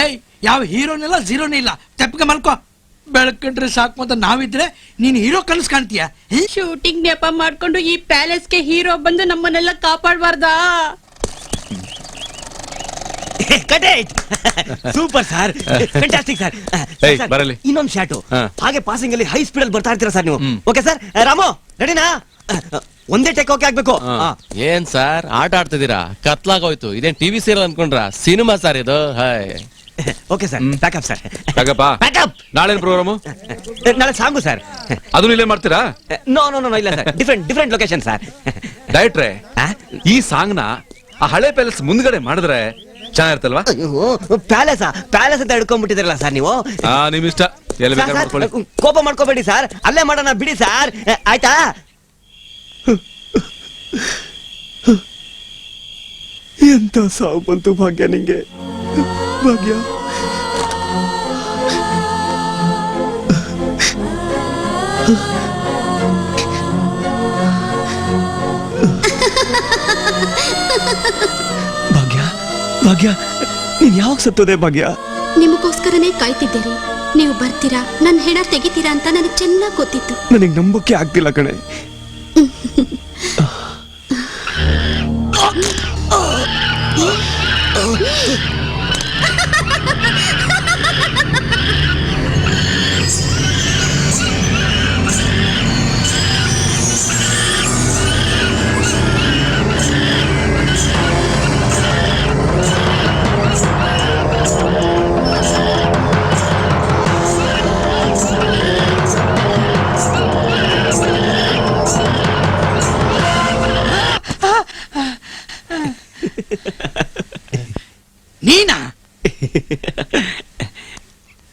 ಏಯ್, ಯಾವ ಹೀರೋನಿಲ್ಲ, ಝೀರೋನೇ ಇಲ್ಲ. ತೆಪ್ಪಗೆ ಮಲ್ಕೋ. ಬೆಳಕಂಡ್ರೆ ಸಾಕು ಅಂತ ನಾವಿದ್ರೆ ನೀನ್ ಹೀರೋ ಕನಸು ಕಾಣ್ತೀಯ. ಶೂಟಿಂಗ್ ನೆಪ ಮಾಡ್ಕೊಂಡು ಈ ಪ್ಯಾಲೇಸ್ಗೆ ಹೀರೋ ಬಂದು ನಮ್ಮನ್ನೆಲ್ಲ ಕಾಪಾಡಬಾರ್ದಾ? Super sir, fantastic sir. ಬರಲಿ ಇನ್ನೊಂದು ಶಾಟು. ಹಾಗೆ ಪಾಸಿಂಗ್ ಅಲ್ಲಿ ಹೈ ಸ್ಪೀಡ್ ಅಲ್ಲಿ ಬರ್ತಾ ಇರ್ತೀರಾ ಸರ್ ನೀವು. Okay sir. ರಾಮು ರೆಡಿನಾ? ಒಂದೇ ಟೇಕ್ ಓಕೆ ಆಗ್ಬೇಕು. ಏನ್ ಸರ್ ಆಟ ಆಡ್ತಿದ್ದೀರಾ? ಕತ್ಲಾಗೋಯ್ತು. ಇದೇನ್ ಟಿವಿ ಸೀರಿಯಲ್ ಅನ್ಕೊಂಡ್ರ? ಸಿನಿಮಾ ಸರ್ ಇದು. Hi okay sir pack up sir ಯಾಕಪ್ಪ ಪ್ಯಾಕಪ್. ನಾಳೆ ಪ್ರೋಗ್ರಾಮು ನಾಳೆ ಸಾಂಗು ಸರ್. ಅದನ್ನು ಇಲ್ಲೇ ಮಾಡ್ತೀರಾ? ನೋ ನೋ ನೋ ಇಲ್ಲ ಸರ್, ಡಿಫ್ರೆಂಟ್ ಲೊಕೇಶನ್ ಸರ್. ಡೈರೆಕ್ಟ್ರೆ ಈ ಸಾಂಗ್ ನ ಆ ಹಳೆ ಪ್ಯಾಲೇಸ್ ಮುಂದ್ಗಡೆ ಮಾಡಿದ್ರೆ ಚೆನ್ನಾಗಿರ್ತಲ್ವಾ? ಪ್ಯಾಲೇಸ್ ಅಂತ ಹಿಡ್ಕೊಂಡ್ಬಿಟ್ಟಿದ್ರಲ್ಲ ಸರ್ ನೀವು. ನಿಮ್ ಇಷ್ಟ, ಎಲ್ಲಿ ಬೇಕಾದ್ರೆ ಮಾಡ್ಕೊಳ್ಳಿ. ಕೋಪ ಮಾಡ್ಕೋಬೇಡಿ ಸರ್, ಅಲ್ಲೇ ಮಾಡೋಣ ಬಿಡಿ ಸರ್. ಆಯ್ತಾ? ಎಂತ ಸಾವು ಬಂತು ಭಾಗ್ಯ ನಿಂಗೆ. ಭಾಗ್ಯ ಭಾಗ್ಯ ಭಾಗ್ಯ ನೀನ್ ಯಾವಾಗ ಸತ್ತೋದೆ ಭಾಗ್ಯ? ನಿಮಗೋಸ್ಕರನೇ ಕಾಯ್ತಿದ್ದೀರಿ. ನೀವು ಬರ್ತೀರಾ, ನನ್ನ ಹೆಣ ತೆಗಿತೀರಾ ಅಂತ ನನಗೆ ಚೆನ್ನಾಗಿ ಗೊತ್ತಿತ್ತು. ನನಗೆ ನಂಬಕ್ಕೆ ಆಗ್ತಿಲ್ಲ ಕಣೆ. ನೀನಾ?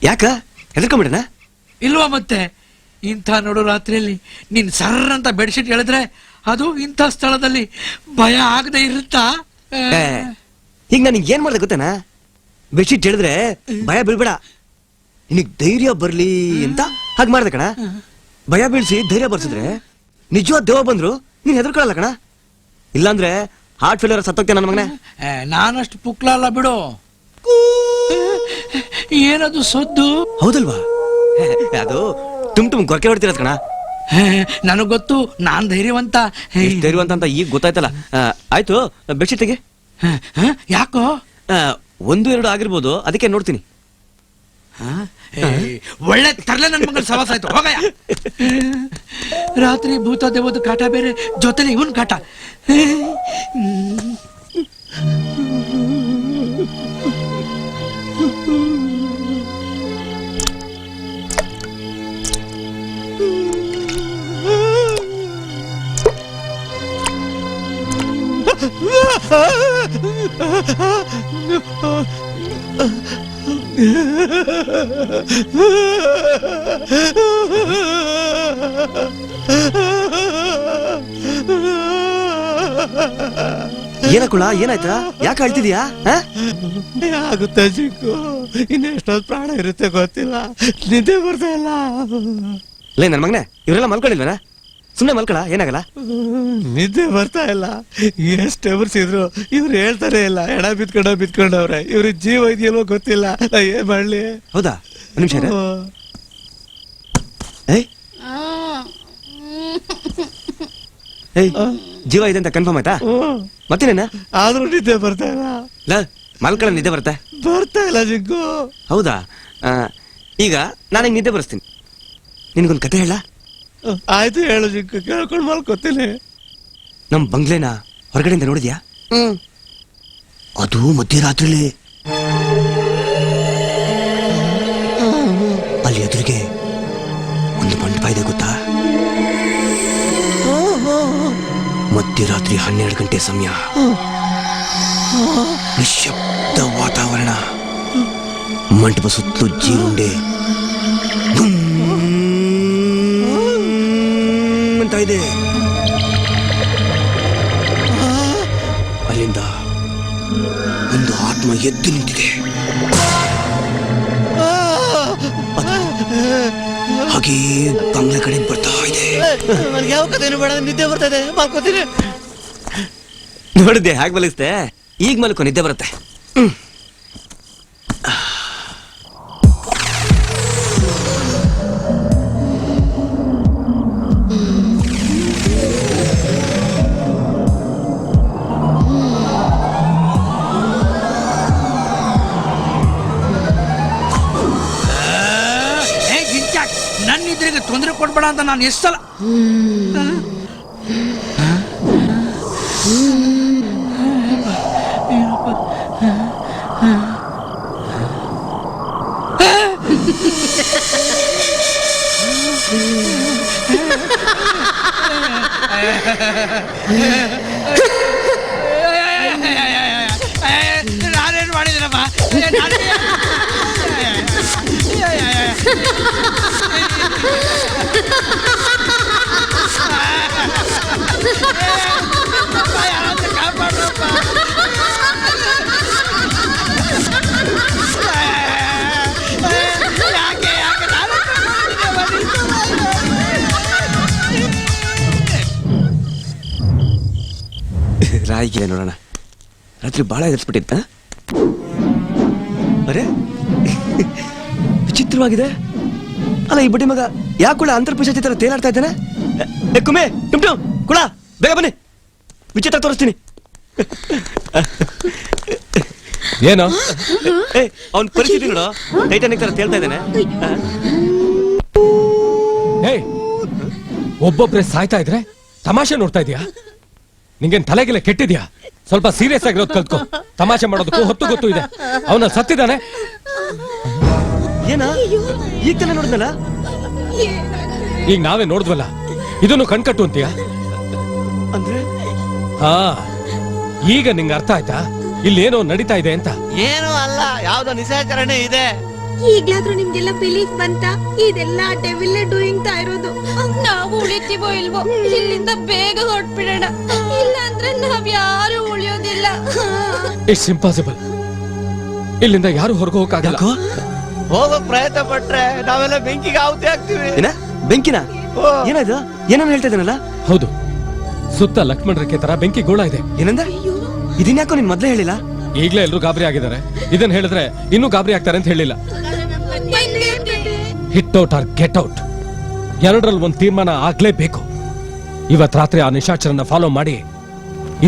ಯಾಕ ಹೆದರ್ಕೊಂಬಿಡಣ? ಇಲ್ವಾ ಮತ್ತೆ, ಇಂಥ ನಡು ರಾತ್ರಿಯಲ್ಲಿ ನೀನ್ ಸರ್ರ ಅಂತ ಬೆಡ್ಶೀಟ್ ಹೇಳಿದ್ರೆ ಅದು ಇಂಥ ಸ್ಥಳದಲ್ಲಿ ಭಯ ಆಗದೆ ಇರುತ್ತಾ? ಈಗ ನನಗೆ ಏನ್ ಮಾಡ್ದೆ ಗೊತ್ತೇನಾ? ಬೆಡ್ಶೀಟ್ ಹೇಳಿದ್ರೆ ಭಯ ಬೀಳ್ಬೇಡ, ನಿನಗ್ ಧೈರ್ಯ ಬರ್ಲಿ ಅಂತ ಹಾಗೆ ಮಾಡ್ದೆ ಕಣ. ಭಯ ಬೀಳ್ಸಿ ಧೈರ್ಯ ಬರ್ಸಿದ್ರೆ ನಿಜವಾದ ದೇವ ಬಂದ್ರು ನೀನ್ ಹೆದರ್ಕೊಳ್ಳಲ್ಲ ಕಣ. ಇಲ್ಲಾಂದ್ರೆ ಹಾರ್ಟ್ ಫೇಲಿಯರ್ ಸತ್ತೋಗ್ತೇನೆ ನನ್ನ ಮಗನೇ. ನಾನಷ್ಟು ಪುಕ್ಲ ಅಲ್ಲ ಬಿಡು. ಏನದು ಸದ್ದು? ಹೌದಲ್ವಾ? ಅದು ತುಮ್ ಗೊರಕೆ ಹೊಡ್ತಿರೋದ್ ಕಣ. ನನಗ್ ಗೊತ್ತು, ನಾನ್ ಧೈರ್ಯವಂತ. ಧೈರ್ಯವಂತ ಅಂತ ಈಗ ಗೊತ್ತಾಯ್ತಲ್ಲ. ಆಯ್ತು, ಬೆಡ್ಶೀಟ್ ತೆಗೆ. ಯಾಕೋ? 1-2 ಆಗಿರ್ಬೋದು, ಅದಕ್ಕೆ ನೋಡ್ತೀನಿ. ಒಳ್ಳೆ ತರ್ಲೆ ನನ್ ಮಗಳ ಸವಾಸ ಆಯ್ತು, ಹೋಗಯ್ಯ. ರಾತ್ರಿ ಭೂತ ದೇವದ ಕಾಟ ಬೇರೆ, ಜೊತೆಲಿ ಇವನ್ ಕಾಟ. ಏನಕ್ಕುಳ, ಏನಾಯ್ತಾ? ಯಾಕೆ ಅಳ್ತಿದ್ಯಾ? ಆಗುತ್ತೆ ಚಿಕ್ಕು, ಇನ್ನೆಷ್ಟೊಂದು ಪ್ರಾಣ ಇರುತ್ತೆ ಗೊತ್ತಿಲ್ಲ, ನಿದ್ದೆ ಬರ್ತಾ ಇಲ್ಲ. ಲೇ ನನ್ ಮಗನೇ, ಇವರೆಲ್ಲ ಮಲ್ಕೊಂಡಿಲ್ವೇನಾ? ಸುಮ್ಮನೆ ಮಲ್ಕೊಳ, ಏನಾಗಲ್ಲ. ನಿದ್ದೆ ಬರ್ತಾ ಇಲ್ಲ, ಎಷ್ಟು ಎವರ್ಸಿದ್ರು ಇವ್ರು ಹೇಳ್ತಾರೆ ಇಲ್ಲ. ಎಡ ಬಿತ್ಕೊಂಡವ್ರೆ, ಇವ್ರಿಗೆ ಜೀವ ಇದೆಯಲ್ವೋ ಗೊತ್ತಿಲ್ಲ, ನಾ ಏನ್ ಮಾಡ್ಲಿ? ಹೌದಾ? ಒಂದ್ ನಿಮಿಷ ಇರು. ಏಯ್, ಜೀವ ಇದೆ ಅಂತ ಕನ್ಫರ್ಮ್ ಆಯ್ತಾ? ಮತ್ತೇನೇನ? ಆದ್ರೂ ನಿದ್ದೆ ಬರ್ತಾ ಇಲ್ಲ. ಮಲ್ಕೊಳ ನಿದ್ದೆ ಬರ್ತಾ ಇಲ್ಲ ಜಿಗ್ಗು. ಹೌದಾ? ಈಗ ನಾನು ನಿದ್ದೆ ಬರ್ಸ್ತೀನಿ. ನಿನ್ಗೊಂದು ಕತೆ ಹೇಳ? ಆಯ್ತು ಹೇಳು ಜಿಗ್ಗು, ಕೇಳ್ಕೊಂಡು ಮಲ್ಕೋತೀನಿ. ನಮ್ ಬಂಗ್ಲೆನ ಹೊರಗಡೆಯಿಂದ ನೋಡಿದ್ಯಾ? ಅದು ಮಧ್ಯರಾತ್ರಿಲಿ. ಅಲ್ಲಿ ಎದುರಿಗೆ ಒಂದು ಮಂಟಪ ಇದೆ ಗೊತ್ತಾ? ಮಧ್ಯರಾತ್ರಿ 12 ಗಂಟೆ ಸಮಯ, ನಿಶ್ಶಬ್ದ ವಾತಾವರಣ, ಮಂಟಪ ಸುತ್ತಲೂ ಜೀರುಂಡೆ ಅಂತ ಇದೆ. ಅಲ್ಲಿಂದ ಒಂದು ಆತ್ಮ ಎದ್ದು ನಿಂತಿದೆ. ಹಾಗೆ ಬಂಗ್ಲೆ ಕಡೆ ಬರ್ತಾ ಇದೆ. ನನಗೆ ಯಾವ ಕಥೆನೂ ಬೇಡ, ನಿದ್ದೆ ಬರ್ತಾ ಇದೆ, ಮಲ್ಕೋತೀನಿ. ನೋಡಿದ್ದೆ ಹಾಗೆ ಮಲಗಿಸ್ತೆ? ಈಗ ಮಲ್ಕೊ, ನಿದ್ದೆ ಬರುತ್ತೆ. ನನ್ನ ಇದ್ರಿಗೆ ತೊಂದರೆ ಕೊಡ್ಬೇಡ ಅಂತ ನಾನು ಎಷ್ಟು ಸಲ ನಾನೇನು ಮಾಡಿದ್ದೀನಮ್ಮ ರಾಯಿಗೆ ನೋಡೋಣ. ರಾತ್ರಿ ಬಹಳ ಎದುರಿಸ್ಬಿಟ್ಟಿದ್ದ. ಅರೆ ವಿಚಿತ್ರವಾಗಿದೆ. ಅಲ್ಲ ಈ ಬಡ್ಡಿ ಮಗ ಯಾಕುಳ ಅಂತರ್ಪಿಶಾಚಿ ತರ ತೇಲಾಡ್ತಾ ಇದ್ದಾನೆ. ಕುಮೆ ಟುಮ್ ಟುಮ್ ಕುಳ ಬೇಗ ಬನ್ನಿ, ವಿಚಿತ್ರ ತೋರಿಸ್ತೀನಿ. ಏನೋ ಅವನ್ ಪರಿಸ್ಥಿತಿ ನೋಡು, ಟೈಟಾನಿಕ್ ತರ ತೇಲ್ತಾ ಇದ್ದಾನೆ. ಒಬ್ಬೊಬ್ರೆ ಸಾಯ್ತಾ ಇದ್ರೆ ತಮಾಷೆ ನೋಡ್ತಾ ಇದೀಯಾ? ನಿಂಗೇನ್ ತಲೆಗೆಲ್ಲ ಕೆಟ್ಟಿದ್ಯಾ? ಸ್ವಲ್ಪ ಸೀರಿಯಸ್ ಆಗಿರೋದು ಕಲ್ತ್ಕೋ. ತಮಾಷೆ ಮಾಡೋದಕ್ಕೂ ಹೊತ್ತು ಗೊತ್ತು ಇದೆ. ಅವನ ಸತ್ತಿದ್ದಾನೆ. ಏನ ಈಗ ತಾನೇ ನೋಡಿದ್ನಲ್ಲ? ಈಗ ನಾವೇ ನೋಡಿದ್ವಲ್ಲ, ಇದನ್ನು ಕಣ್ಕಟ್ಟು ಅಂತೀಯ? ಅಂದ್ರೆ ಹಾ, ಈಗ ನಿಂಗೆ ಅರ್ಥ ಆಯ್ತಾ ಇಲ್ಲೇನೋ ನಡೀತಾ ಇದೆ ಅಂತ? ಏನೂ ಅಲ್ಲ, ಯಾವ್ದೋ ನಿಶಾಚರಣೆ ಇದೆ. ಈಗ್ಲಾದ್ರೂ ನಿಮ್ಗೆಲ್ಲ ಬಿಲೀಫ್ ಬಂತ? ಇದೆಲ್ಲ ಡೆವಿಲ್ ಡೂಯಿಂಗ್ ತಾ ಇರೋದು. ನಾವು ಉಳಿತೀವೋ ಇಲ್ವೋ, ಇಲ್ಲಿಂದ ಬೇಗ ಹೊರಟ್ಬಿಡೋಣ, ಇಲ್ಲ ಅಂದ್ರೆ ನಾವ್ ಯಾರು ಉಳಿಯೋದಿಲ್ಲ. It's impossible. ಇಲ್ಲಿಂದ ಯಾರು ಹೊರಗೆ ಹೋಗಕ್ಕಾಗಲ್ಲ. ಹೋಗೋ ಪ್ರಯತ್ನ ಪಟ್ರೆ ನಾವೆಲ್ಲ ಬೆಂಕಿಗೆ ಆಹುತಿ ಆಗ್ತೀವಿ. ಏನ ಬೆಂಕಿನ? ಏನಾಯ್ತು? ಏನನ್ನ ಹೇಳ್ತಾ ಇದ್ದಾನಲ್ಲ? ಹೌದು, ಸುತ್ತ ಲಕ್ಷ್ಮಣ ರೇಖೆ ತರ ಬೆಂಕಿ ಗೋಳ ಇದೆ. ಏನಂದ? ಇದನ್ಯಾಕೋ ನೀನ್ ಮೊದ್ಲೇ ಹೇಳಿಲ್ಲ? ಈಗ್ಲೇ ಎಲ್ರು ಗಾಬರಿ ಆಗಿದ್ದಾರೆ. ಇದನ್ನ ಹೇಳಿದ್ರೆ ಇನ್ನೂ ಗಾಬರಿ ಆಗ್ತಾರೆ ಅಂತ ಹೇಳಿಲ್ಲ. Hit out or get out, ಎರಡರಲ್ಲಿ ಒಂದು ತೀರ್ಮಾನ ಆಗ್ಲೇಬೇಕು. ಇವತ್ ರಾತ್ರಿ ಆ ನಿಶಾಚರನ್ನ ಫಾಲೋ ಮಾಡಿ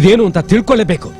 ಇದೇನು ಅಂತ ತಿಳ್ಕೊಳ್ಳೇಬೇಕು.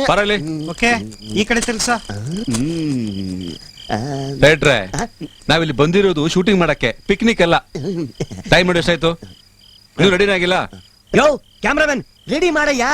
ಬರಲಿ. ಓಕೆ, ಈ ಕಡೆ ತಿರ್ಗ್ಸ. ಡೈರೆಕ್ಟ್ರೆ, ನಾವಿಲ್ಲಿ ಬಂದಿರೋದು ಶೂಟಿಂಗ್ ಮಾಡಕ್ಕೆ, ಪಿಕ್ನಿಕ್ ಅಲ್ಲ. ಟೈಮ್ ನೋಡಿ ಎಷ್ಟಾಯ್ತು? ನೀವು ರೆಡಿನೇ ಆಗಿಲ್ಲ? ಯೋ ಕ್ಯಾಮ್ರಾಮನ್, ರೆಡಿ ಮಾಡಯ್ಯ.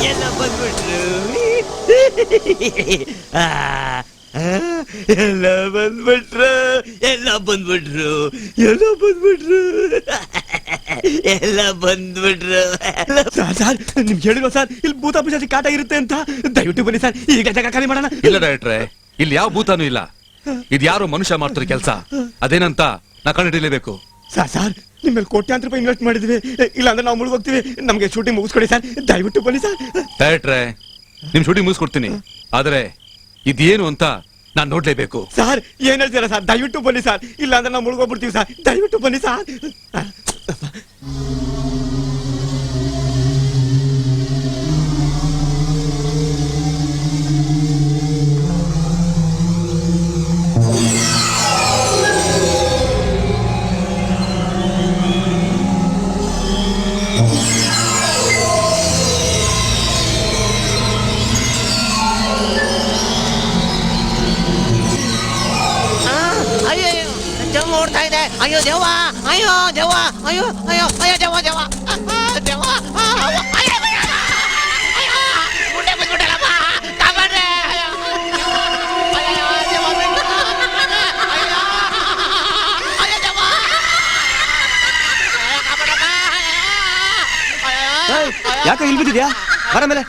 ಎಲ್ಲ ಬಂದ್ಬಿಟ್ರು, ಎಲ್ಲ ಬಂದ್ಬಿಟ್ರು, ಎಲ್ಲ ಬಂದ್ಬಿಟ್ರು, ಎಲ್ಲ ಬಂದ್ಬಿಟ್ರು, ಎಲ್ಲ ಬಂದ್ಬಿಟ್ರು. ಸರ್, ನಿಮ್ಗೆ ಹೇಳಿಲ್ವ ಸರ್ ಇಲ್ಲಿ ಭೂತ ಪಿಶಾಚಿ ಕಾಟ ಇರುತ್ತೆ ಅಂತ? ದಯವಿಟ್ಟು ಬನ್ನಿ ಸರ್, ಈಗ ಜಾಗ ಖಾಲಿ ಮಾಡೋಣ. ಇಲ್ಲ ಡೈರೆಕ್ಟ್ರೆ, ಇಲ್ಲಿ ಯಾವ ಭೂತಾನೂ ಇಲ್ಲ. ಇದು ಯಾರು ಮನುಷ್ಯ ಮಾಡ್ತಾರೆ ಕೆಲಸ. ಅದೇನಂತ ನಾ ಕಂಡುಹಿಡಿಯಲೇಬೇಕು. ಸರ್ ನಿಮ್ಮಲ್ಲಿ ಕೋಟ್ಯಾಂತರ ರೂಪಾಯಿ ಇನ್ವೆಸ್ಟ್ ಮಾಡಿದ್ವಿ, ಇಲ್ಲ ಅಂದ್ರೆ ನಾವು ಮುಳುಗೋಗ್ತೀವಿ. ನಮ್ಗೆ ಶೂಟಿಂಗ್ ಮುಗಿಸ್ಕೊಡಿ ಸರ್, ದಯವಿಟ್ಟು ಬನ್ನಿ ಸರ್. ಡೈರೆಕ್ಟ್ರೆ, ನಿಮ್ ಶೂಟಿಂಗ್ ಮುಗಿಸ್ಕೊಡ್ತೀನಿ, ಆದ್ರೆ ಇದೇನು ಅಂತ ನಾನ್ ನೋಡ್ಲೇಬೇಕು. ಸರ್ ಏನ್ ಹೇಳ್ತೀರಾ ಸರ್? ದಯವಿಟ್ಟು ಬನ್ನಿ ಸರ್, ಇಲ್ಲ ಅಂದ್ರೆ ನಾವು ಮುಳುಗೋಗ್ಬಿಡ್ತೀವಿ ಸರ್, ದಯವಿಟ್ಟು ಬನ್ನಿ ಸರ್. ಓಡ್ತಾ ಇದೆ. ಅಯ್ಯೋ ದೇವ, ಅಯ್ಯೋ ದೇವ, ಅಯ್ಯೋ ಅಯ್ಯೋ ಅಯ್ಯೋ ದೇವ, ದೇವ ದೇವ, ಗುಡ್ಡೆ ಬಿಟ್ಬಿಟ್ಟಲ್ಲಪ್ಪ, ಕಾಪಾಡ್ರೆ. ಯಾಕೆ ಇಲ್ಲಿ ಬಿದ್ದಿದ್ಯಾ? ಬರ ಮೇಲೆ.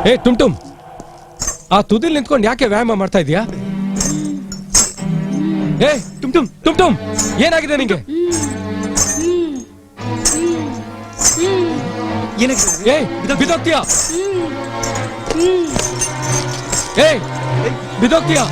ಏ ಟುಮ್, ಆ ತುದಿಲ್ ನಿಂತ್ಕೊಂಡು ಯಾಕೆ ವ್ಯಾಯಾಮ ಮಾಡ್ತಾ ಇದೀಯಾ? ಏ ಟುಮ್, ಏನಾಗಿದೆ ನಿಂಗೆ? ಏ ಬಿದೋಗ್ತೀಯಾ? ಏ ಬಿದೋಗ್ತೀಯಾ?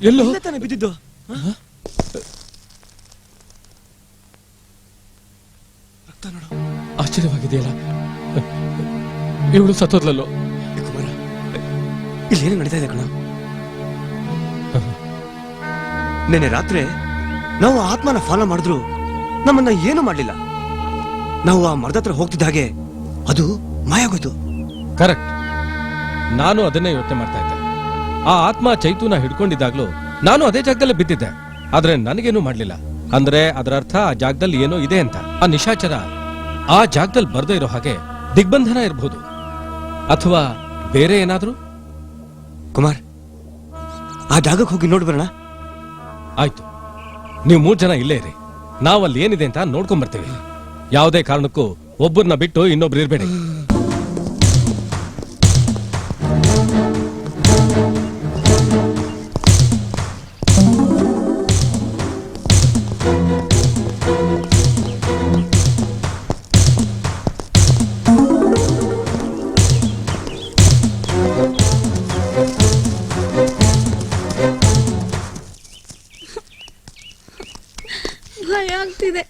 ಎಲ್ಲೋ ತಾನೆ ಬಿದ್ದಿದ್ದು. ಆಶ್ಚರ್ಯವಾಗಿದೆಯಲ್ಲ, ಇವಳು ಸತ್ತೋದ್ಲಲ್ಲೋ. ಕುಮಾರ, ಇಲ್ಲಿ ಏನು ನಡೀತಾ ಇದೆ ಕಣ? ನೆನ್ನೆ ರಾತ್ರಿ ನಾವು ಆತ್ಮನ ಫಾಲೋ ಮಾಡಿದ್ರು ನಮ್ಮನ್ನ ಏನು ಮಾಡ್ಲಿಲ್ಲ. ನಾವು ಆ ಮರದ ಹತ್ರ ಹೋಗ್ತಿದ್ದ ಹಾಗೆ ಅದು ಮಾಯಾಗೋಯ್ತು. ಕರೆಕ್ಟ್, ನಾನು ಅದನ್ನೇ ಯೋಚನೆ ಮಾಡ್ತಾ ಇದ್ದೆ. ಆ ಆತ್ಮ ಚೈತೂನ ಹಿಡ್ಕೊಂಡಿದ್ದಾಗ್ಲೂ ನಾನು ಅದೇ ಜಾಗದಲ್ಲೇ ಬಿದ್ದಿದ್ದೆ, ಆದ್ರೆ ನನಗೇನು ಮಾಡ್ಲಿಲ್ಲ. ಅಂದ್ರೆ ಅದರ ಅರ್ಥ ಆ ಜಾಗದಲ್ಲಿ ಏನೋ ಇದೆ ಅಂತ. ಆ ನಿಶಾಚರ ಆ ಜಾಗದಲ್ಲಿ ಬರ್ದೇ ಇರೋ ಹಾಗೆ ದಿಗ್ಬಂಧನ ಇರಬಹುದು, ಅಥವಾ ಬೇರೆ ಏನಾದ್ರೂ. ಕುಮಾರ್, ಆ ಜಾಗಕ್ಕೆ ಹೋಗಿ ನೋಡ್ಬರೋಣ. ಆಯ್ತು, ನೀವು 3 ಜನ ಇಲ್ಲೇ ಇರಿ, ನಾವಲ್ಲಿ ಏನಿದೆ ಅಂತ ನೋಡ್ಕೊಂಡ್ ಬರ್ತೀವಿ. ಯಾವುದೇ ಕಾರಣಕ್ಕೂ ಒಬ್ಬರನ್ನ ಬಿಟ್ಟು ಇನ್ನೊಬ್ರು ಇರ್ಬೇಡಿ. ಭಯ ಆಗ್ತಿದೆ.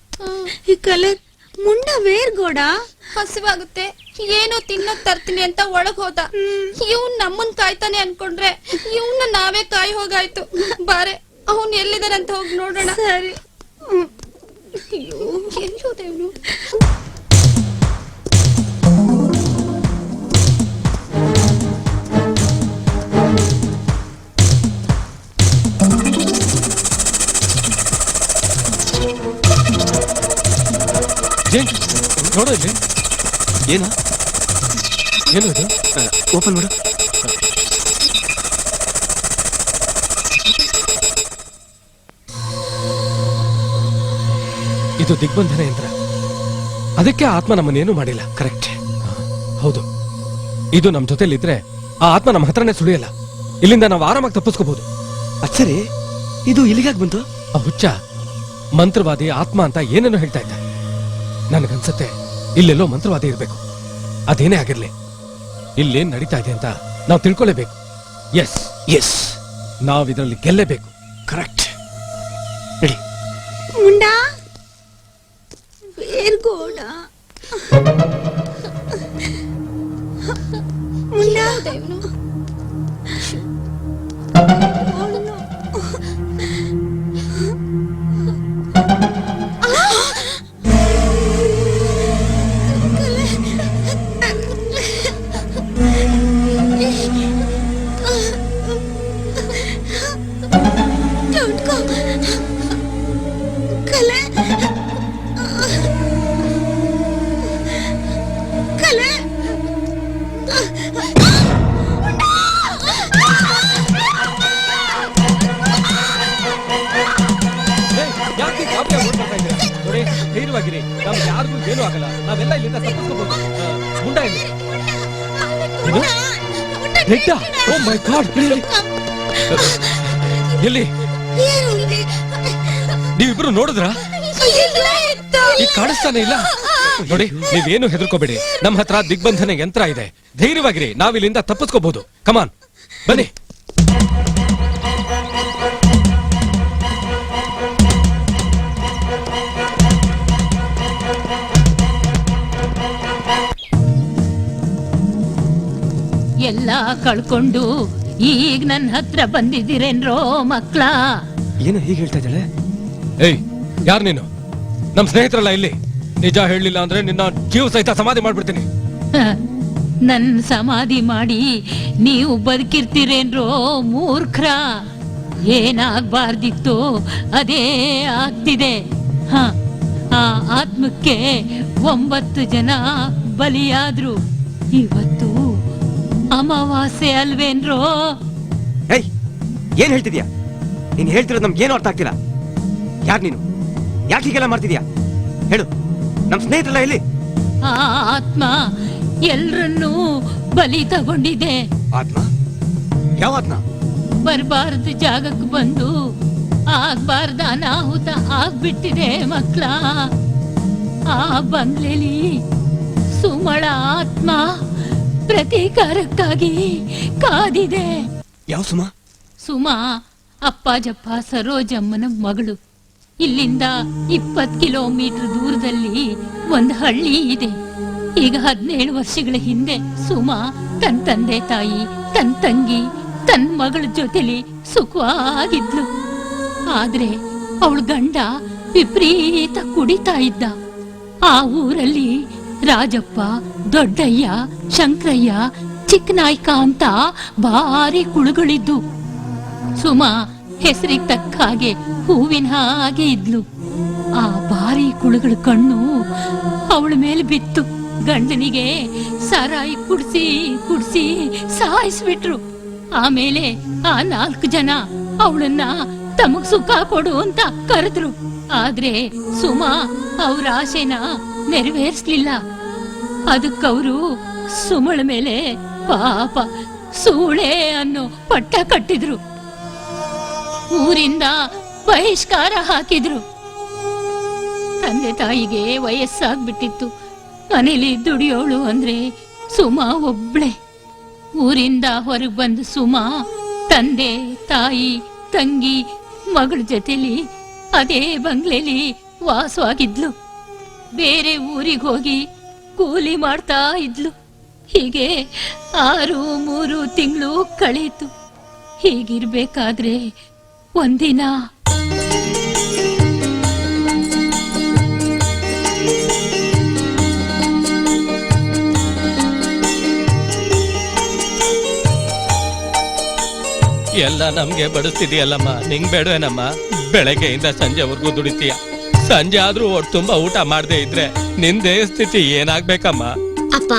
ಈ ಕಲರ್ ಮುಂಡ ವೇರ್ಗೋಡ ಹಸಿವಾಗುತ್ತೆ, ಏನೋ ತಿನ್ನಕ್ ತರ್ತೀನಿ ಅಂತ ಒಳಗ್ ಹೋದ. ಇವ್ನ್ ನಮ್ಮನ್ ಕಾಯ್ತಾನೆ ಅನ್ಕೊಂಡ್ರೆ ಇವ್ನ ನಾವೇ ಕಾಯಿ ಹೋಗಾಯ್ತು. ಬಾರೆ ಅವನ್ ಎಲ್ಲಿದಾರಂತ ಹೋಗಿ ನೋಡೋಣ. ಸರಿ. ಅಯ್ಯೋ, ಎಲ್ಲೋದೆ ಇವನು? ಜೇನ್ ನೋಡು ಇಲ್ಲಿ. ಏನು ಏನು ಇದು? ಓಪನ್ ಮಾಡು. ಇದು ದಿಗ್ಬಂಧನ ಯಂತ್ರ. ಅದಕ್ಕೆ ಆತ್ಮ ನಮ್ಮನ್ನೇನು ಮಾಡಿಲ್ಲ. ಕರೆಕ್ಟ್. ಹೌದು, ಇದು ನಮ್ ಜೊತೆಲಿದ್ರೆ ಆ ಆತ್ಮ ನಮ್ಮ ಹತ್ರನೇ ಸುಳಿಯಲ್ಲ. ಇಲ್ಲಿಂದ ನಾವು ಆರಾಮಾಗಿ ತಪ್ಪಿಸ್ಕೋಬಹುದು. ಅಚ್ಚರಿ, ಇದು ಇಲ್ಲಿಗಾಗ್ ಬಂತು? ಆ ಹುಚ್ಚ ಮಂತ್ರವಾದಿ ಆತ್ಮ ಅಂತ ಏನೇನೋ ಹೇಳ್ತಾ ಇದ್ದ. ನನಗನ್ಸತ್ತೆ ಇಲ್ಲೆಲ್ಲೋ ಮಂತ್ರವಾದಿ ಇರ್ಬೇಕು. ಅದೇನೇ ಆಗಿರ್ಲಿ, ಇಲ್ಲೇನ್ ನಡೀತಾ ಇದೆ ಅಂತ ನಾವು ತಿಳ್ಕೊಳ್ಳೇಬೇಕು. ಎಸ್ ಎಸ್, ನಾವ್ ಇದರಲ್ಲಿ ಗೆಲ್ಲೇಬೇಕು. ಕರೆಕ್ಟ್. ನಡಿ. ಮುಂಡಾ ಬೇರ್ಗೋಡ ಮುಂಡಾ ನೋಡಿ, ಧೈರ್ಯವಾಗಿರಿ. ನಮ್ಗೆ ಯಾರಿಗೂ ಏನೂ ಆಗಲ್ಲ. ನಾವೆಲ್ಲ ಇಲ್ಲಿಂದ ತಪ್ಪಿಸ್ಕೋಬಹುದು. ಮುಂಡ ಇಲ್ಲಿ. ಇದು ಬೆಟ್ಟ. ಓ ಮೈ ಗಾಡ್, ಎಲ್ಲಿ? ನೀವಿಬ್ರು ನೋಡಿದ್ರ? ಈಗ ಕಾಣಿಸ್ತಾನೆ ಇಲ್ಲ. ನೋಡಿ, ನೀವೇನು ಹೆದರ್ಕೋಬೇಡಿ. ನಮ್ಮ ಹತ್ರ ದಿಗ್ಬಂಧನ ಯಂತ್ರ ಇದೆ. ಧೈರ್ಯವಾಗಿರಿ, ನಾವಿಲ್ಲಿಂದ ತಪ್ಪಿಸ್ಕೋಬಹುದು. ಕಮಾನ್, ಬನ್ನಿ. ಎಲ್ಲ ಕಳ್ಕೊಂಡು ಈಗ ನನ್ನ ಹತ್ರ ಬಂದಿದ್ದೀರೇನ್ರೋ ಮಕ್ಳ? ಏನು ಹೀಗೆ ಹೇಳ್ತಾ ಇದ್ದಾಳೆ? ಏಯ್, ಯಾರು ನೀನು? ನಮ್ ಸ್ನೇಹಿತರಲ್ಲ ಇಲ್ಲಿ. ನಿಜ ಹೇಳಲಿಲ್ಲ ಅಂದ್ರೆ ನಿನ್ನ ಜೀವ ಸಹಿತ ಸಮಾಧಿ ಮಾಡ್ಬಿಡ್ತೀನಿ. ನನ್ ಸಮಾಧಿ ಮಾಡಿ ನೀವು ಬದುಕಿರ್ತೀರೇನ್ರೋ ಮೂರ್ಖರ? ಏನಾಗ್ಬಾರ್ದಿತ್ತು ಅದೇ ಆಗ್ತಿದೆ. ಹ, ಆ ಆತ್ಮಕ್ಕೆ 9 ಜನ ಬಲಿಯಾದ್ರು. ಇವತ್ತು ಅಮಾವಾಸ್ಯೆ ಅಲ್ವೇನ್ರೋ? ಏಯ್, ಏನ್ ಹೇಳ್ತಿದ್ಯಾ? ನೀನ್ ಹೇಳ್ತಿರೋದು ನಮ್ಗೆ ಏನು ಅರ್ಥ ಆಗ್ತಿಲ್ಲ. ಯಾರು ನೀನು? ಯಾಕೆ ಹೀಗೆಲ್ಲ ಮಾಡ್ತಿದ್ಯಾ? ಹೇಳು. ನಮ್ ಸ್ನೇಹಿತರಲ್ಲ ಇಲ್ಲಿ? ಆ ಆತ್ಮ ಎಲ್ರನ್ನೂ ಬಲಿ ತಗೊಂಡಿದೆ. ಆತ್ಮ? ಯಾವ ಆತ್ಮ? ಬರ್ಬಾರ್ದು ಜಾಗಕ್ಕೆ ಬಂದು ಆಗ್ಬಾರ್ದ ಅನಾಹುತ ಆಗ್ಬಿಟ್ಟಿದೆ ಮಕ್ಳ. ಆ ಬಂಗ್ಲೆಲಿ ಸುಮಳ ಆತ್ಮ ಪ್ರತೀಕಾರಕ್ಕಾಗಿ ಕಾದಿದೆ. ಯಾವ ಸುಮ? ಸುಮಾ ಅಪ್ಪಾಜಪ್ಪ ಸರೋಜಮ್ಮನ ಮಗಳು. ಇಲ್ಲಿಂದ 20 ಕಿಲೋಮೀಟರ್ ದೂರದಲ್ಲಿ ಒಂದು ಹಳ್ಳಿ ಇದೆ. ಈಗ 17 ವರ್ಷಗಳ ಹಿಂದೆ ಸುಮಾ ತನ್ನ ತಂದೆ ತಾಯಿ, ತನ್ನ ತಂಗಿ, ತನ್ನ ಮಗಳ ಜೊತೆಲಿ ಸುಖವಾಗಿದ್ಲು. ಆದ್ರೆ ಅವಳ ಗಂಡ ವಿಪರೀತ ಕುಡಿತಾ ಇದ್ದ. ಆ ಊರಲ್ಲಿ ರಾಜಪ್ಪ, ದೊಡ್ಡಯ್ಯ, ಶಂಕರಯ್ಯ, ಚಿಕ್ಕನಾಯ್ಕ ಅಂತ ಭಾರಿ ಕುಳುಗಳಿದ್ದು. ಸುಮಾ ಹೆಸರಿಗೆ ತಕ್ಕ ಹಾಗೆ ಹೂವಿನ ಹಾಗೆ ಇದ್ಲು. ಆ ಭಾರಿ ಕುಳುಗಳ ಕಣ್ಣು ಅವಳ ಮೇಲೆ ಬಿತ್ತು. ಗಂಡನಿಗೆ ಸಾರಾಯಿ ಕುಡ್ಸಿ ಕುಡ್ಸಿ ಸಾಯಿಸ್ಬಿಟ್ರು. ಆಮೇಲೆ ಆ 4 ಜನ ಅವಳನ್ನ ತಮಗ್ ಸುಖ ಕೊಡು ಅಂತ ಕರೆದ್ರು. ಆದ್ರೆ ಸುಮಾ ಅವ್ರ ಆಸೆನ ನೆರವೇರಿಸ್ಲಿಲ್ಲ. ಅದಕ್ಕವರು ಸುಮಳ ಮೇಲೆ ಪಾಪ ಸೂಳೆ ಅನ್ನೋ ಪಟ್ಟ ಕಟ್ಟಿದ್ರು. ಊರಿಂದ ಬಹಿಷ್ಕಾರ ಹಾಕಿದ್ರು. ತಂದೆ ತಾಯಿಗೆ ವಯಸ್ಸಾಗ್ಬಿಟ್ಟಿತ್ತು. ಮನೇಲಿ ದುಡಿಯೋಳು ಅಂದ್ರೆ ಸುಮಾ ಒಬ್ಳೆ. ಊರಿಂದ ಹೊರಗೆ ಬಂದ ಸುಮಾ ತಂದೆ ತಾಯಿ, ತಂಗಿ, ಮಗಳ ಜೊತೆಲಿ ಅದೇ ಬಂಗ್ಲೆಲಿ ವಾಸವಾಗಿದ್ಲು. ಬೇರೆ ಊರಿಗೆ ಹೋಗಿ ಕೂಲಿ ಮಾಡ್ತಾ ಇದ್ಲು. ಹೀಗೆ 6-3 ತಿಂಗಳು ಕಳೀತು. ಹೀಗಿರ್ಬೇಕಾದ್ರೆ ಒಂದಿನ ಎಲ್ಲ ನಮ್ಗೆ ಬಡಿಸ್ತಿದೀಯಲ್ಲಮ್ಮ, ನಿಂಗ್ ಬೇಡವೇನಮ್ಮ? ಬೆಳಗ್ಗೆಯಿಂದ ಸಂಜೆವರೆಗೂ ದುಡಿತೀಯ, ಸಂಜೆ ಆದ್ರೂ ಹೊಟ್ಟೆ ತುಂಬಾ ಊಟ ಮಾಡದೆ ಇದ್ರೆ ನಿನ್ ದೇಹ ಸ್ಥಿತಿ ಏನಾಗ್ಬೇಕಮ್ಮ? ಅಪ್ಪ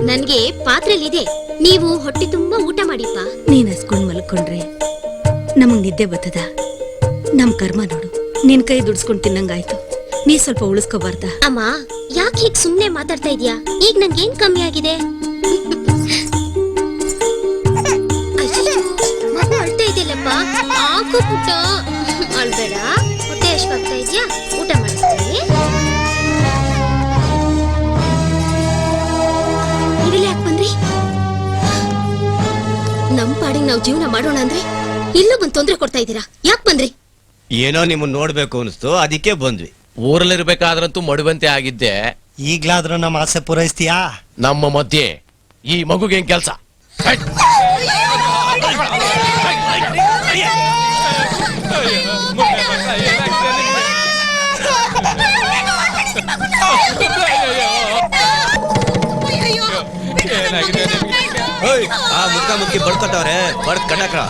ನನ್ಗೆ ಪಾತ್ರೆಲಿದೆ, ನೀವು ಹೊಟ್ಟೆ ತುಂಬಾ ಊಟ ಮಾಡಿಪ್ಪ. ನೀನ್ ಹಸ್ಕೊಂಡ್ ಮಲ್ಕೊಂಡ್ರೆ ನಮಗ್ ನಿದ್ದೆ ಬರ್ತದ? ನಮ್ ಕರ್ಮ ನೋಡು, ನಿನ್ ಕೈ ದುಡ್ಸ್ಕೊಂಡ್ ತಿನ್ನಂಗಾಯ್ತು. ನೀ ಸ್ವಲ್ಪ ಉಳಿಸ್ಕೋಬಾರ್ದ? ಅಮ್ಮ ಯಾಕೆ ಹೀಗ್ ಸುಮ್ನೆ ಮಾತಾಡ್ತಾ ಇದ್ಯಾ? ಈಗ ನನ್ಗೇನ್ ಕಮ್ಮಿ ಆಗಿದೆ? ಮಗು ಅಳ್ತಾ ಇದೆಯಲ್ಲಪ್ಪ, ಹಾಕು ಪುಟ್ಟ. ಅಳ್ಬೇಡ, ಹೊಟ್ಟೆ ಎಷ್ಟಾಗ್ತಾ ಇದ್ಯಾ? ಊಟ ಮಾಡಿಸ್ತೀನಿ. ನೀವೆಲ್ಲ ಯಾಕೆ ಬಂದ್ರಿ? ನಮ್ ಪಾಡಿಗೆ ನಾವು ಜೀವನ ಮಾಡೋಣ ಅಂದ್ರೆ ಇಲ್ಲೂ ಬಂದ್ ತೊಂದ್ರೆ ಕೊಡ್ತಾ ಇದ್ದೀರಾ. ಯಾಕೆ ಬಂದ್ರಿ? ಏನೋ ನಿಮ್ಮನ್ನ ನೋಡ್ಬೇಕು ಅನಿಸ್ತು, ಅದಕ್ಕೆ ಬಂದ್ವಿ. ಊರಲ್ಲಿರ್ಬೇಕಾದ್ರಂತೂ ಮಡುವಂತೆ ಆಗಿದ್ದೆ. ಈಗ್ಲಾದ್ರೂ ನಮ್ಮ ಆಸೆ ಪೂರೈಸ್ತೀಯಾ? ನಮ್ಮ ಮಧ್ಯೆ ಈ ಮಗುಗೇನ್ ಕೆಲ್ಸ? ಆ ಮುಖ ಮುಖಿ ಬಡ್ಕೊತವ್ರೆ, ಬಡ್ದ್ ಕಣ್ಣಾಕ್ರ.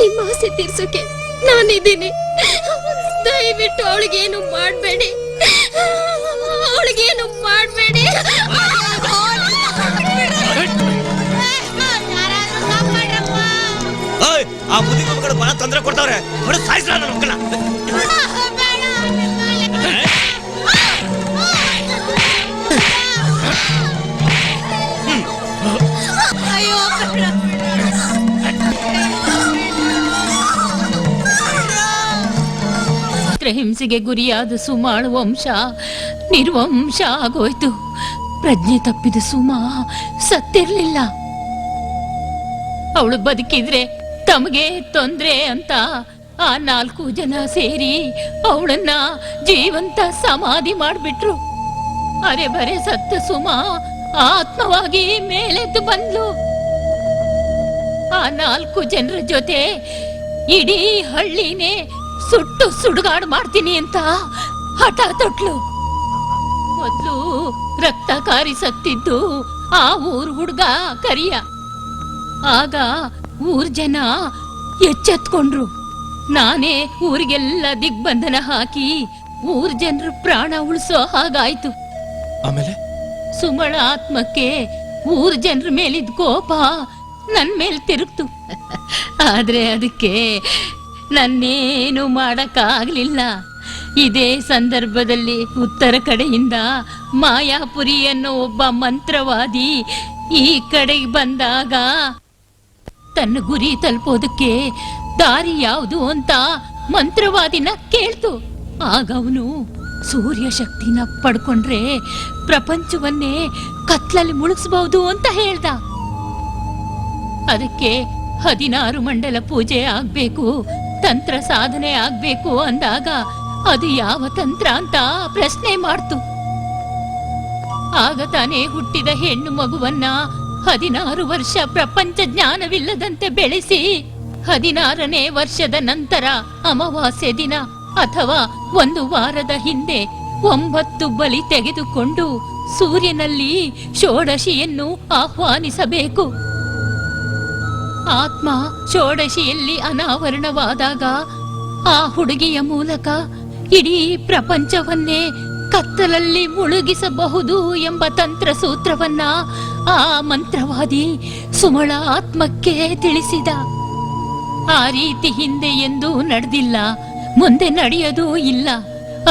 ನಿಮ್ಮ ಆಸೆ ತೀರ್ಸೋಕೆ ನಾನಿದ್ದೀನಿ. ದಯವಿಟ್ಟು ಅವಳಿಗೇನು ಮಾಡಬೇಡಿ, ಅವಳಿಗೇನು ಮಾಡಬೇಡಿ. ಆ ಮುದಿ ಮಕ್ಕಳು ಬಹಳ ತೊಂದರೆ ಕೊಡ್ತಾವ್ರೆ, ಹೊರ ಸಾಯಿಸ್ಲ ನನ್ನ ಮಕ್ಕಳ. ಹಿಂಸೆಗೆ ಗುರಿಯಾದ ಸುಮಾಳು ವಂಶ ನಿರ್ವಂಶ ಆಗೋಯ್ತು. ಪ್ರಜ್ಞೆ ತಪ್ಪಿದ ಸುಮಾ ಸತ್ತಿರ್ಲಿಲ್ಲ. ಅವಳು ಬದುಕಿದ್ರೆ ತಮಗೆ ತೊಂದ್ರೆ ಅಂತ ಆ 4 ಜನ ಸೇರಿ ಅವಳನ್ನ ಜೀವಂತ ಸಮಾಧಿ ಮಾಡ್ಬಿಟ್ರು. ಅರೆ ಬರೆ ಸತ್ತ ಸುಮಾ ಆತ್ಮವಾಗಿ ಮೇಲೆದ್ದು ಬಂದ್ಲು. ಆ 4 ಜನರ ಜೊತೆ ಇಡೀ ಹಳ್ಳಿನೇ ಸುಟ್ಟು ಸುಡುಗಾಡು ಮಾಡ್ತೀನಿ ಅಂತ ಹಠ ತೊಟ್ಲು. ಮೊದ್ಲು ರಕ್ತ ಕಾರಿ ಸತ್ತಿದ್ದು ಆ ಊರ್ ಹುಡ್ಗ ಕರಿಯ. ಆಗ ಊರ್ ಜನ ಎಚ್ಚೆತ್ಕೊಂಡ್ರು. ನಾನೇ ಊರಿಗೆಲ್ಲ ದಿಗ್ಬಂಧನ ಹಾಕಿ ಊರ್ ಜನರ ಪ್ರಾಣ ಉಳಿಸೋ ಹಾಗಾಯ್ತು. ಆಮೇಲೆ ಸುಮಳ ಆತ್ಮಕ್ಕೆ ಊರ್ ಜನರ ಮೇಲಿದ್ ಕೋಪ ನನ್ ಮೇಲ್ ತಿರುಗ್ತು. ಆದ್ರೆ ಅದಕ್ಕೆ ನನ್ನೇನು ಮಾಡಕ್ಕಾಗ್ಲಿಲ್ಲ. ಇದೇ ಸಂದರ್ಭದಲ್ಲಿ ಉತ್ತರ ಕಡೆಯಿಂದ ಮಾಯಾಪುರಿ ಅನ್ನೋ ಒಬ್ಬ ಮಂತ್ರವಾದಿ ಈ ಕಡೆಗೆ ಬಂದಾಗ ತನ್ನ ಗುರಿ ತಲುಪೋದಕ್ಕೆ ದಾರಿ ಯಾವುದು ಅಂತ ಮಂತ್ರವಾದಿನ ಕೇಳ್ತು. ಆಗ ಅವನು ಸೂರ್ಯ ಶಕ್ತಿನ ಪಡ್ಕೊಂಡ್ರೆ ಪ್ರಪಂಚವನ್ನೇ ಕತ್ಲಲ್ಲಿ ಮುಳುಗಿಸಬಹುದು ಅಂತ ಹೇಳ್ದ. ಅದಕ್ಕೆ 16 ಮಂಡಲ ಪೂಜೆ ಆಗ್ಬೇಕು, ತಂತ್ರ ಸಾಧನೆ ಆಗ್ಬೇಕು ಅಂದಾಗ ಅದು ಯಾವ ತಂತ್ರ ಅಂತ ಪ್ರಶ್ನೆ ಮಾಡ್ತು. ಆಗ ತಾನೇ ಹುಟ್ಟಿದ ಹೆಣ್ಣು ಮಗುವನ್ನ 16 ವರ್ಷ ಪ್ರಪಂಚ ಜ್ಞಾನವಿಲ್ಲದಂತೆ ಬೆಳೆಸಿ 16ನೇ ವರ್ಷದ ನಂತರ ಅಮಾವಾಸ್ಯೆ ದಿನ ಅಥವಾ 1 ವಾರದ ಹಿಂದೆ 9 ಬಲಿ ತೆಗೆದುಕೊಂಡು ಸೂರ್ಯನಲ್ಲಿ ಷೋಡಶಿಯನ್ನು ಆಹ್ವಾನಿಸಬೇಕು. ಆತ್ಮ ಷೋಡಶಿಯಲ್ಲಿ ಅನಾವರಣವಾದಾಗ ಆ ಹುಡುಗಿಯ ಮೂಲಕ ಇಡೀ ಪ್ರಪಂಚವನ್ನೇ ಕತ್ತಲಲ್ಲಿ ಮುಳುಗಿಸಬಹುದು ಎಂಬ ತಂತ್ರ ಸೂತ್ರವನ್ನ ಆ ಮಂತ್ರವಾದಿ ಸುಮಳ ಆತ್ಮಕ್ಕೆ ತಿಳಿಸಿದ. ಆ ರೀತಿ ಹಿಂದೆ ಎಂದೂ ನಡೆದಿಲ್ಲ, ಮುಂದೆ ನಡೆಯೋದೂ ಇಲ್ಲ.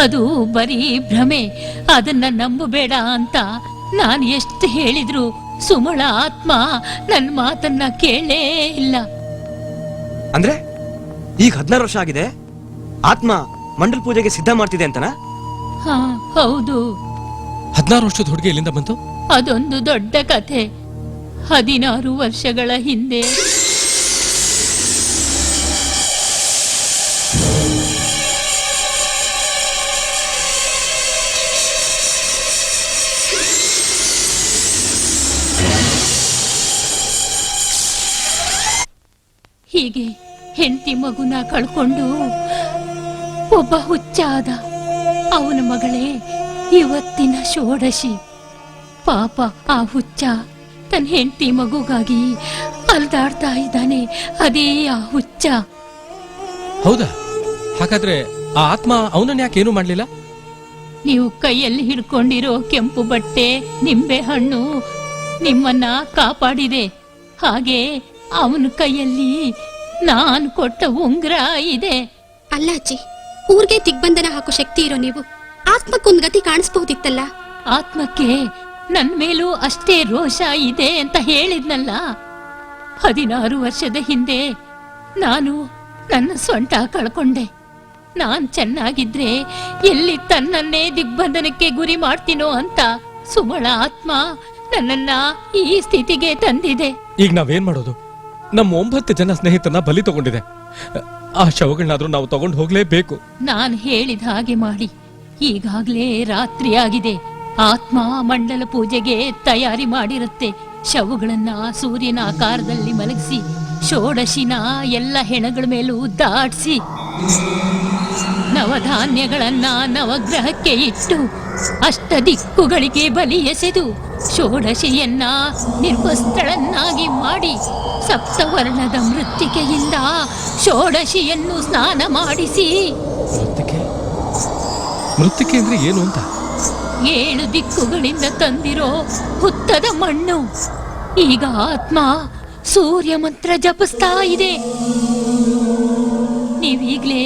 ಅದು ಬರೀ ಭ್ರಮೆ, ಅದನ್ನ ನಂಬಬೇಡ ಅಂತ ನಾನು ಎಷ್ಟು ಹೇಳಿದ್ರು ಸುಮಳ ಆತ್ಮ ನನ್ನ ಮಾತನ್ನ ಕೇಳೇ ಇಲ್ಲ. ಅಂದ್ರೆ ಈಗ 16 ವರ್ಷ ಆಗಿದೆ, ಆತ್ಮ ಮಂಡಲ ಪೂಜೆಗೆ ಸಿದ್ಧ ಮಾಡ್ತಿದೆ ಅಂತನಾ? ಹಾ ಹೌದು. 16 ವರ್ಷದ ಹುಡುಗಿ ಎಲ್ಲಿಂದ ಬಂತು? ಅದೊಂದು ದೊಡ್ಡ ಕಥೆ. 16 ವರ್ಷಗಳ ಹಿಂದೆ ಹೀಗೆ ಹೆಂಡತಿ ಮಗುನ ಕಳ್ಕೊಂಡು ಒಬ್ಬ ಹುಚ್ಚಾದ. ಅವನ ಮಗಳೇ ಇವತ್ತಿನ ಷೋಡಶಿ. ಪಾಪ ಆ ಹುಚ್ಚ ತನ್ನ ಹೆಂಡತಿ ಮಗುಗಾಗಿ ಅಲ್ದಾಡ್ತಾ ಇದ್ದಾನೆ. ಅದೇ ಆ ಹುಚ್ಚ. ಹೌದಾ? ಹಾಗಾದ್ರೆ ಆ ಆತ್ಮ ಅವನನ್ನ ಯಾಕೇನು ಮಾಡ್ಲಿಲ್ಲ? ನೀವು ಕೈಯಲ್ಲಿ ಹಿಡ್ಕೊಂಡಿರೋ ಕೆಂಪು ಬಟ್ಟೆ, ನಿಂಬೆ ಹಣ್ಣು ನಿಮ್ಮನ್ನ ಕಾಪಾಡಿದೆ. ಹಾಗೆ ಅವನ ಕೈಯಲ್ಲಿ ನಾನು ಕೊಟ್ಟ ಉಂಗ್ರ ಇದೆ. ಅಲ್ಲ ಅಜ್ಜಿ, ಊರ್ಗೆ ದಿಗ್ಬಂಧನ ಹಾಕೋ ಶಕ್ತಿ ಇರೋ ನೀವು ಆತ್ಮಕ್ಕೊಂದ್ ಗತಿ ಕಾಣಿಸ್ಬಹುದಿತ್ತಲ್ಲ. ಆತ್ಮಕ್ಕೆ ನನ್ ಮೇಲೂ ಅಷ್ಟೇ ರೋಷ ಇದೆ ಅಂತ ಹೇಳಿದ್ನಲ್ಲ. 16 ವರ್ಷದ ಹಿಂದೆ ನಾನು ನನ್ನ ಸೊಂಟ ಕಳ್ಕೊಂಡೆ. ನಾನ್ ಚೆನ್ನಾಗಿದ್ರೆ ಎಲ್ಲಿ ತನ್ನನ್ನೇ ದಿಗ್ಬಂಧನಕ್ಕೆ ಗುರಿ ಮಾಡ್ತೀನೋ ಅಂತ ಸುಮಳ ಆತ್ಮ ನನ್ನನ್ನ ಈ ಸ್ಥಿತಿಗೆ ತಂದಿದೆ. ಈಗ ನಾವೇನ್ ಮಾಡೋದು? ನಮ್ಮ 9 ಜನ ಸ್ನೇಹಿತರನ್ನ ಬಲಿ ತಗೊಂಡಿದೆ. ಆ ಶವಗಳನ್ನಾದ್ರೂ ನಾವು ತಗೊಂಡು ಹೋಗ್ಲೇಬೇಕು. ನಾನ್ ಹೇಳಿದ ಹಾಗೆ ಮಾಡಿ. ಈಗಾಗ್ಲೇ ರಾತ್ರಿ ಆಗಿದೆ. ಆತ್ಮ ಮಂಡಲ ಪೂಜೆಗೆ ತಯಾರಿ ಮಾಡಿರುತ್ತೆ. ಶವಗಳನ್ನ ಸೂರ್ಯನ ಆಕಾರದಲ್ಲಿ ಮಲಗಿಸಿ ಷೋಡಶಿನ ಎಲ್ಲ ಹೆಣಗಳ ಮೇಲೂ ದಾಟಿಸಿ ನವಧಾನ್ಯಗಳನ್ನ ನವಗ್ರಹಕ್ಕೆ ಇಟ್ಟು ಅಷ್ಟ ದಿಕ್ಕುಗಳಿಗೆ ಬಲಿ ಎಸೆದು ಷೋಡಶಿಯನ್ನ ನಿರ್ವಸ್ತ್ರಳನ್ನಾಗಿ ಮಾಡಿ ಸಪ್ತವರ್ಣದ ಮೃತ್ತಿಕೆಯಿಂದ ಷೋಡಶಿಯನ್ನು ಸ್ನಾನ ಮಾಡಿಸಿ. ಮೃತ್ತಿಕೆ ಅಂದ್ರೆ ಏನು ಅಂತ? 7 ದಿಕ್ಕುಗಳಿಂದ ತಂದಿರೋ ಹುತ್ತದ ಮಣ್ಣು. ಈಗ ಆತ್ಮ ಸೂರ್ಯ ಮಂತ್ರ ಜಪಿಸ್ತಾ ಇದೆ. ನೀವೀಗ್ಲೇ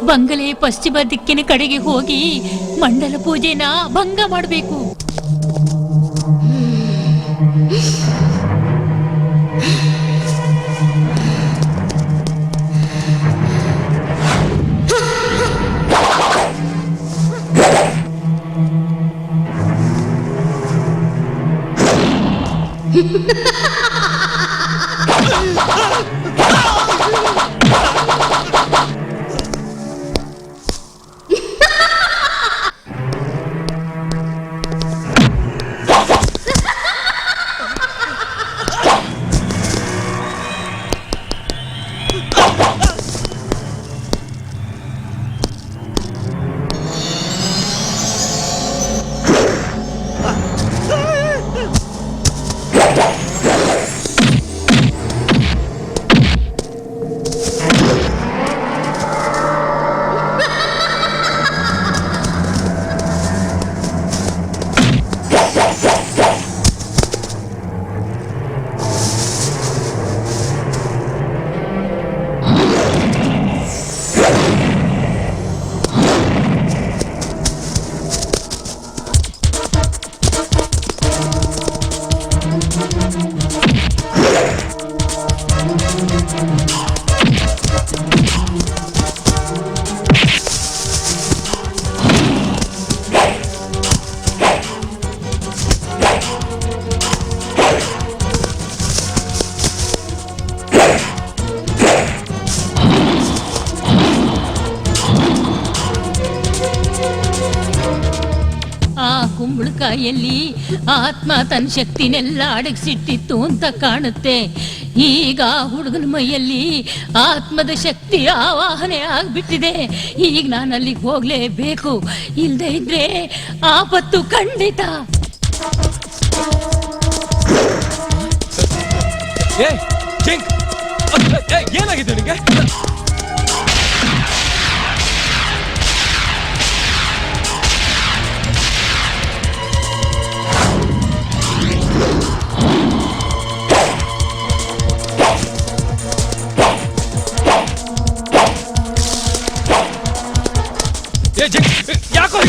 ಬಂಗಲೆ ಪಶ್ಚಿಮ ದಿಕ್ಕಿನ ಕಡೆಗೆ ಹೋಗಿ ಮಂಡಲ ಪೂಜೆನ ಭಂಗ ಮಾಡಬೇಕು. ಕುಂಬಳಕಾಯಲ್ಲಿ ಆತ್ಮ ತನ್ನ ಶಕ್ತಿನೆಲ್ಲ ಅಡಗಿಸಿಟ್ಟಿತ್ತು ಅಂತ ಕಾಣುತ್ತೆ. ಈಗ ಹುಡುಗನ ಮೈಯಲ್ಲಿ ಆತ್ಮದ ಶಕ್ತಿ ಆವಾಹನೆ ಆಗ್ಬಿಟ್ಟಿದೆ. ಈಗ ನಾನು ಅಲ್ಲಿಗೆ ಹೋಗ್ಲೇಬೇಕು. ಇಲ್ದೇ ಇದ್ರೆ ಆಪತ್ತು ಖಂಡಿತ. ಏನಾಗಿದೆ ನಿಮಗೆ? ಯಾಕೋ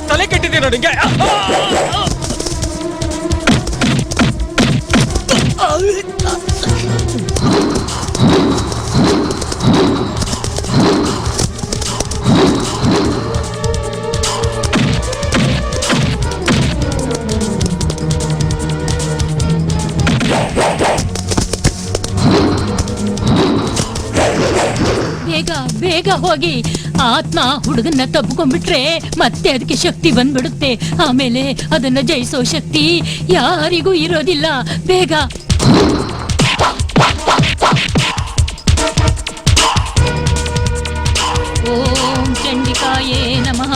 ತಲೆ ಕೆಟ್ಟಿದೆ ನೋಡಿ. ಬೇಗ ಬೇಗ ಹೋಗಿ ಆತ್ಮ ಹುಡುಗನ್ನ ತಬ್ಕೊಂಡ್ಬಿಟ್ರೆ ಮತ್ತೆ ಅದಕ್ಕೆ ಶಕ್ತಿ ಬಂದ್ಬಿಡುತ್ತೆ. ಆಮೇಲೆ ಅದನ್ನ ಜಯಿಸೋ ಶಕ್ತಿ ಯಾರಿಗೂ ಇರೋದಿಲ್ಲ. ಬೇಗ. ಓಂ ಚಂಡಿಕಾಯೇ ನಮಃ.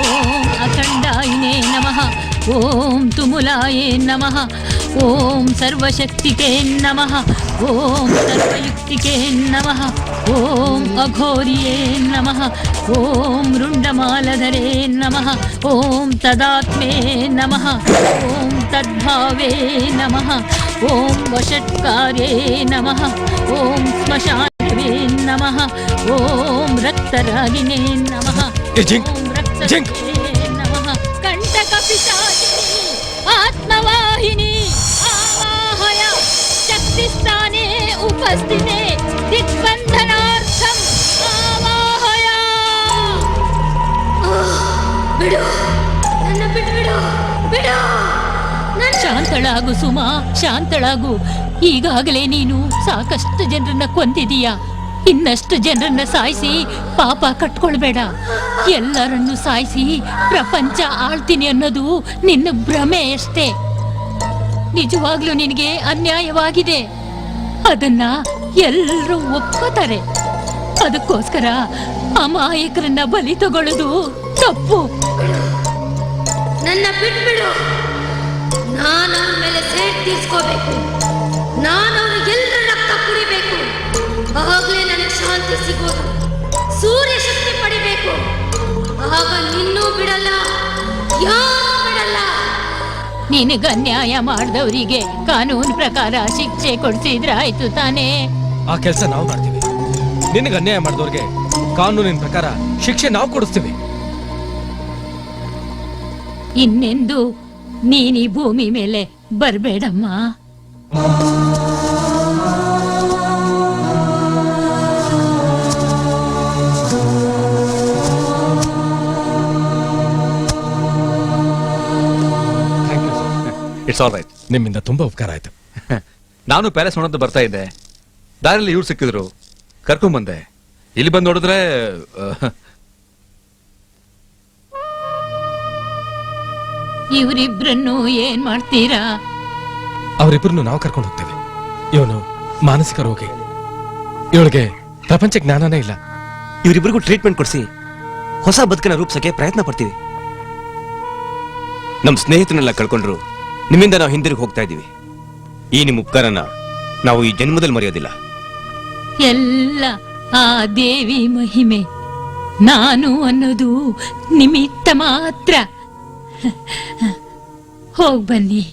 ಓಂ ಅಖಂಡಾಯಿನೇ ನಮಃ. ಓಂ ತುಮುಲಾಯೇ ನಮಃ. ಓಂ ಸರ್ವಶಕ್ತಿಕೇ ನಮಃ. ಓಂ ಸರ್ವಯುಕ್ತಿಕೇ ನಮಃ. ಓಂ ಅಘೋರಿಯೇ ನಮಃ. ಓಂ ರುಂಡಮಾಲಧರೇ ನಮಃ. ಓಂ ತದಾತ್ಮೇ ನಮಃ. ಓಂ ತದ್ಭಾವೇ ನಮಃ. ಓಂ ವಷಟ್ಕಾರ್ಯೇ ನಮಃ. ಓಂ ಸ್ಮಶಾನವೇ ನಮಃ. ಓಂ ರಕ್ತರಾಗಿನೇ ನಮಃ. ಓಂ ರಕ್ತೇ ನಮಃ. ಕಂಟಕ ಪಿಶಾಚಿನಿ ಆತ್ಮವಾಹಿನಿ ಆವಾಹಯ ಶಕ್ತಿಸ್ಥಾನೇ ಉಪಸ್ಥಿತೆ ದಿಗ್ಬಂಧನಾರ್ಥಂ ಆವಾಹಯ. ಬಿಡು, ನನ್ನ ಬಿಡು, ಬಿಡು. ಶಾಂತಳಾಗು ಸುಮಾ, ಶಾಂತಳಾಗು. ಈಗಾಗಲೇ ನೀನು ಸಾಕಷ್ಟು ಜನರನ್ನ ಕೊಂದಿದೀಯ. ಇನ್ನಷ್ಟು ಜನರನ್ನ ಸಾಯಿಸಿ ಪಾಪ ಕಟ್ಕೊಳ್ಬೇಡ. ಎಲ್ಲರನ್ನು ಸಾಯಿಸಿ ಪ್ರಪಂಚ ಆಳ್ತೀನಿ ಅನ್ನೋದು ನಿನ್ನ ಭ್ರಮೆ ಅಷ್ಟೇ. ನಿಜವಾಗ್ಲೂ ನಿನಗೆ ಅನ್ಯಾಯವಾಗಿದೆ. ಅದನ್ನ ಎಲ್ಲರೂ ಒಪ್ಕೋತಾರೆ. ಅದಕ್ಕೋಸ್ಕರ ಅಮಾಯಕರನ್ನ ಬಲಿ ತಗೊಳ್ಳೋದು ತಪ್ಪು. ನನ್ನ ಬಿಟ್ಬಿಡು. ನಾನು ಅವನ ಮೇಲೆ ಸೇಟ್ ತೀರ್ಸ್ಕೋಬೇಕು. ನಾನು ಅವನ ಎಲ್ಲರ ರಕ್ತ ಕುಡಿಬೇಕು. ಆವಾಗಲೇ ನನಗೆ ಶಾಂತಿ ಸಿಗೋದು. ಸೂರ್ಯ ಶಕ್ತಿ ಪಡಿಬೇಕು. ಆಗ ನಿನ್ನೂ ಬಿಡಲ್ಲ, ಯಾರು ಬಿಡಲ್ಲ. ನಿನಗ ಅನ್ಯಾಯ ಮಾಡಿದವರಿಗೆ ಕಾನೂನು ಪ್ರಕಾರ ಶಿಕ್ಷೆ ಕೊಡ್ಸಿದ್ರಾಯ್ತು ತಾನೇ. ಆ ಕೆಲಸ ನಾವು ಮಾಡ್ತೀವಿ. ನಿನಗೆ ಅನ್ಯಾಯ ಮಾಡಿದವ್ರಿಗೆ ಕಾನೂನಿನ ಪ್ರಕಾರ ಶಿಕ್ಷೆ ನಾವು ಕೊಡಿಸ್ತೀವಿ. ಇನ್ನೆಂದು ನೀನಿ ಭೂಮಿ ಮೇಲೆ ಬರ್ಬೇಡಮ್ಮ. It's all right. ನಿಮ್ಮಿಂದ ತುಂಬಾ ಉಪಕಾರ ಆಯ್ತು. ನಾನು ಪ್ಯಾಲೇಸ್ ನೋಡೋದು ಬರ್ತಾ ಇದ್ದೆ. ದಾರಿಯಲ್ಲಿ ಇವ್ರು ಸಿಕ್ಕಿದ್ರು, ಕರ್ಕೊಂಡ್ ಬಂದೆ. ಇಲ್ಲಿ ಬಂದು ನೋಡಿದ್ರೆ ಇವರಿಬ್ರನ್ನು ಏನ್ ಮಾಡ್ತೀರಾ? ಅವರಿಬ್ಬರನ್ನು ನಾವು ಕರ್ಕೊಂಡು ಹೋಗ್ತೇವೆ. ಇವನು ಮಾನಸಿಕ ರೋಗಿ, ಇವಳಿಗೆ ಪ್ರಪಂಚ ಜ್ಞಾನನೇ ಇಲ್ಲ. ಇವರಿಬ್ಬರಿಗೂ ಟ್ರೀಟ್ಮೆಂಟ್ ಕೊಡಿಸಿ ಹೊಸ ಬದುಕನ್ನ ರೂಪಿಸಕ್ಕೆ ಪ್ರಯತ್ನ ಪಡ್ತೀವಿ. ನಮ್ಮ ಸ್ನೇಹಿತನೆಲ್ಲ ಕಳ್ಕೊಂಡ್ರು ನಿಮ್ಮಿಂದ ನಾವು ಹಿಂದಿರುಗಿ ಹೋಗ್ತಾ ಇದ್ದೀವಿ. ಈ ನಿಮ್ಮ ಉಪಕಾರನ ನಾವು ಈ ಜನ್ಮದಲ್ಲಿ ಮರೆಯೋದಿಲ್ಲ. ಎಲ್ಲ ಆ ದೇವಿ ಮಹಿಮೆ. ನಾನು ಅನ್ನೋದು ನಿಮಿತ್ತ ಮಾತ್ರ. ಹೋಗ್ ಬನ್ನಿ.